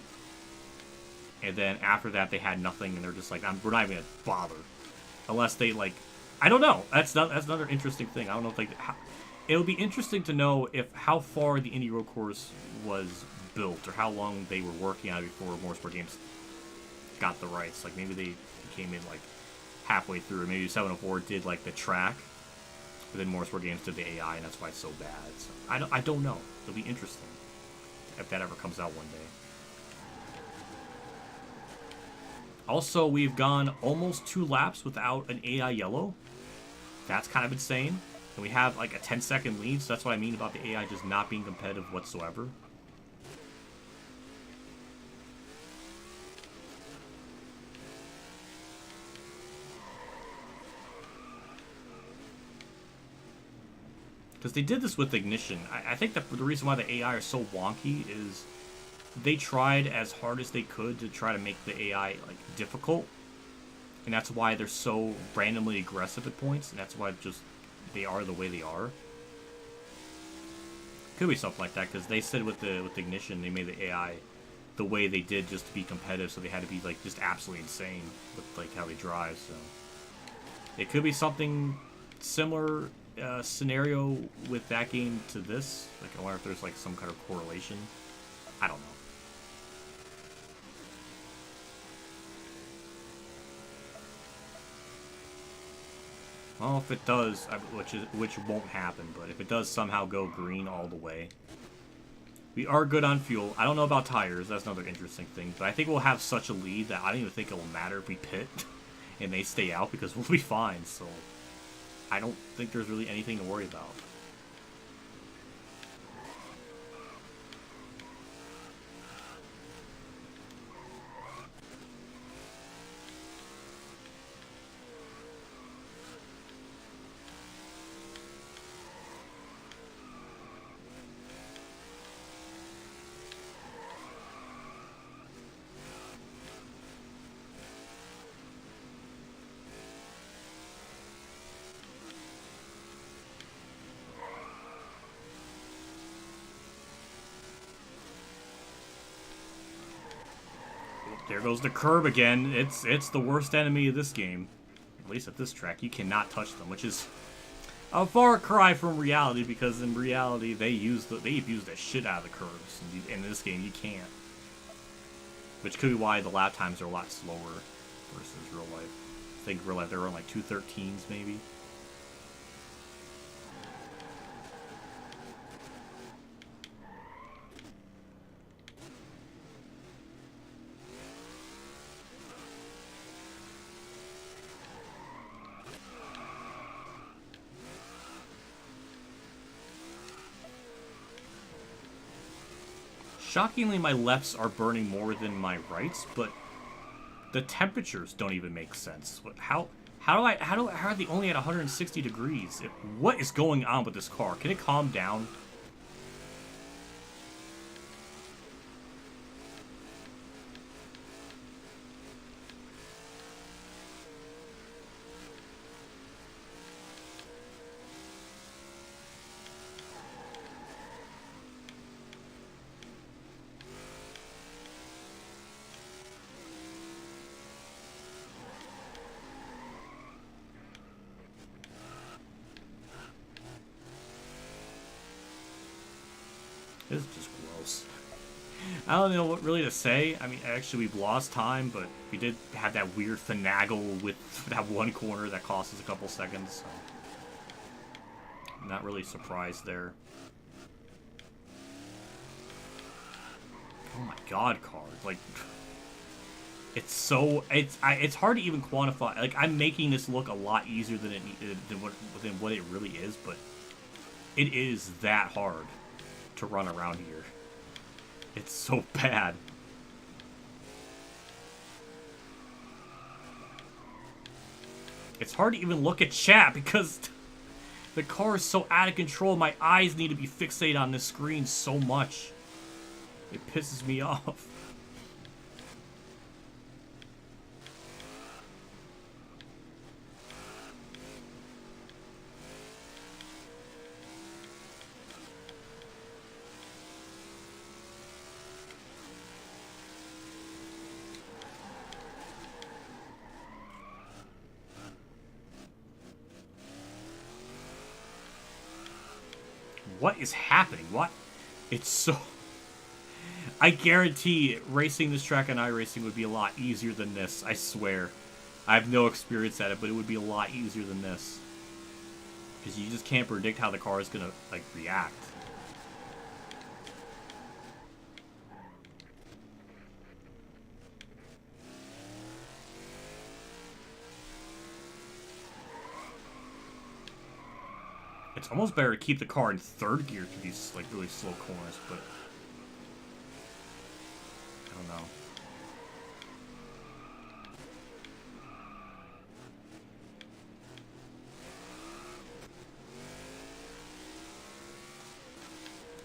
and then after that they had nothing, and they're just like, we're not even gonna bother, unless they like, I don't know. That's another interesting thing. I don't know if like it would be interesting to know if how far the Indy Road Course was built or how long they were working on it before Motorsport Games got the rights. Like maybe they came in like halfway through. Maybe 704 did like the track, but then Motorsport Games did the AI, and that's why it's so bad. So I don't know. It'll be interesting if that ever comes out one day. Also, we've gone almost 2 laps without an AI yellow. That's kind of insane. And we have like a 10-second lead, so that's what I mean about the AI just not being competitive whatsoever. Because they did this with Ignition. I think that the reason why the AI are so wonky is they tried as hard as they could to try to make the AI like difficult. And that's why they're so randomly aggressive at points, and that's why just they are the way they are. Could be something like that, because they said with Ignition they made the AI the way they did just to be competitive, so they had to be like just absolutely insane with like how they drive. So it could be something similar scenario with that game to this. Like I wonder if there's like some kind of correlation. I don't know. Well, if it does, which won't happen, but if it does somehow go green all the way, we are good on fuel. I don't know about tires. That's another interesting thing. But I think we'll have such a lead that I don't even think it will matter if we pit and they stay out, because we'll be fine. So I don't think there's really anything to worry about. There goes the curb again. It's the worst enemy of this game. At least at this track. You cannot touch them, which is a far cry from reality, because in reality they've used the shit out of the curbs. In this game you can't. Which could be why the lap times are a lot slower versus real life. I think real life they were on like 2:13s maybe. Shockingly, my lefts are burning more than my rights, but the temperatures don't even make sense. How are they only at 160 degrees? What is going on with this car? Can it calm down? This is just gross. I don't know what really to say. I mean, actually, we've lost time, but we did have that weird finagle with that one corner that cost us a couple seconds. So I'm not really surprised there. Oh my god, car. Like, it's hard to even quantify. Like, I'm making this look a lot easier than what it really is, but It is that hard to run around here. It's so bad. It's hard to even look at chat because the car is so out of control. My eyes need to be fixated on this screen so much. It pisses me off. What is happening? What? It's so... I guarantee racing this track on iRacing would be a lot easier than this. I swear. I have no experience at it, but it would be a lot easier than this. Because you just can't predict how the car is going to, like, react. It's almost better to keep the car in third gear through these, like, really slow corners, but... I don't know.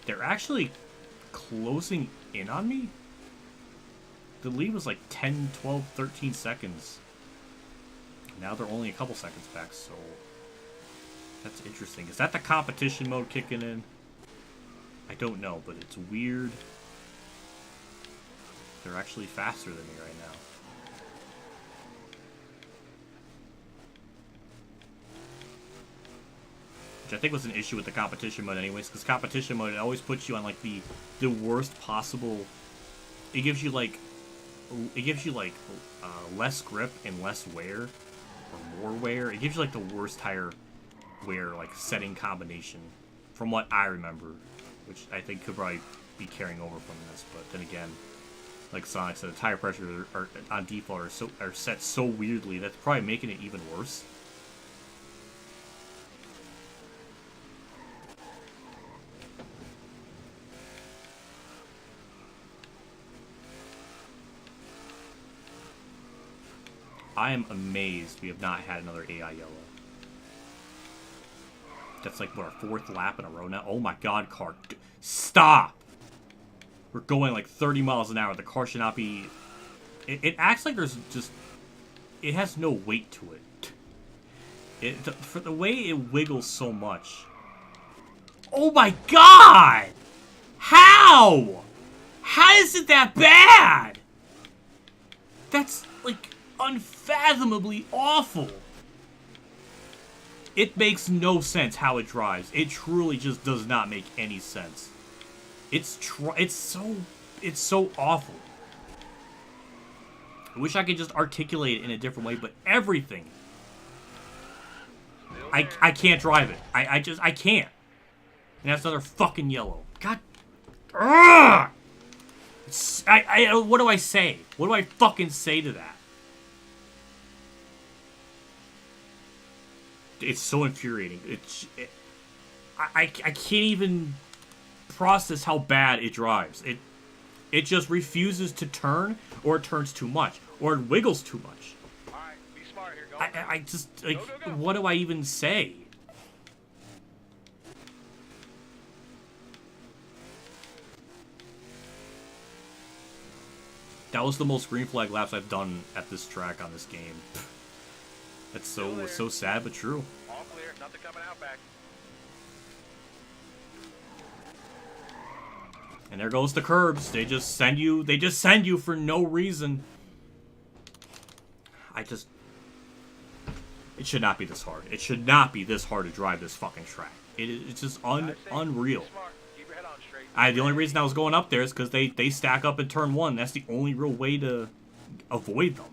They're actually closing in on me? The lead was like 10, 12, 13 seconds. Now they're only a couple seconds back, so... That's interesting. Is that the competition mode kicking in? I don't know, but it's weird. They're actually faster than me right now. Which I think was an issue with the competition mode anyways, because competition mode, it always puts you on like the worst possible... It gives you like less grip and less wear, or more wear. It gives you like the worst tire wear, like, setting combination, from what I remember, which I think could probably be carrying over from this, but then again, like Sonic said, the tire pressure are on default are set so weirdly that's probably making it even worse. I am amazed we have not had another AI yellow. That's like, what, our fourth lap in a row now? Oh my god, car. Stop! We're going like 30 miles an hour. The car should not be... It acts like there's just... It has no weight to it. For the way it wiggles so much. Oh my god! How? How is it that bad? That's, like, unfathomably awful. It makes no sense how it drives. It truly just does not make any sense. It's so awful. I wish I could just articulate it in a different way, but everything. I can't drive it. I can't. And that's another fucking yellow. God. Ugh! What do I say? What do I fucking say to that? It's so infuriating. I can't even process how bad it drives. It just refuses to turn, or it turns too much, or it wiggles too much. All right, be smart here. Go. I just, like, go. What do I even say? That was the most green flag laps I've done at this track on this game. That's so sad, but true. All clear, nothing coming out back. And there goes the curbs. They just send you for no reason. It should not be this hard. It should not be this hard to drive this fucking track. It's just unreal. Keep your head on straight. The only reason I was going up there is because they stack up in turn one. That's the only real way to avoid them.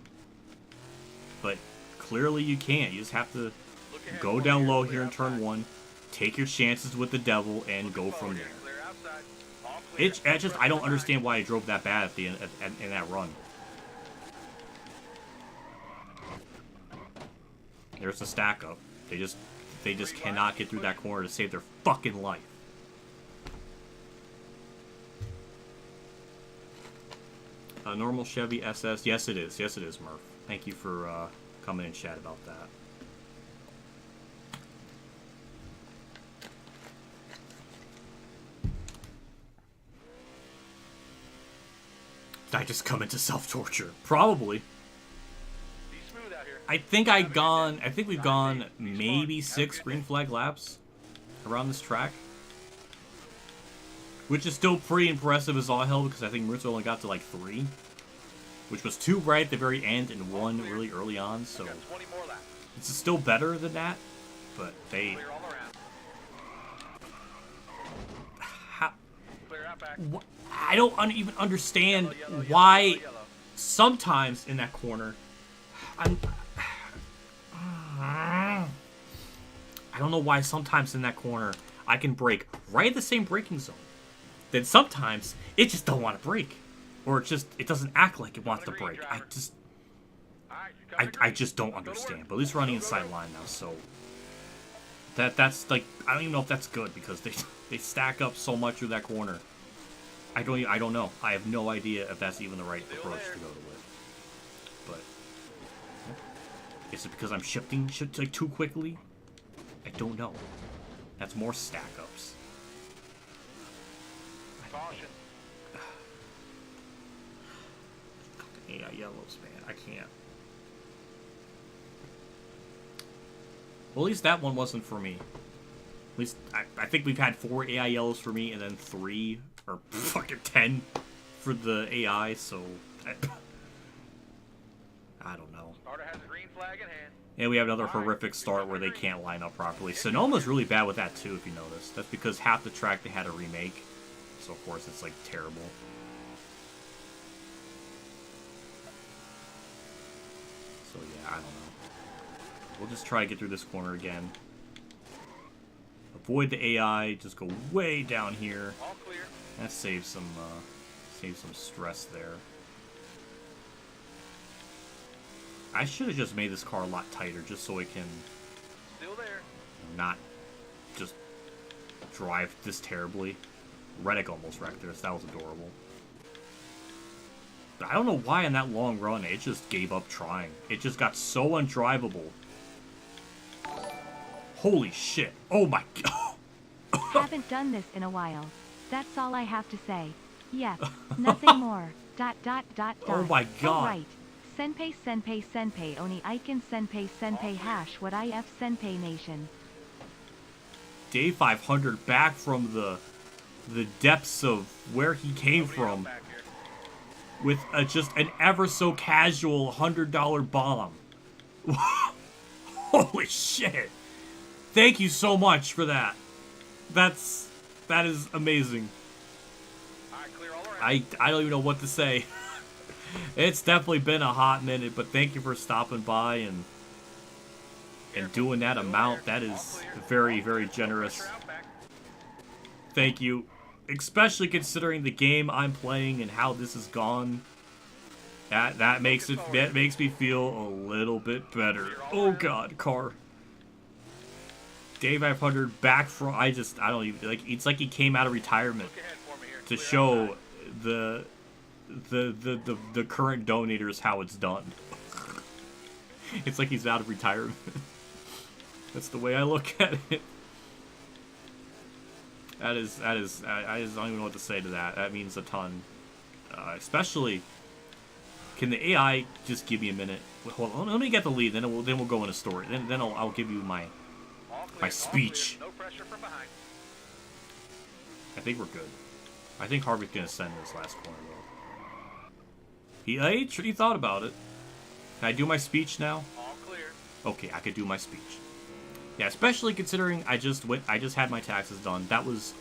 But clearly you can't. You just have to go down low here in turn one, take your chances with the devil, and go from there. I don't understand why I drove that bad at the end in that run. There's the stack up. they just cannot get through that corner to save their fucking life. A normal Chevy SS. Yes, it is. Yes, it is, Murph. Thank you for coming and chat about that. Did I just come into self-torture? Probably. I think we've gone maybe 6 green flag laps around this track. Which is still pretty impressive as all hell, because I think Maruzzo only got to like 3. Which was 2 right at the very end and 1 really early on, so this is still better than that, but they... I don't even understand why sometimes in that corner, I don't know why sometimes in that corner I can brake right at the same braking zone. Then sometimes it just don't want to brake. Or it doesn't act like it wants to brake. I just don't understand. But at least we're on the inside line now, so that's like, I don't even know if that's good, because they stack up so much through that corner. I don't know. I have no idea if that's even the right approach to go with. But is it because I'm shifting like too quickly? I don't know. That's more stack ups. Caution. Yeah, yellows, man. I can't. Well, at least that one wasn't for me. At least I think we've had 4 AI yellows for me, and then 3 or fucking 10 for the AI. So I don't know. Starter has a green flag in hand. And we have another horrific start where they can't line up properly. Sonoma's really bad with that too, if you notice. That's because half the track they had to remake. So of course it's like terrible. So yeah, I don't know. We'll just try to get through this corner again. Avoid the AI, just go way down here. All clear. That saves some stress there. I should have just made this car a lot tighter, just so it can Still there. not just drive this terribly. Reddick almost wrecked this. That was adorable. But I don't know why in that long run it just gave up trying. It just got so undrivable. Holy shit. Oh my god. Haven't done this in a while. That's all I have to say. Yes, nothing more. ... Oh my god. Right. Senpei senpei senpei oni iken senpei senpei hash what if senpei nation. Day 500 back from the depths of where he came from with just an ever so casual $100 bomb. Holy shit. Thank you so much for that. That is amazing. I don't even know what to say. It's definitely been a hot minute, but thank you for stopping by and doing that amount. That is very, very generous. Thank you. Especially considering the game I'm playing and how this has gone. That makes me feel a little bit better. Oh god, car. Day 500 back from I don't even like, it's like he came out of retirement to show the current donators how it's done. It's like he's out of retirement. That's the way I look at it. I just don't even know what to say to that. That means a ton. Especially, can the AI just give me a minute? Hold on, let me get the lead, then we'll go in a story. Then I'll give you my speech. No pressure from behind. I think we're good. I think Harvey's gonna send this last corner though. He thought about it. Can I do my speech now? All clear. Okay, I could do my speech. Yeah, especially considering I just had my taxes done. That was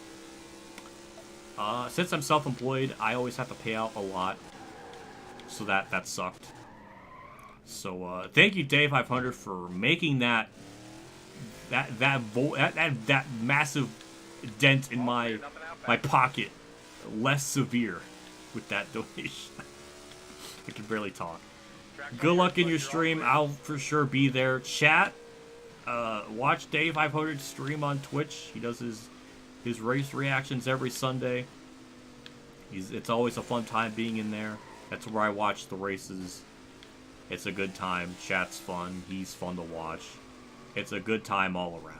since I'm self-employed, I always have to pay out a lot. So that sucked. So thank you, Day 500, for making that massive dent in my pocket less severe with that donation. I can barely talk. Good luck in your stream. I'll for sure be there. Chat, Watch Day 500 stream on Twitch. He does his race reactions every Sunday. It's always a fun time being in there. That's where I watch the races. It's a good time. Chat's fun. He's fun to watch. It's a good time all around.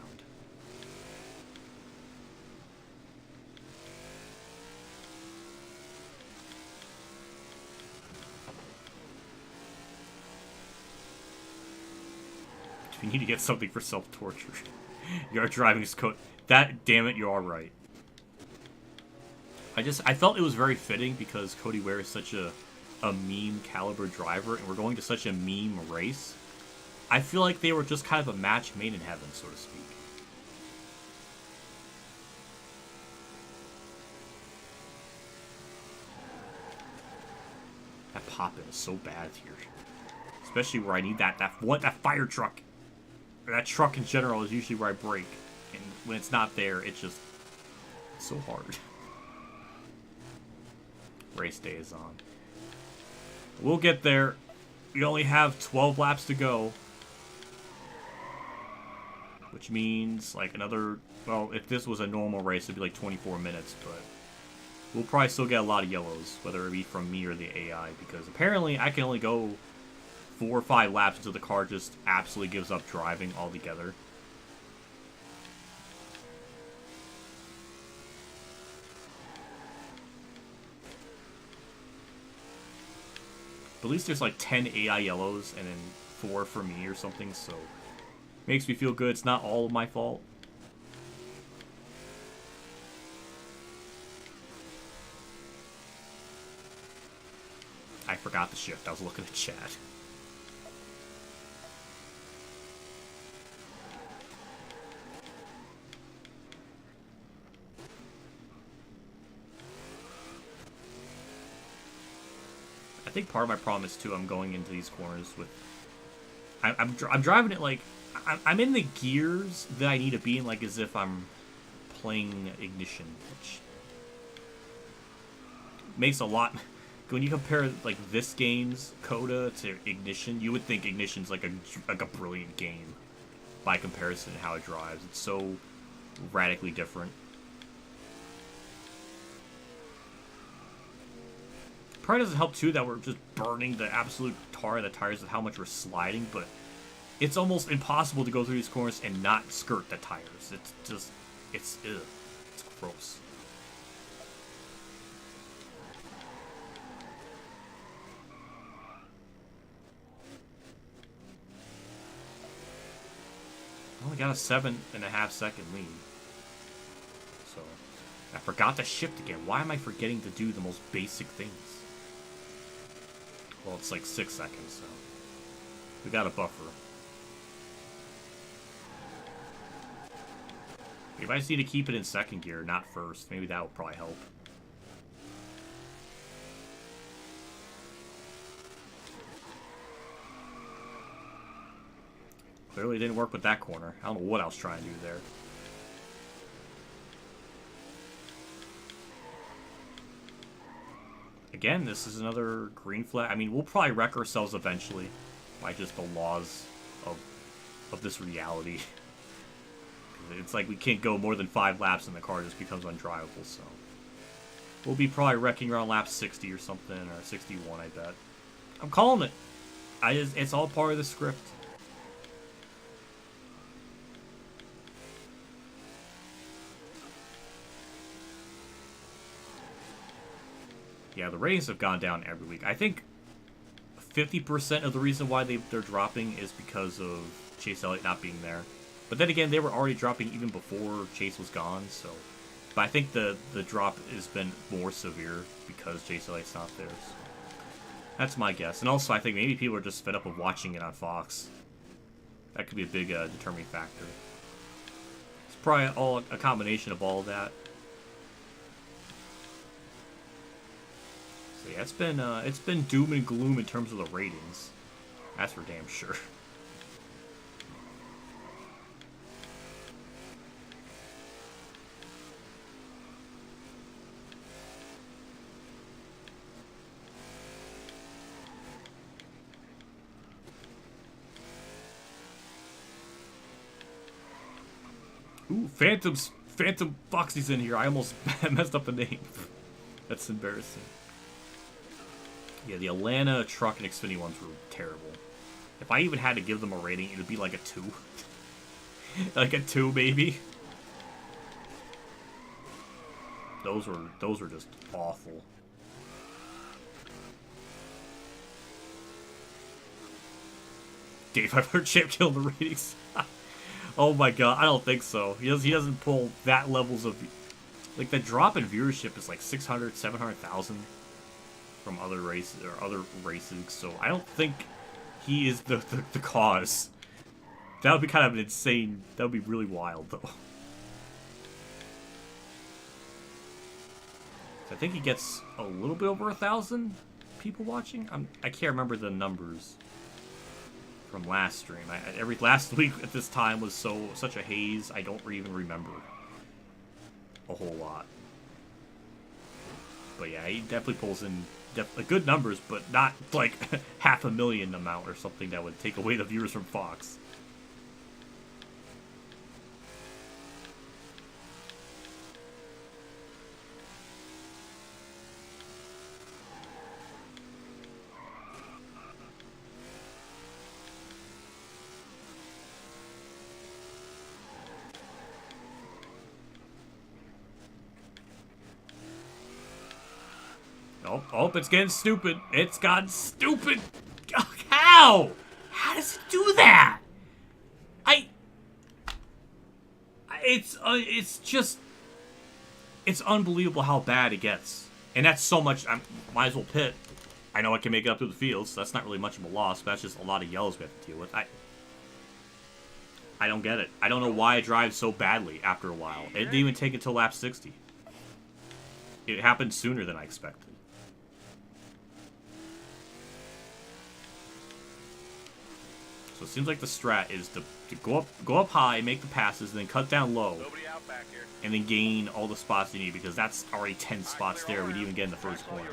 You need to get something for self-torture. You're driving COTA. That, damn it, you are right. I felt it was very fitting because Cody Ware is such a meme caliber driver, and we're going to such a meme race. I feel like they were just kind of a match made in heaven, so to speak. That pop-in is so bad here. Especially where I need that fire truck. That truck in general is usually where I brake. And when it's not there, it's just so hard. Race day is on. We'll get there. We only have 12 laps to go. Which means, like, another... Well, if this was a normal race, it'd be like 24 minutes, but... We'll probably still get a lot of yellows, whether it be from me or the AI, because apparently I can only go 4 or 5 laps until the car just absolutely gives up driving altogether. But at least there's like 10 AI yellows and then 4 for me or something, so makes me feel good. It's not all of my fault. I forgot the shift. I was looking at chat. I think part of my problem is too I'm going into these corners with I'm driving it like I'm in the gears that I need to be in, like as if I'm playing Ignition, which makes a lot. When you compare like this game's Coda to Ignition, you would think Ignition's like a brilliant game by comparison to how it drives. It's so radically different. Probably doesn't help too that we're just burning the absolute tar of the tires with how much we're sliding, but it's almost impossible to go through these corners and not skirt the tires. It's just, it's gross. I only got a 7.5 second lead. So, I forgot to shift again. Why am I forgetting to do the most basic things? Well, it's like 6 seconds, so we got a buffer. Maybe I just need to keep it in second gear, not first. Maybe that will probably help. Clearly didn't work with that corner. I don't know what I was trying to do there. Again, this is another green flag. I mean, we'll probably wreck ourselves eventually by just the laws of this reality. It's like we can't go more than 5 laps and the car just becomes undrivable, so... We'll be probably wrecking around lap 60 or something, or 61, I bet. I'm calling it. It's all part of the script. Yeah, the ratings have gone down every week. I think 50% of the reason why they're dropping is because of Chase Elliott not being there. But then again, they were already dropping even before Chase was gone, so... But I think the drop has been more severe because Chase Elliott's not there, so... That's my guess. And also, I think maybe people are just fed up of watching it on Fox. That could be a big determining factor. It's probably all a combination of all of that. So yeah, it's been doom and gloom in terms of the ratings. That's for damn sure. Ooh, Phantom Foxy's in here. I almost messed up the name. That's embarrassing. Yeah, the Atlanta truck and Xfinity ones were terrible. If I even had to give them a rating, it would be like a 2. Like a 2, maybe. Those were just awful. Dave, I've heard Champ kill the ratings. Oh my god, I don't think so. He doesn't pull that levels of... Like, the drop in viewership is like 600, 700,000 from other races, so I don't think he is the cause. That would be kind of an insane... That would be really wild, though. I think he gets a little bit over 1,000 people watching. I can't remember the numbers from last stream. Last week at this time was such a haze. I don't even remember a whole lot. But yeah, he definitely pulls in good numbers, but not like 500,000 amount or something that would take away the viewers from Fox. Oh, it's getting stupid. It's gotten stupid. How? How does it do that? It's unbelievable how bad it gets. And that's so much, I might as well pit. I know I can make it up through the fields, so that's not really much of a loss, but that's just a lot of yellows we have to deal with. I don't get it. I don't know why it drives so badly after a while. It didn't even take it till lap 60. It happened sooner than I expected. So it seems like the strat is to go up high, make the passes, and then cut down low. Nobody out back here. And then gain all the spots you need, because that's already 10 spots there. We didn't even get in the first corner.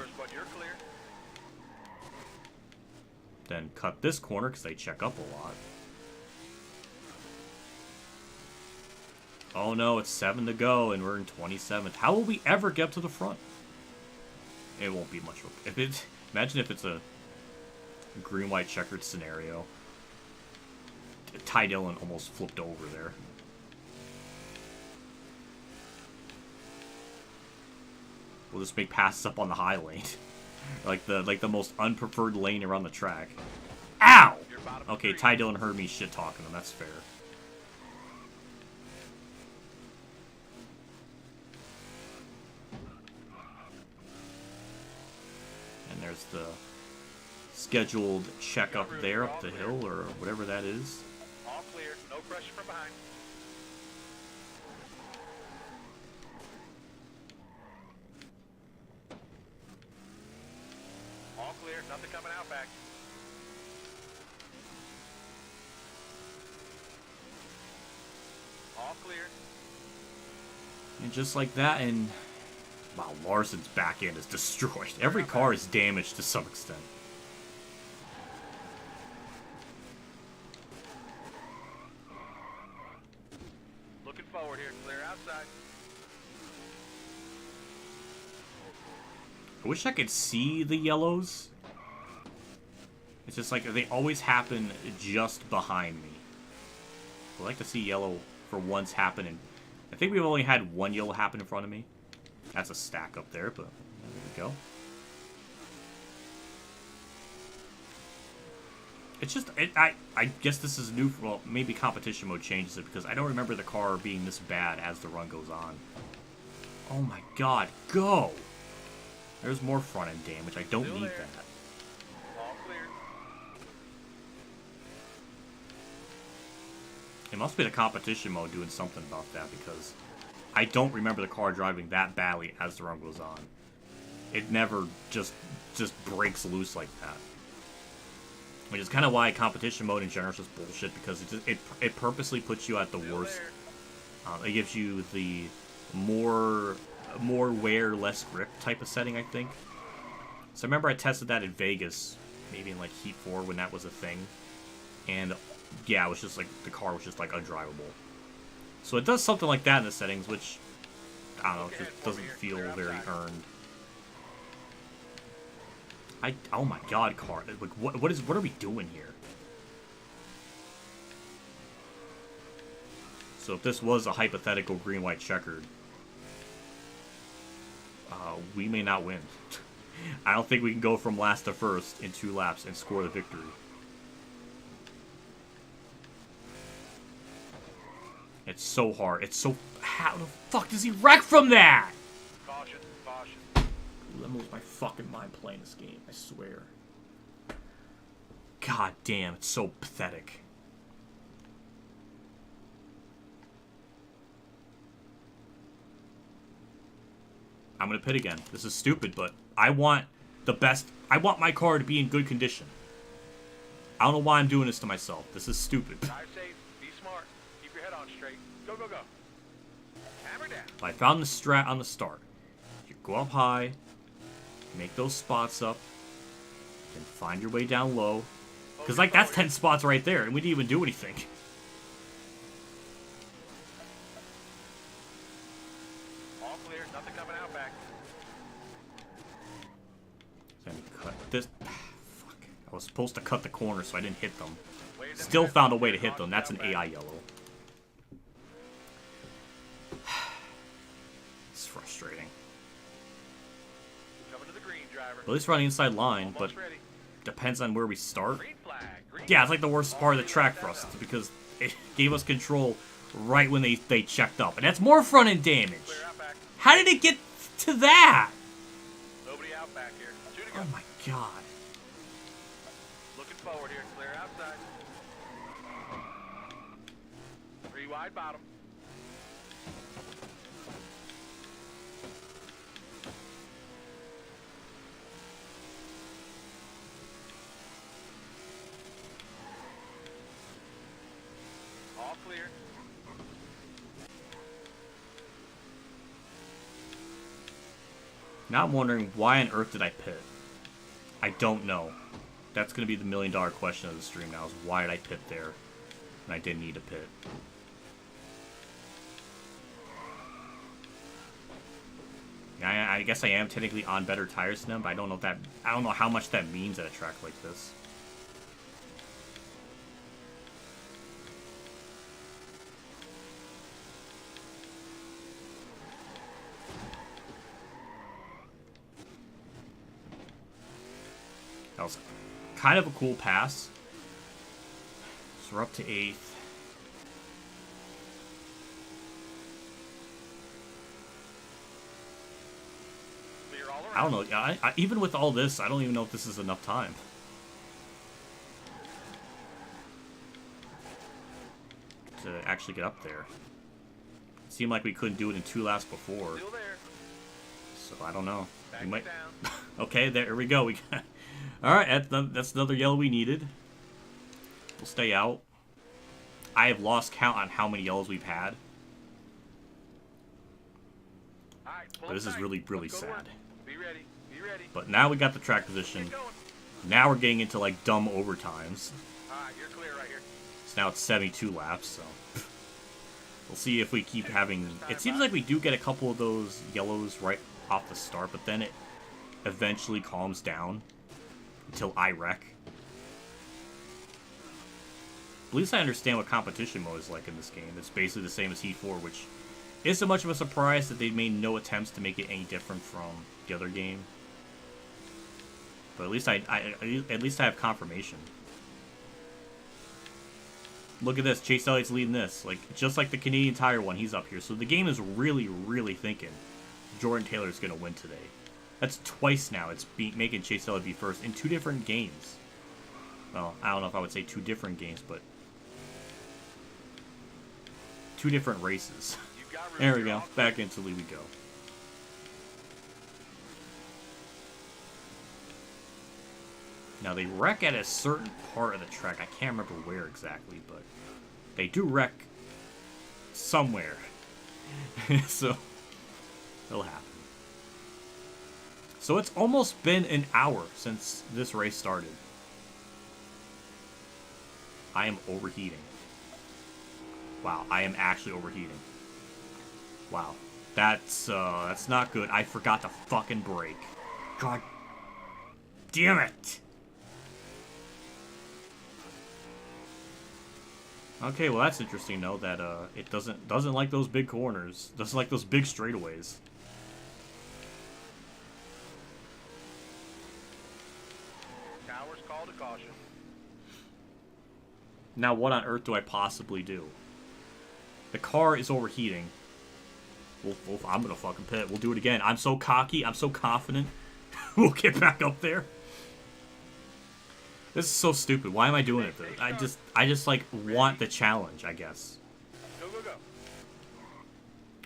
Then cut this corner, because they check up a lot. Oh no, it's 7 to go, and we're in 27th. How will we ever get up to the front? It won't be much. Imagine if it's a green-white checkered scenario. Ty Dillon almost flipped over there. We'll just make passes up on the high lane. like the most unpreferred lane around the track. Ow! Okay, Ty Dillon heard me shit-talking him. That's fair. And there's the scheduled check up there, up the hill, or whatever that is. All clear, no pressure from behind. All clear, nothing coming out back. All clear. And just like that, and wow, Larson's back end is destroyed. Every car is damaged to some extent. Looking forward here, clear outside. I wish I could see the yellows. It's just like they always happen just behind me. I'd like to see yellow for once happen, and I think we've only had one yellow happen in front of me. That's a stack up there, but there we go. It's just, I guess this is new. Well, maybe competition mode changes it, because I don't remember the car being this bad as the run goes on. Oh my god, go! There's more front end damage. I don't need that. All clear. It must be the competition mode doing something about that, because I don't remember the car driving that badly as the run goes on. It never just breaks loose like that. Which is kind of why competition mode in general is just bullshit, because it purposely puts you at the worst. It gives you the more wear, less grip type of setting, I think. So I remember I tested that in Vegas, maybe in like Heat 4 when that was a thing. And yeah, it was just like, the car was just like undrivable. So it does something like that in the settings, which, I don't know, just doesn't feel very earned. Oh my god, car. Like, what are we doing here? So if this was a hypothetical green-white checkered, we may not win. I don't think we can go from last to first in 2 laps and score the victory. It's so hard. It's so... How the fuck does he wreck from that? Caution, caution. I'm gonna lose my fucking mind playing this game, I swear. God damn, it's so pathetic. I'm gonna pit again. This is stupid, but I want the best. I want my car to be in good condition. I don't know why I'm doing this to myself. This is stupid. Drive safe, be smart, keep your head on straight. Go, go, go. Hammer down. I found the strat on the start. You go up high, make those spots up, then find your way down low. Because, like, that's 10 spots right there, and we didn't even do anything. All clear, nothing coming out back. Then cut this. Fuck. I was supposed to cut the corner, so I didn't hit them. Wave them Still guys found a off, way to clear, hit them. caution That's an down AI back. yellow. It's frustrating. Coming to the green, driver. At least we're on the inside line, but Almost ready. depends on where we start. Green flag, green Yeah, it's like the worst part of the track for us, because it gave us control right when they checked up. And that's more front-end damage. Clear out back. How did it get to that? Nobody out back here. 2 to go. Oh my god. Looking forward here. Clear outside. 3 wide bottom. All clear. Now I'm wondering, why on earth did I pit? I don't know. That's going to be the million-dollar question of the stream now, is why did I pit there? And I didn't need to pit. I guess I am technically on better tires than them, but I don't know if that. I don't know how much that means at a track like this. That was kind of a cool pass. So we're up to 8th. Clear all around. I don't know. Even with all this, I don't even know if this is enough time. To actually get up there. It seemed like we couldn't do it in 2 laps before. Still there. So I don't know. Back We might. down. Okay, there we go. We got. All right, that's another yellow we needed. We'll stay out. I have lost count on how many yellows we've had. All right, pull But this is tight. really, really Let's go to work. sad. Be ready. Be ready. But now we got the track position. Keep going. Now we're getting into like dumb overtimes. All right, you're clear right here. So now it's 72 laps, so we'll see if we keep having. It seems like we do get a couple of those yellows right off the start, but then it eventually calms down until I wreck. At least I understand what competition mode is like in this game. It's basically the same as Heat 4, which isn't much of a surprise that they made no attempts to make it any different from the other game. But at least I have confirmation. Look at this, Chase Elliott's leading this. Like, just like the Canadian Tire one, he's up here. So the game is really, really thinking Jordan Taylor's going to win today. That's twice now it's making Chase Elliott be first in 2 different games. Well, I don't know if I would say 2 different games, but 2 different races. You've got room. There we You're go. all clear. Back into the lead we go. Now, they wreck at a certain part of the track. I can't remember where exactly, but they do wreck somewhere. So, it'll happen. So, it's almost been an hour since this race started. I am overheating. Wow, I am actually overheating. Wow. That's not good. I forgot to fucking brake. God damn it! Okay, well that's interesting though, that it doesn't like those big corners. Doesn't like those big straightaways. Towers call to caution. Now what on earth do I possibly do? The car is overheating. I'm gonna fucking pit. We'll do it again. I'm so cocky. I'm so confident. We'll get back up there. This is so stupid. Why am I doing it though? I just like want the challenge, I guess. Go, go, go.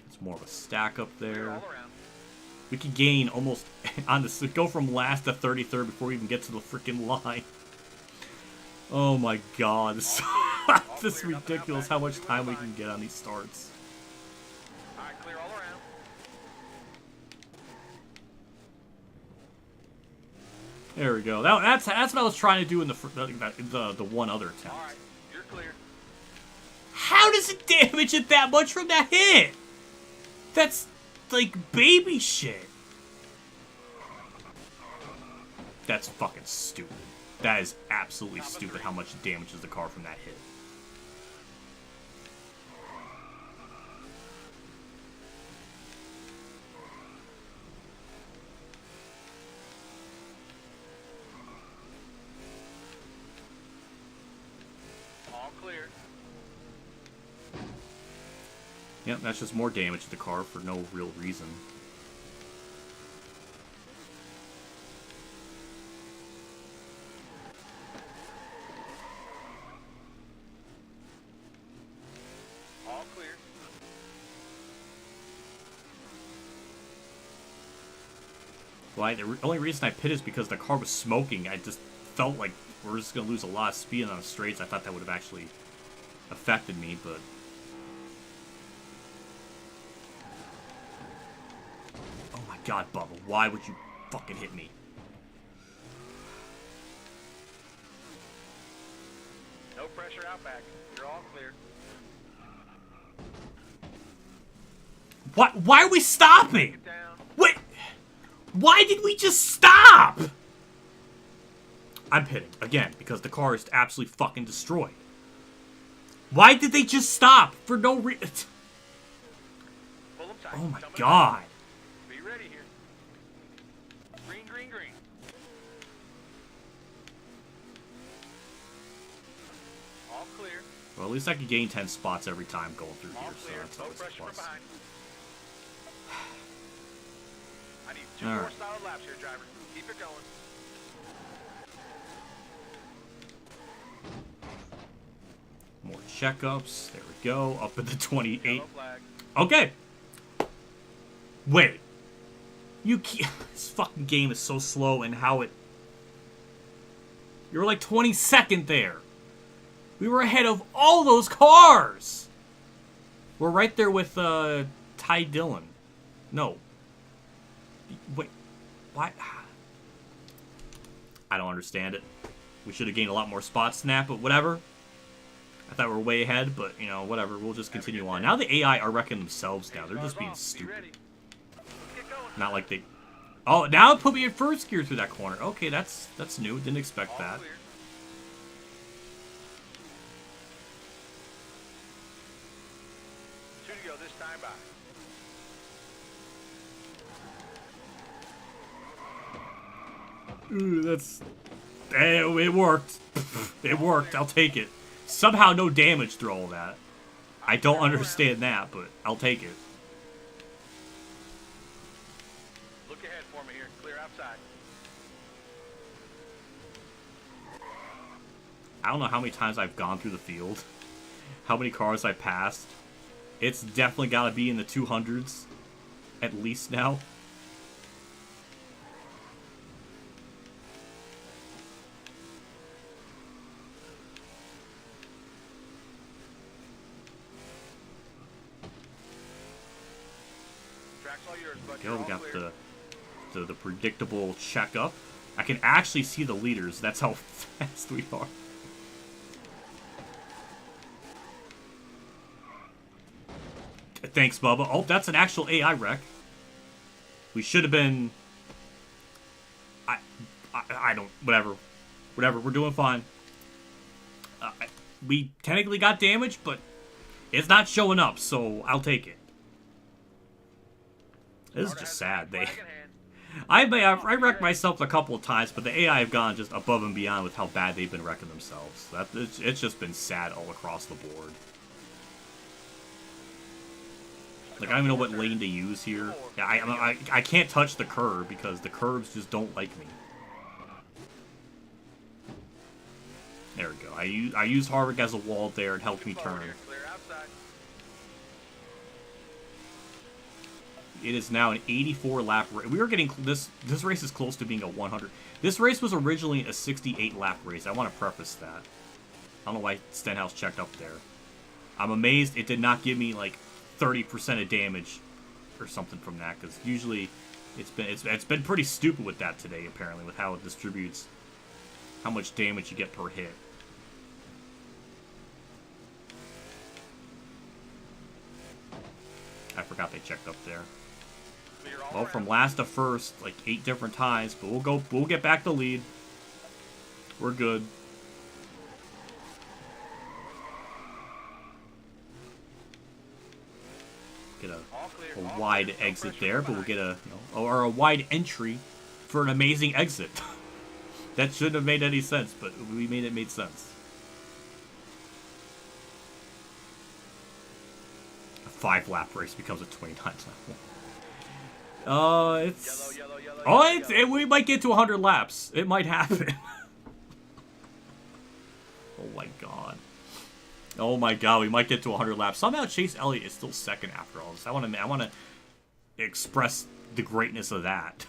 It's more of a stack up Clear there. all around. We could gain almost on this. Go from last to 33rd before we even get to the freaking line. Oh my god, this is ridiculous how much time we can get on these starts. Alright, clear all around. There we go. That's what I was trying to do in the one other attempt. Alright, you're clear. How does it damage it that much from that hit? That's like baby shit. That's fucking stupid. That is absolutely stupid how much it damages the car from that hit. All clear. Yep, that's just more damage to the car for no real reason. All clear. Well, the only reason I pit is because the car was smoking. I just felt like we're just going to lose a lot of speed on the straights. I thought that would have actually affected me, but... Oh my god, Bubba, why would you fucking hit me? No pressure out back. You're all clear. What? Why are we stopping? Get down. Wait! Why did we just stop? I'm pitting, again, because the car is absolutely fucking destroyed. Why did they just stop? For no reason. Pull them tight. Oh my Coming god. up. Be ready here. Green, green, green. All clear. Well, at least I could gain 10 spots every time going through All here, so clear. that's No always a pressure from plus. behind. I need 2 All more right. solid laps here, driver. Keep it going. More checkups. There we go. Up at the 28. Yellow flag. Okay. Wait. You can't... This fucking game is so slow and how it... You were like 22nd there. We were ahead of all those cars. We're right there with Ty Dillon. No. Wait. Why? I don't understand it. We should have gained a lot more spots, Snap, but whatever. I thought we were way ahead, but, you know, whatever. We'll just continue on. Now the AI are wrecking themselves now. They're just being Be stupid. ready. Let's get going. Not like they... Oh, now it put me in first gear through that corner. Okay, that's new. Didn't expect All that. clear. 2 to go this time by. Ooh, that's... it worked. It worked. I'll take it. Somehow no damage through all that. I don't understand that, but I'll take it. Look ahead for me here. Clear outside. I don't know how many times I've gone through the field. How many cars I passed. It's definitely got to be in the 200s. At least now. Track's all yours, bud. Go, You're we all got clear. the predictable checkup. I can actually see the leaders. That's how fast we are. Thanks, Bubba. Oh, that's an actual AI wreck. We should have been... I don't... Whatever. Whatever. We're doing fine. We technically got damage, but it's not showing up, so I'll take it. This is just sad. I wrecked myself a couple of times, but the AI have gone just above and beyond with how bad they've been wrecking themselves. It's just been sad all across the board. Like, I don't even know what lane to use here. Yeah, I can't touch the curb because the curbs just don't like me. There we go. I used Harvick as a wall there. It helped me turn. It is now an 84 lap race. We are getting this race is close to being a 100. This race was originally a 68 lap race. I want to preface that. I don't know why Stenhouse checked up there. I'm amazed it did not give me like 30% of damage or something from that, because usually it's been pretty stupid with that today, apparently, with how it distributes how much damage you get per hit. I forgot they checked up there. Well, from last to first, like 8 different times, but we'll get back the lead. We're good. Get a wide exit there, but we'll get a wide entry for an amazing exit. That shouldn't have made any sense, but we made it make sense. A 5-lap race becomes a 29 lap one. It's... we might get to 100 laps. It might happen. Oh my god. Oh my god, we might get to 100 laps. Somehow Chase Elliott is still second after all this. I want to express the greatness of that.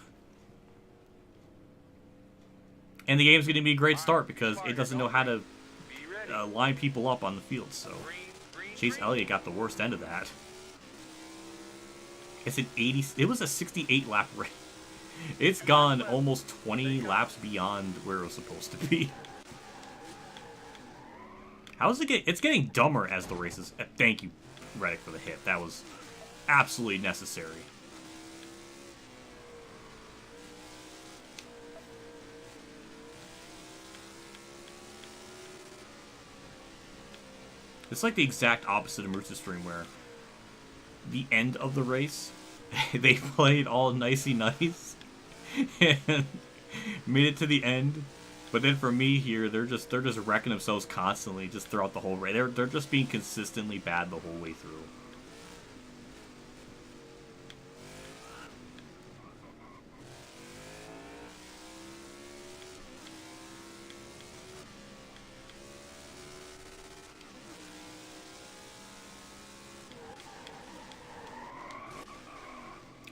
And the game's going to be a great start because it doesn't know how to line people up on the field. So Chase Elliott got the worst end of that. It's an 80. It was a 68 lap race. It's gone almost 20 laps beyond where it was supposed to be. How's it get? It's getting dumber as the races. Thank you, Reddick, for the hit. That was absolutely necessary. It's like the exact opposite of Moose's stream, where the end of the race, they played all nicey nice and made it to the end. But then for me here, they're just wrecking themselves constantly, just throughout the whole race. They're just being consistently bad the whole way through.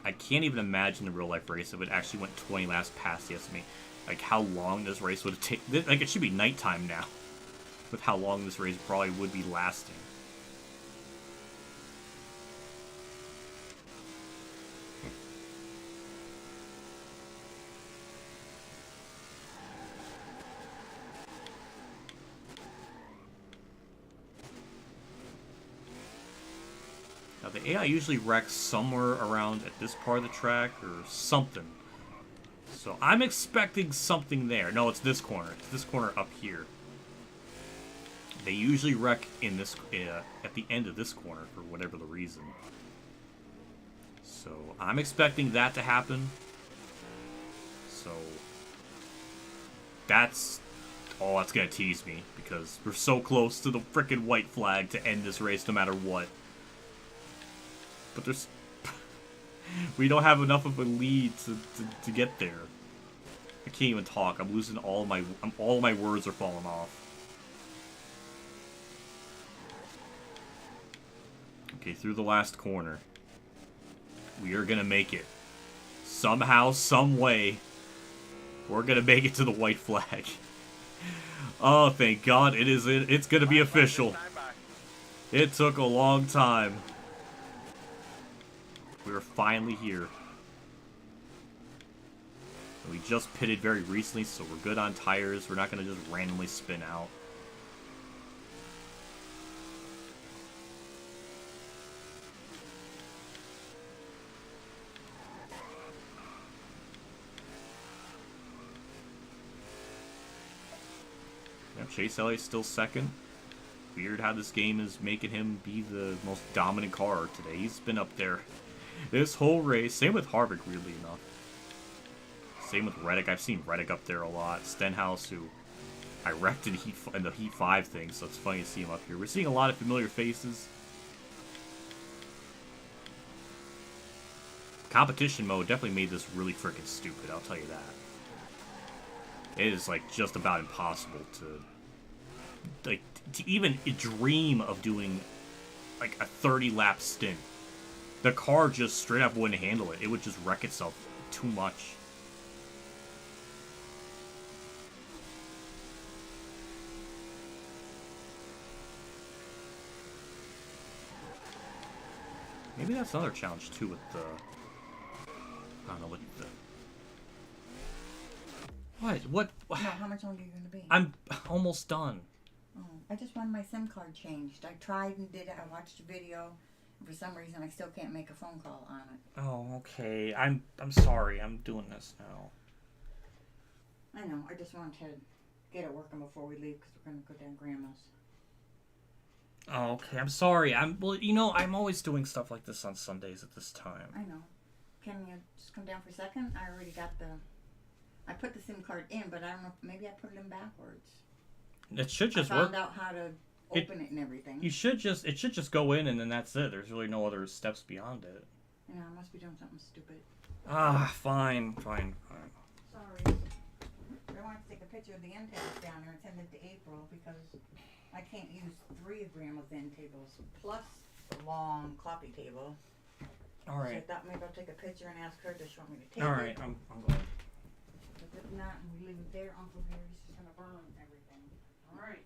I can't even imagine the real life race if it actually went 20 laps past the estimate. Like how long this race would take. Like it should be nighttime now, with how long this race probably would be lasting. Now the AI usually wrecks somewhere around at this part of the track or something. So I'm expecting something there. No, it's this corner. It's this corner up here. They usually wreck in this at the end of this corner for whatever the reason. So I'm expecting that to happen. So that's gonna tease me because we're so close to the frickin' white flag to end this race no matter what. But there's we don't have enough of a lead to get there. I can't even talk. I'm losing all of my words are falling off. Okay, through the last corner. We are gonna make it. Somehow, some way, we're gonna make it to the white flag. Oh, thank God! It's gonna be official. It took a long time. We are finally here. We just pitted very recently, so we're good on tires. We're not going to just randomly spin out. Chase Elliott's still second. Weird how this game is making him be the most dominant car today. He's been up there this whole race. Same with Harvick, weirdly enough. Same with Reddick. I've seen Reddick up there a lot. Stenhouse, who I wrecked in the Heat 5 thing, so it's funny to see him up here. We're seeing a lot of familiar faces. Competition mode definitely made this really freaking stupid, I'll tell you that. It is, like, just about impossible to, like, to even dream of doing, like, a 30-lap stint. The car just straight up wouldn't handle it. It would just wreck itself too much. Maybe that's another challenge, too, with the... I don't know, with the... What? No, how much longer are you going to be? I'm almost done. Oh, I just wanted my SIM card changed. I tried and did it. I watched a video. And for some reason, I still can't make a phone call on it. Oh, okay. I'm sorry. I'm doing this now. I know. I just wanted to get it working before we leave because we're going to go down Grandma's. Oh, okay. I'm sorry. Well, you know, I'm always doing stuff like this on Sundays at this time. I know. Can you just come down for a second? I already got I put the SIM card in, but I don't know. Maybe I put it in backwards. It should just I work. found out how to open it and everything. It should just go in and then that's it. There's really no other steps beyond it. Yeah, I must be doing something stupid. Ah, fine. Sorry. I wanted to take a picture of the end tables down there and send it to April because I can't use 3 of Grandma's end tables plus the long cloppy table. All right. So I thought maybe I'll take a picture and ask her to show me to take All it. right. I'm glad. But if not, and we leave it there, Uncle Gary's just gonna burn everything. All right.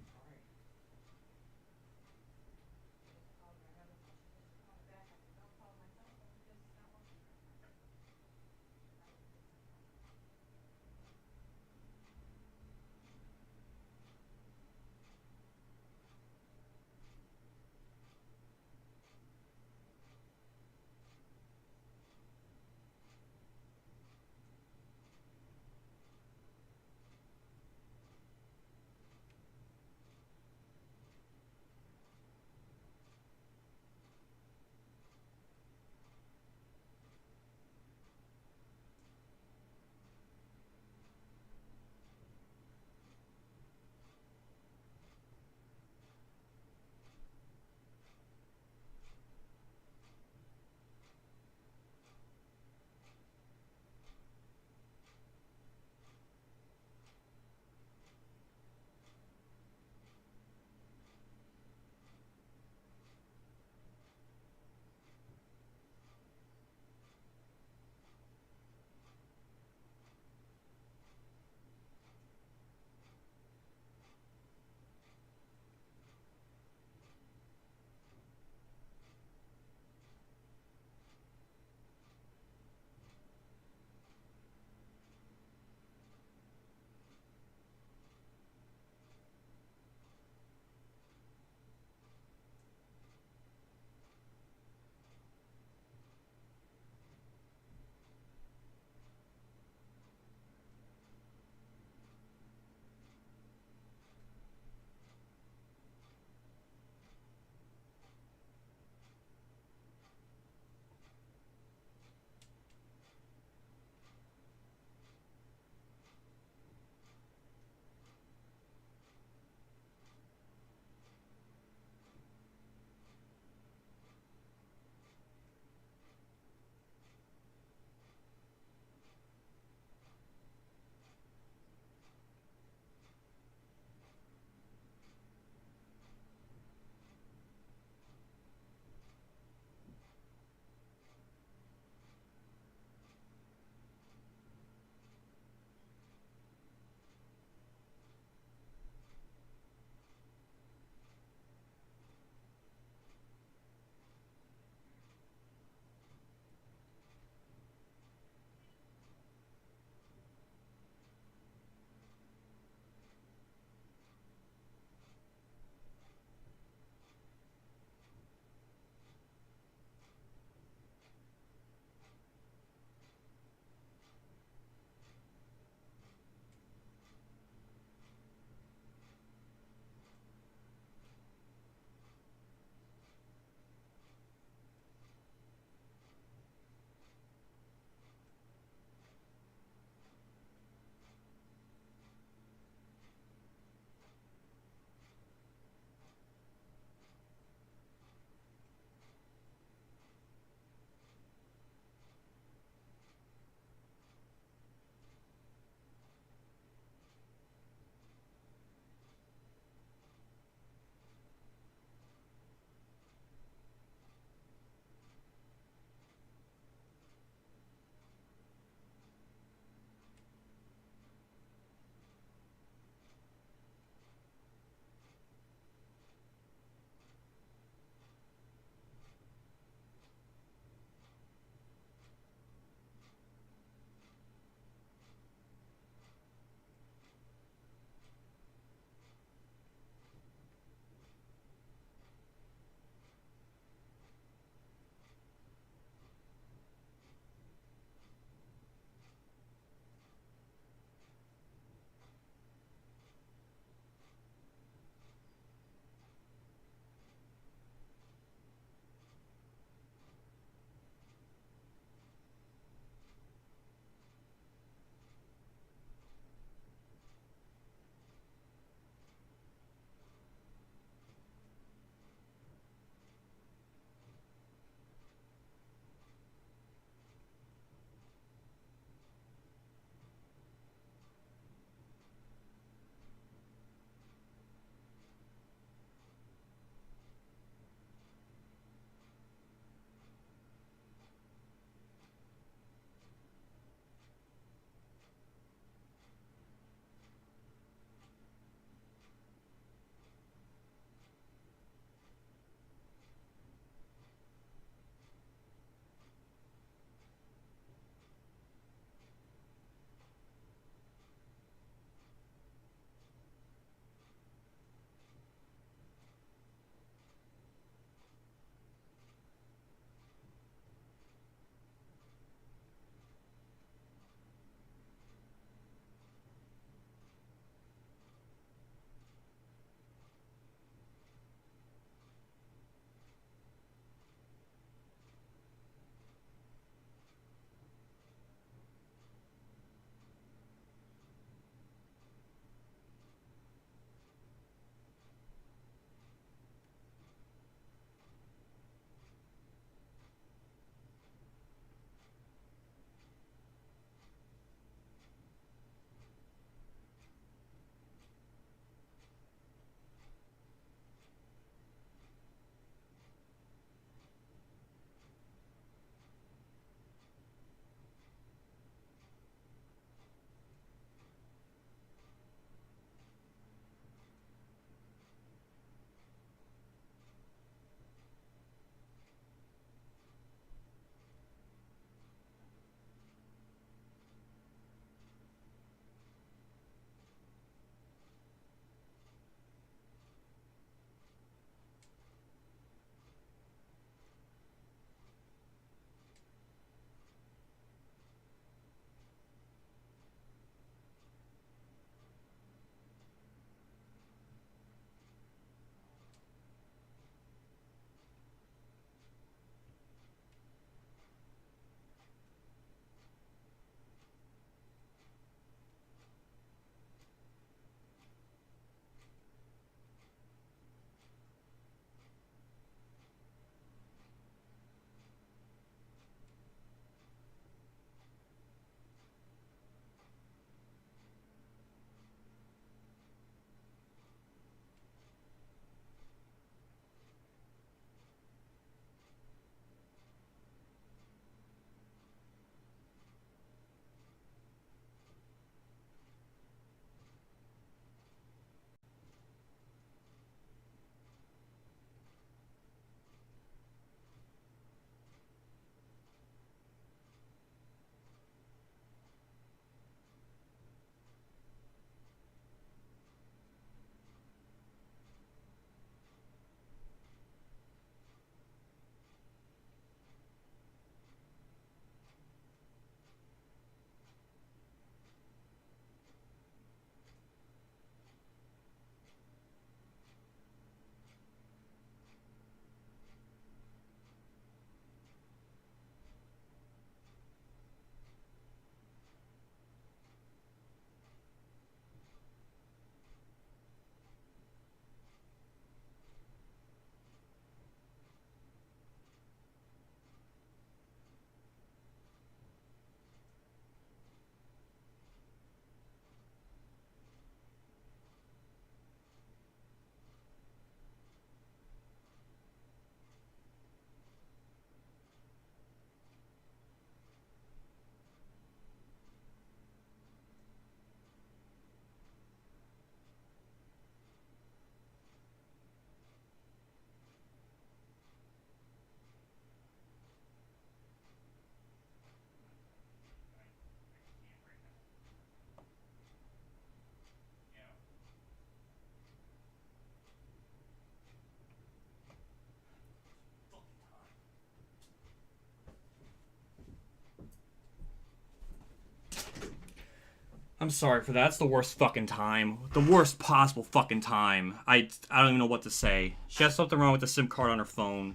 I'm sorry for that. That's the worst fucking time. The worst possible fucking time. I don't even know what to say. She has something wrong with the SIM card on her phone.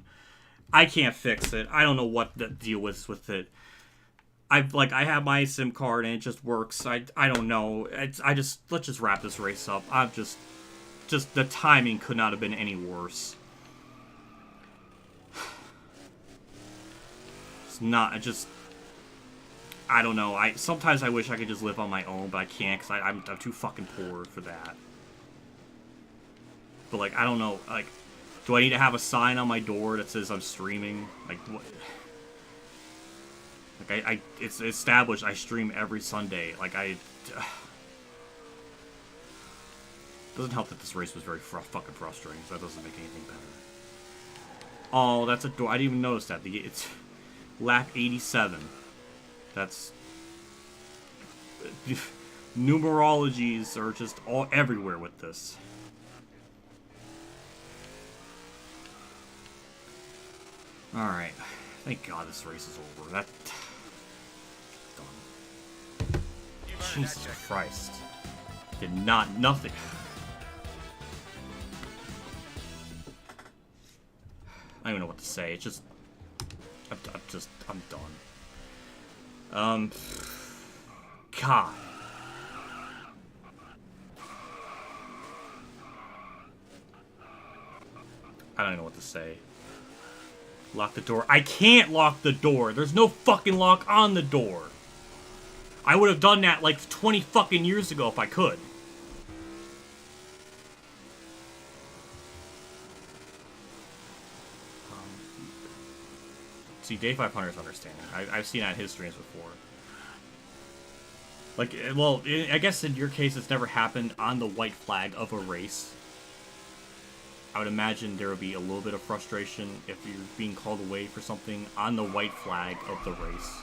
I can't fix it. I don't know what the deal is with it. I have my SIM card and it just works. I don't know. Let's just wrap this race up. I'm just the timing could not have been any worse. It's not. I don't know. Sometimes I wish I could just live on my own, but I can't because I'm too fucking poor for that. But like, I don't know. Like, do I need to have a sign on my door that says I'm streaming? Like, what? Like, it's established I stream every Sunday. Like, doesn't help that this race was very fucking frustrating, so that doesn't make anything better. Oh, that's a door. I didn't even notice that. It's lap 87. That's... numerologies are just all everywhere with this. Alright. Thank God this race is over. That... done. Jesus Christ. Did not... nothing. I don't even know what to say. It's just... I'm done. God. I don't even know what to say. Lock the door. I can't lock the door. There's no fucking lock on the door. I would have done that like 20 fucking years ago if I could. See, Day 500 is understanding. I've seen that in his streams before. Like, well, I guess in your case, it's never happened on the white flag of a race. I would imagine there would be a little bit of frustration if you're being called away for something on the white flag of the race.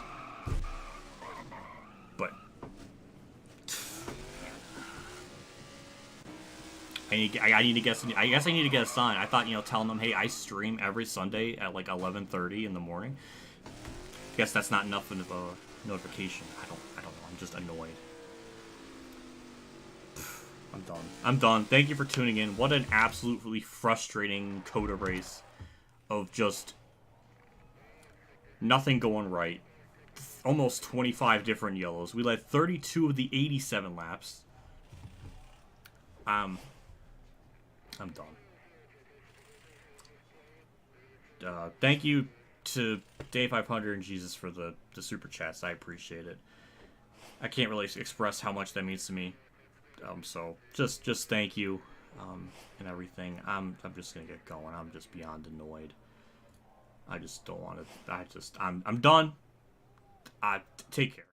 But I need to get. I guess I need to get a sign. I thought, telling them, hey, I stream every Sunday at like 11:30 in the morning. I guess that's not enough of a notification. I don't know. I'm just annoyed. I'm done. I'm done. Thank you for tuning in. What an absolutely frustrating COTA race of just nothing going right. Almost 25 different yellows. We led 32 of the 87 laps. I'm done. Thank you to Day 500 and Jesus for the super chats. I appreciate it. I can't really express how much that means to me. So just thank you, and everything. I'm just gonna get going. I'm just beyond annoyed. I just don't want to. I'm done. Take care.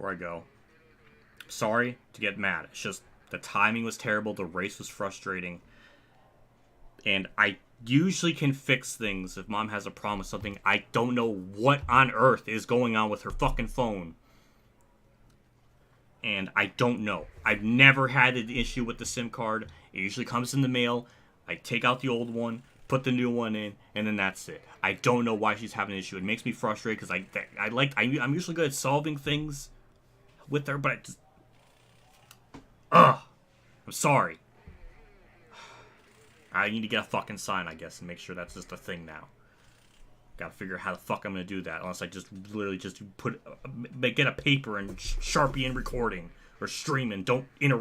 before I go. Sorry to get mad. It's just the timing was terrible. The race was frustrating. And I usually can fix things if Mom has a problem with something. I don't know what on earth is going on with her fucking phone. And I don't know. I've never had an issue with the SIM card. It usually comes in the mail. I take out the old one, put the new one in, and then that's it. I don't know why she's having an issue. It makes me frustrated because I'm usually good at solving things with her, but I just... I'm sorry. I need to get a fucking sign, I guess, and make sure that's just a thing now. Gotta figure out how the fuck I'm gonna do that, unless I just literally just get a paper and Sharpie in recording or streaming. Don't interrupt.